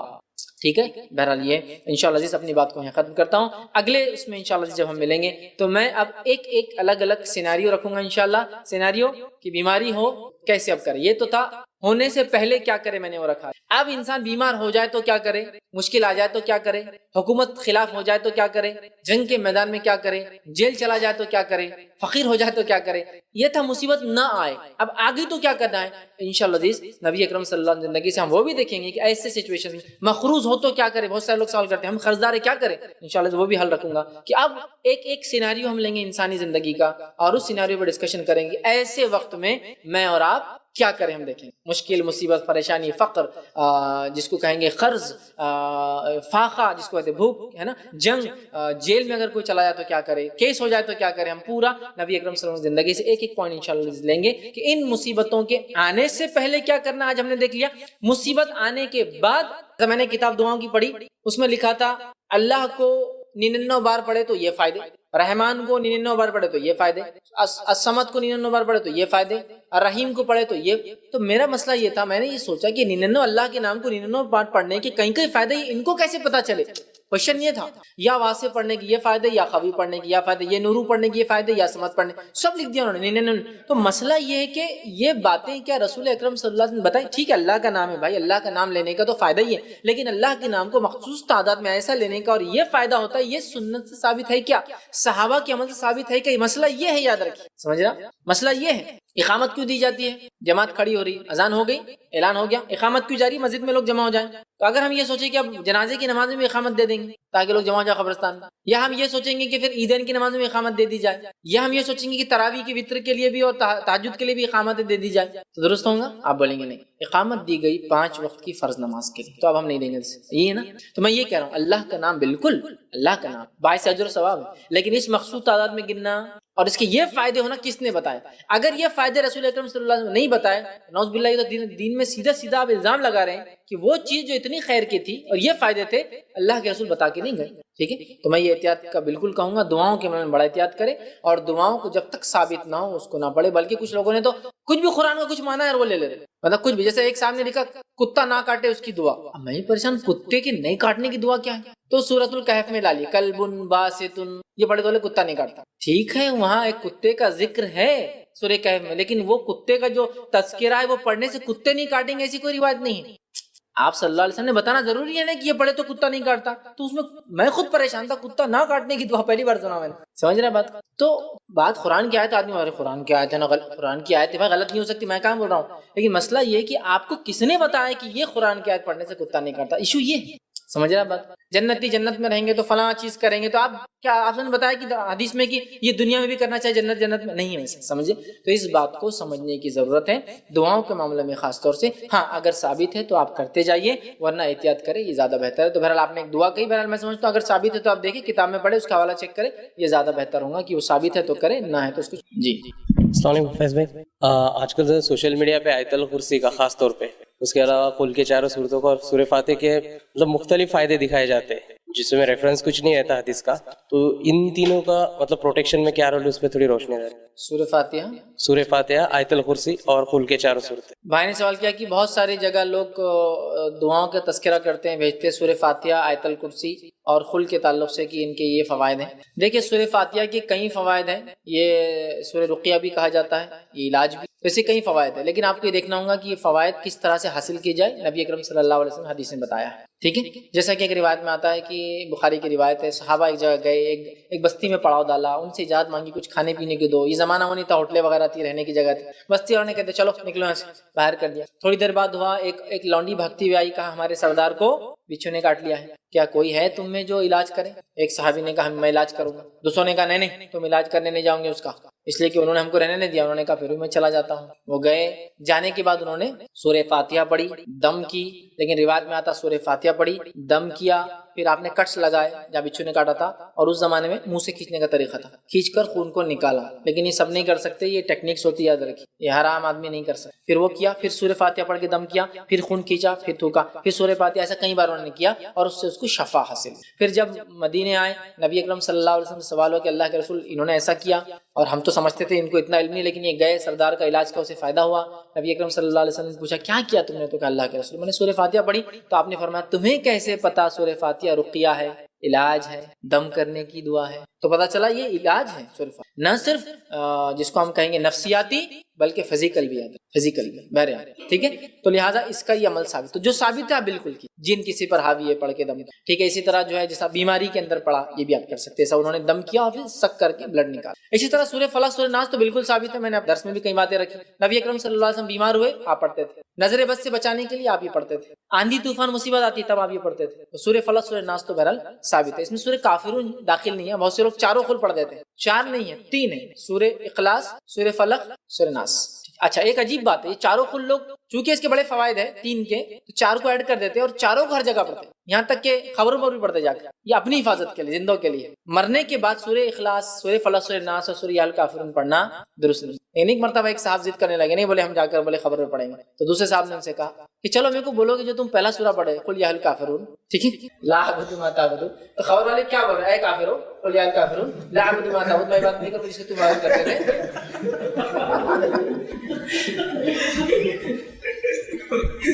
A: ٹھیک ہے, بہرحال یہ انشاءاللہ عزیز اپنی بات کو یہاں ختم کرتا ہوں. اگلے اس میں انشاءاللہ عزیز جب ہم ملیں گے تو میں اب ایک الگ الگ سیناریو رکھوں گا انشاءاللہ. سیناریو کی بیماری ہو کیسے اب کرے, یہ تو تھا ہونے سے پہلے کیا کرے, میں نے وہ رکھا. اب انسان بیمار ہو جائے تو کیا کرے, مشکل آ جائے تو کیا کرے, حکومت خلاف ہو جائے تو کیا کرے, جنگ کے میدان میں کیا کرے, جیل چلا جائے تو کیا کرے, فقیر ہو جائے تو کیا کرے. یہ تھا مصیبت نہ آئے. اب آگے تو کیا کرنا ہے انشاءاللہ عزیز, نبی اکرم صلی اللہ علیہ وسلم زندگی سے ہم وہ بھی دیکھیں گے کہ ایسے سچویشن میں مقروض ہو تو کیا کرے. بہت سارے لوگ سوال کرتے ہیں ہم قرضدار کیا کریں, انشاءاللہ وہ بھی حل رکھوں گا کہ اب ایک سیناریو ہم لیں گے انسانی زندگی کا, اور اس سیناریو پر ڈسکشن کریں گے ایسے وقت میں میں اور آپ کیا کریں. ہم دیکھیں مشکل, مصیبت, پریشانی, فقر, جس کو کہیں گے قرض, فاقہ جس کو کہتے ہیں بھوک ہے نا, جنگ, جیل میں اگر کوئی چلا جائے تو کیا کرے, کیس ہو جائے تو کیا کرے. ہم پورا نبی اکرم صلی اللہ علیہ وسلم زندگی سے ایک پوائنٹ انشاءاللہ لیں گے کہ ان مصیبتوں کے آنے سے پہلے کیا کرنا. آج ہم نے دیکھ لیا مصیبت آنے کے بعد. میں نے کتاب دعاؤں کی پڑھی, اس میں لکھا تھا اللہ کو 99 بار پڑھے تو یہ فائدے, رحمان کو 99 بار پڑھے تو یہ فائدے, الصمد کو 99 بار پڑھے تو یہ فائدے, الرحیم کو پڑھے تو یہ. تو میرا مسئلہ یہ تھا, میں نے یہ سوچا کہ 99 اللہ کے نام کو 99 بار پڑھنے کے کئی فائدے, ان کو کیسے پتا چلے. کوشچن یہ تھا, یا واسع پڑھنے کی یہ فائدے, یا خفی پڑھنے کی یہ فائدے, یہ نورو پڑھنے کی یہ فائدے, یا سمت پڑھنے, سب لکھ دیا انہوں نے. تو مسئلہ یہ ہے کہ یہ باتیں کیا رسول اکرم صلی اللہ علیہ وسلم بتائیں. ٹھیک ہے اللہ کا نام ہے بھائی, اللہ کا نام لینے کا تو فائدہ ہی ہے, لیکن اللہ کے نام کو مخصوص تعداد میں ایسا لینے کا اور یہ فائدہ ہوتا ہے, یہ سنت سے ثابت ہے کیا, صحابہ کے عمل سے ثابت ہے کہ مسئلہ یہ ہے, یاد رکھیے. سمجھ رہا, مسئلہ یہ ہے. اقامت کیوں دی جاتی ہے, جماعت کھڑی ہو رہی, اذان ہو گئی, اعلان ہو گیا, اقامت کیوں جاری, مسجد میں لوگ جمع ہو جائیں. تو اگر ہم یہ سوچیں کہ اب جنازے کی نماز میں بھی اقامت دے دیں گے تاکہ لوگ جمع ہو جائیں قبرستان, یا ہم یہ سوچیں گے کہ پھر عیدین کی نماز میں اقامت دے دی جائے, یا ہم یہ سوچیں گے کہ تراویح کی وتر کے لیے بھی اور تہجد کے لیے بھی اقامت دے دی جائے, تو درست ہوگا. آپ بولیں گے نہیں, اقامت دی گئی 5 وقت کی فرض نماز کے لیے, تو اب ہم نہیں دیں گے, یہ ہے نا. تو میں یہ کہہ رہا ہوں اللہ کا نام, بالکل اللہ کا نام باعث اجر و ثواب ہے, لیکن اس مخصوص تعداد میں گننا اور اس کے یہ فائدے ہونا کس نے بتایا. اگر یہ فائدے رسول اکرم صلی اللہ علیہ وسلم نہیں بتائے, نعوذ باللہ, یہ تو دین میں سیدھا آپ الزام لگا رہے ہیں کہ وہ چیز جو اتنی خیر کی تھی اور یہ فائدے تھے اللہ کے رسول بتا کے نہیں گئے. ٹھیک ہے, تو میں یہ احتیاط کا بالکل کہوں گا, دعاؤں کے میں بڑا احتیاط کرے, اور دعاؤں کو جب تک ثابت نہ ہو اس کو نہ پڑھے. بلکہ کچھ لوگوں نے تو کچھ بھی قرآن کا کچھ مانا ہے اور وہ لے رہے, مطلب کچھ بھی, جیسے ایک سامنے لکھا کتا نہ کاٹے اس کی دعا. اب میں پریشان, کتے کے نہیں کاٹنے کی دعا کیا ہے؟ تو سورۃ الکہف میں لالی کلب باسط, یہ پڑھے تو کتا نہیں کاٹتا. ٹھیک ہے, وہاں ایک کتے کا ذکر ہے سورہ کہف میں, لیکن وہ کتے کا جو تذکرہ ہے وہ پڑھنے سے کتے نہیں کاٹیں گے ایسی کوئی روایت نہیں ہے. آپ صلی اللہ علیہ وسلم نے بتانا ضروری ہے نا کہ یہ پڑھے تو کتا نہیں کاٹتا. تو اس میں خود پریشان تھا, کتا نہ کاٹنے کی دعا پہلی بار سنا میں نے. سمجھ رہے بات. تو بات قرآن کی آیت, آدمی قرآن کی آیت ہے نا, قرآن کی آیت ہے غلط نہیں ہو سکتی, میں کہاں بول رہا ہوں, لیکن مسئلہ یہ ہے کہ آپ کو کس نے بتایا کہ یہ قرآن کی آیت پڑھنے سے کتا نہیں کاٹتا. ایشو یہ ہے. سمجھ رہا بات. جنتی جنت میں رہیں گے تو فلاں چیز کریں گے, تو آپ کیا آپ نے بتایا کہ حدیث میں کہ یہ دنیا میں بھی کرنا چاہیے, جنت میں نہیں ہے, سمجھے. تو اس بات کو سمجھنے کی ضرورت ہے دعاؤں کے معاملے میں خاص طور سے. ہاں اگر ثابت ہے تو آپ کرتے جائیے, ورنہ احتیاط کریں, یہ زیادہ بہتر ہے. تو بہرحال آپ نے ایک دعا کہی, بہرحال میں سمجھتا ہوں اگر ثابت ہے تو آپ دیکھیں کتاب میں پڑھے, اس کا حوالہ چیک کریں, یہ زیادہ بہتر ہوگا کہ وہ ثابت ہے تو کرے, نہ ہے تو اس کو. جی
C: السلام علیکم فیض بھائی. آج کل سوشل میڈیا پہ آیت الکرسی کا خاص طور پہ, اس کے علاوہ قل کے چاروں صورتوں کو اور سورہ فاتح کے مطلب مختلف فائدے دکھائے جاتے ہیں. جس میں ریفرنس کچھ نہیں رہتا حدیث کا, تو ان تینوں کا مطلب پروٹیکشن میں کیا رول ہے, اس پہ تھوڑی روشنی ڈالیں.
A: سورہ فاتحہ,
C: سورہ فاتحہ, آیت الکرسی اور قل کے چاروں صورتیں.
A: بھائی نے سوال کیا کہ بہت ساری جگہ لوگ دعاؤں کا تذکرہ کرتے ہیں, بھیجتے ہیں سورہ فاتحہ, آیت الکرسی اور قل کے تعلق سے کہ ان کے یہ فوائد ہیں. دیکھیں سورہ فاتحہ کے کئی فوائد ہیں, یہ سورہ رقیہ بھی کہا جاتا ہے, یہ علاج بھی, ویسے کئی فوائد ہیں, لیکن آپ کو یہ دیکھنا ہوگا کہ یہ فوائد کس طرح سے حاصل کیے جائے. نبی اکرم صلی اللہ علیہ وسلم حدیث میں بتایا ہے, ٹھیک ہے. جیسا کہ ایک روایت میں آتا ہے کہ بخاری کی روایت ہے, صحابہ ایک جگہ گئے, ایک بستی میں پڑاؤ ڈالا, ان سے اجازت مانگی کچھ کھانے پینے کے دو. یہ زمانہ وہ نہیں تھا ہوٹلیں وغیرہ تھی, رہنے کی جگہ تھی. بستی والوں نے کہتے چلو نکلو یہاں سے, باہر کر دیا. تھوڑی دیر بعد ہوا, ایک لونڈی بھاگتی ہوئی آئی, کہا ہمارے سردار کو بچھو نے کاٹ لیا ہے, کیا کوئی ہے تم میں جو علاج کرے؟ ایک صحابی نے کہا میں علاج کروں گا. دوسروں نے کہا نہیں تم علاج کرنے نہیں جاؤ گے اس کا, اس لیے کہ انہوں نے ہم کو رہنے نہیں دیا. انہوں نے کہا پھر میں چلا جاتا ہوں. وہ گئے, جانے کے بعد انہوں نے سورہ فاتحہ پڑھی, دم کی, لیکن روایت میں آتا سورہ فاتحہ پڑھی, دم کیا, پھر آپ نے کٹس لگائے جہاں بچھو نے کاٹا تھا, اور اس زمانے میں منہ سے کھینچنے کا طریقہ تھا, کھینچ کر خون کو نکالا. لیکن یہ سب نہیں کر سکتے, یہ ٹیکنیکس ہوتی ہے, یاد رکھیے, یہ ہر عام آدمی نہیں کر سکتا. پھر وہ کیا, پھر سورہ فاتحہ پڑھ کے دم کیا, پھر خون کھینچا, پھر تھوکا, پھر سورہ فاتحہ, ایسا کئی بار انہوں نے کیا, اور اس سے اس کو شفا حاصل. پھر جب مدینے آئے, نبی اکرم صلی اللہ علیہ وسلم سے سوال ہو کہ اللہ کے رسول انہوں نے ایسا کیا, اور ہم تو سمجھتے تھے ان کو اتنا علم نہیں, لیکن یہ گئے, سردار کا علاج کا اسے فائدہ ہوا. نبی اکرم صلی اللہ علیہ وسلم نے پوچھا کیا کیا تم نے؟ تو کہا اللہ کے رسول میں نے سورہ فاتحہ پڑھی. تو آپ نے فرمایا تمہیں کیسے پتا سورہ فاتحہ رقیہ ہے, علاج ہے, دم کرنے کی دعا ہے؟ تو پتا چلا یہ علاج ہے سورہ فاتحہ, نہ صرف جس کو ہم کہیں گے نفسیاتی بلکہ فزیکل بھی آتا ہے, فزیکل بھی بہرحال, ٹھیک ہے. تو لہٰذا اس کا یہ عمل ثابت, تو جو ثابت ہے بالکل کی, جن کسی پر حاوی ہے پڑھ کے دم, ٹھیک ہے. اسی طرح جو ہے جیسا بیماری کے اندر پڑا, یہ بھی آپ کر سکتے ہیں, ایسا انہوں نے دم کیا اور پھر سک کر کے بلڈ نکالا. اسی طرح سورہ فلق, سورہ ناس تو بالکل ثابت ہے, میں نے اب درس میں بھی کئی باتیں رکھی. نبی اکرم صلی اللہ علیہ وسلم بیمار ہوئے, آپ پڑھتے تھے. نظر بد سے بچانے کے لیے آپ یہ پڑھتے تھے. آندھی طوفان مصیبت آتی تب آپ یہ پڑھتے تھے. تو سورہ فلق, سورہ ناس تو بہرحال ثابت ہے. اس میں سورہ کافرون داخل نہیں ہے, بہت سے لوگ چاروں خل پڑھ دیتے ہیں, 4 نہیں ہے 3 ہے, سورہ اخلاص, سورہ فلق, سورہ ناس. اچھا ایک عجیب بات ہے, یہ چاروں خل لوگ چونکہ اس کے بڑے فوائد ہیں 3 کے, تو 4 کو ایڈ کر دیتے ہیں اور چاروں کو ہر جگہ پڑھتے ہیں, یہاں تک کہ خبروں پر بھی پڑھتے جا کے, یہ اپنی حفاظت کے لیے, زندوں کے لیے. مرنے کے بعد سورہ اخلاص, سورہ فلق, سورہ ناس اور سورہ الکافرون پڑھنا درست نہیں. ایک مرتبہ ایک صاحب ضد کرنے لگے, نہیں بولے ہم جا کر بولے خبر میں پڑھیں گے. تو دوسرے صاحب نے ان سے کہا کہ چلو میرے کو بولو کہ جو تم پہلا سورہ پڑھے قل یا الکافرون, ٹھیک ہے, لا اعبد ما تعبدون, تو خبر والے کیا بول رہے ہیں, اے کافرو قل یا الکافرون لا اعبد ما تعبدون, میں بات نہیں کروں جس کو تم عبادت کرتے تھے.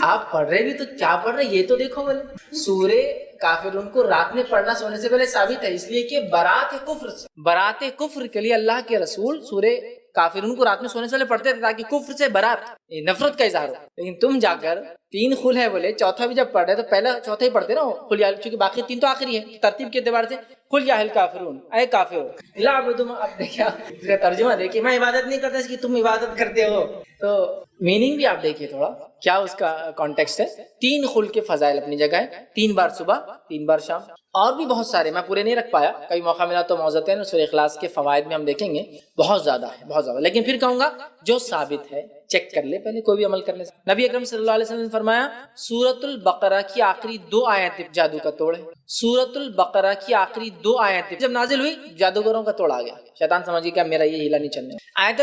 A: آپ پڑھ رہے بھی تو کیا پڑھ رہے, یہ تو دیکھو. بولے سورہ کافرون کو رات میں پڑھنا سونے سے پہلے ثابت ہے, اس لیے کہ برات کفر کے لیے اللہ کے رسول سورہ کافرون کو رات میں سونے سے پہلے پڑھتے تھے تاکہ کفر سے برات, نفرت کا اظہار ہو. لیکن تم جا کر 3 خل ہے بولے, چوتھا بھی جب پڑھ رہے تو پہلا چوتھا ہی پڑھتے نا قل یا, چونکہ باقی 3 تو آخری ہے ترتیب کے اعتبار سے. قل یا الکافرون, اے کافر لا اعبد ما, اب دیکھیں اس کا ترجمہ دیکھیے, میں عبادت نہیں کرتا اس کی تم عبادت کرتے ہو. تو میننگ بھی آپ دیکھیے تھوڑا کیا اس کا کانٹیکسٹ ہے. 3 خل کے فضائل اپنی جگہ ہے, 3 بار صبح 3 بار شام, اور بھی بہت سارے, میں پورے نہیں رکھ پایا, کبھی موقع ملا تو موضوعات سورہ اخلاص کے فوائد میں ہم دیکھیں گے, بہت زیادہ ہے, بہت زیادہ. لیکن پھر کہوں گا جو ثابت ہے چیک کر لے پہلے, کوئی بھی عمل کرنے سے. نبی اکرم صلی اللہ علیہ وسلم نے فرمایا سورۃ البقرہ کی آخری 2 آیتیں جادو کا توڑ ہے. سورۃ البقرہ کی آخری 2 آیتیں جب نازل ہوئی جادوگروں کا توڑ آ گیا. شیطان سمجھے کہ میرا یہ ہیلا نہیں چلنے. آیت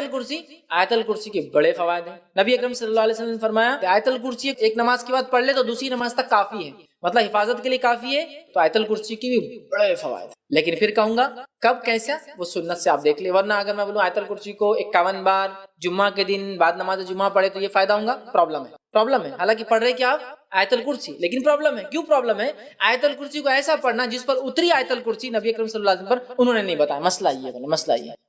A: الکرسی کے بڑے فوائد ہیں. نبی اکرم صلی اللہ علیہ وسلم نے فرمایا آیت الکرسی ایک نماز کے بعد پڑھ لے تو دوسری نماز تک کافی ہے, مطلب حفاظت کے لیے کافی ہے. تو آیت الکرسی کی بھی بڑے فوائد. لیکن پھر کہوں گا کب کیسا, وہ سنت سے آپ دیکھ لیں. ورنہ اگر میں بولوں آیت الکرسی کو 51 بار جمعہ کے دن بعد نماز جمعہ پڑھے تو یہ فائدہ ہوگا, پرابلم ہے. حالانکہ پڑھ رہے کیا آپ آیت الکرسی, لیکن پرابلم ہے. کیوں پرابلم ہے؟ آیت الکرسی کو ایسا پڑھنا جس پر اتری آیت الکرسی نبی اکرم صلی اللہ علیہ وسلم پر انہوں نے نہیں بتایا.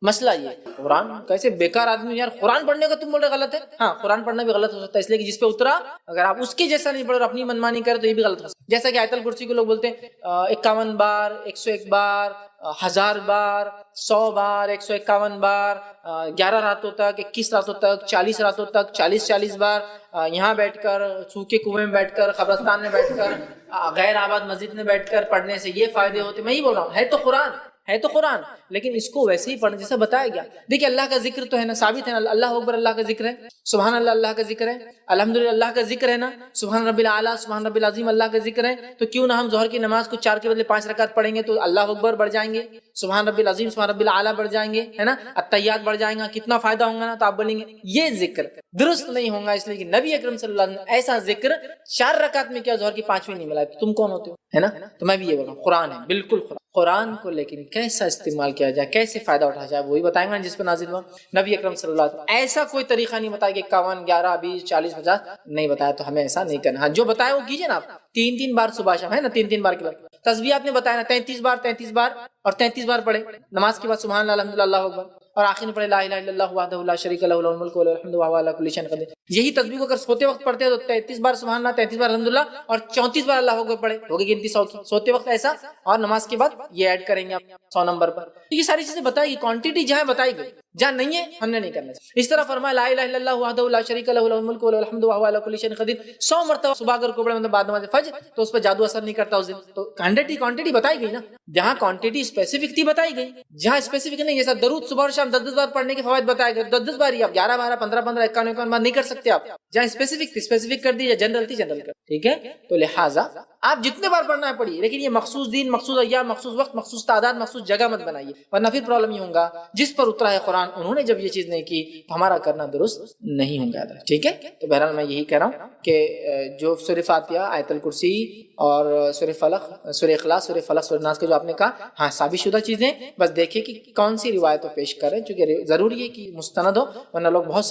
A: مسئلہ یہ قرآن کیسے بیکار آدمی یار, قرآن پڑھنے کا تم بول رہے غلط ہے. ہاں قرآن پڑھنا بھی غلط ہو سکتا ہے, اس لیے کہ جس پہ اترا اگر آپ اس کے جیسا نہیں پڑھو اور اپنی منمانی کرے تو یہ بھی غلط ہو سکتا ہے. جیسا کہ آیت الکرسی کو لوگ بولتے ہیں 51 بار, 101 بار, 1000 بار, 100 بار, 151 بار, 11 راتوں تک, 21 راتوں تک, 40 راتوں تک, 40 بار یہاں بیٹھ کر, سوکھے کنویں میں بیٹھ کر, قبرستان میں بیٹھ کر, غیر آباد مسجد میں بیٹھ کر پڑھنے سے یہ فائدے ہوتے. میں ہی بول رہا ہوں, ہے تو قرآن, لیکن اس کو ویسے ہی پڑھنے جیسا بتایا گیا. دیکھیں اللہ کا ذکر تو ہے نا, ثابت ہے نا, اللہ اکبر اللہ کا ذکر ہے, سبحان اللہ اللہ کا ذکر ہے, الحمدللہ اللہ کا ذکر ہے نا, سبحان ربی الاعلیٰ سبحان ربی العظیم اللہ کا ذکر ہے. تو کیوں نہ ہم ظہر کی نماز کو 4 کے بدلے 5 رکعت پڑھیں گے تو اللہ اکبر بڑھ جائیں گے, سبحان ربی العظیم سبحان ربی الاعلیٰ بڑھ جائیں گے ہے نا, التحیات بڑھ جائیں گا, کتنا فائدہ ہوگا نا, تو آپ بولیں گے یہ ذکر درست نہیں ہوگا, اس لیے کہ نبی اکرم صلی اللہ علیہ وسلم ایسا ذکر 4 رکعت میں کیا ظہر کی 5ویں نہیں ملا, تم کون ہوتے ہو, ہے نا. تو میں بھی یہ بول رہا ہوں قرآن ہے, بالکل قرآن کو لیکن کیسا استعمال کیا جائے, کیسے فائدہ اٹھایا جائے, وہی بتائیں گا جس پہ نازل ہوا. نبی اکرم صلی اللہ علیہ وسلم ایسا کوئی طریقہ نہیں بتایا کہ 51 11 20 40 50 نہیں بتایا, تو ہمیں ایسا نہیں کرنا. ہاں جو بتایا وہ کیجیے نا آپ, 3 بار صبح شام, ہے نا, 3 بار کے بعد تسبیحات نے بتایا نا 33 بار اور 33 بار پڑھے نماز کے بعد, سبحان اللہ الحمدللہ اللہ اکبر, اور آخر میں پڑھے لا الہ الا اللہ وحدہ لا شریک لہ لہ الملک ولہ الحمد وہو علی کل شیء قدیر. یہی تسبیح کو اگر سوتے وقت پڑھتے ہیں تو 33 بار سبحان اللہ, 33 بار الحمدللہ اور 34 بار اللہ اکبر پڑھے, ہوگی گنتی 100 کی. سوتے وقت ایسا, اور نماز کے بعد یہ ایڈ کریں گے آپ 100 نمبر پر. یہ ساری چیزیں بتائی گئی, کوانٹٹی جہاں بتائی گئی, جہاں نہیں ہے ہم نے نہیں کرنا. اس طرح فرمایا لا الہ الا اللہ وحدہ لا شریک لہ لہ الملک ولہ الحمد وہو علی کل شیء قدیر 100 مرتبہ صبح اگر کو پڑھے مطلب بعد نماز فجر, تو اس پر جادو اثر نہیں کرتا اس دن. تو کوانٹٹی بتائی گئی نا, جہاں کوانٹٹی اسپیسیفک تھی بتائی گئی, جہاں اسپیسیفک نہیں, جیسا درود صبح اور شام 10 بار پڑھنے کے فوائد بتائے گئے, 10 بار ہی, آپ 11 12 15 15 51 بار نہیں کر سکتے آپ. جہاں اسپیسیفک تھی اسپیسیفک کر دی, یا جنرل تھی جنرل کر, ٹھیک ہے. تو لہٰذا آپ جتنے بار پڑھنا ہے پڑھیے, لیکن یہ مخصوص دن, مخصوص ایام, مخصوص وقت, مخصوص تعداد, مخصوص جگہ مت بنائیے, ورنہ پھر پرابلم یہ ہوگا جس پر اترا ہے قرآن انہوں نے جب یہ چیز نہیں کی تو ہمارا کرنا درست نہیں ہوگا, ٹھیک ہے. تو بہرحال میں یہی کہہ رہا ہوں کہ جو سورہ فاتحہ, آیت الکرسی اور سورہ فلق, سورہ اخلاص, سورہ فلق, سورہ ناس کے جو آپ نے کہا, ہاں ثابت شدہ چیزیں, بس دیکھیے کہ کون سی روایتوں پیش کریں, چونکہ ضروری ہے کہ مستند ہو, ورنہ لوگ بہت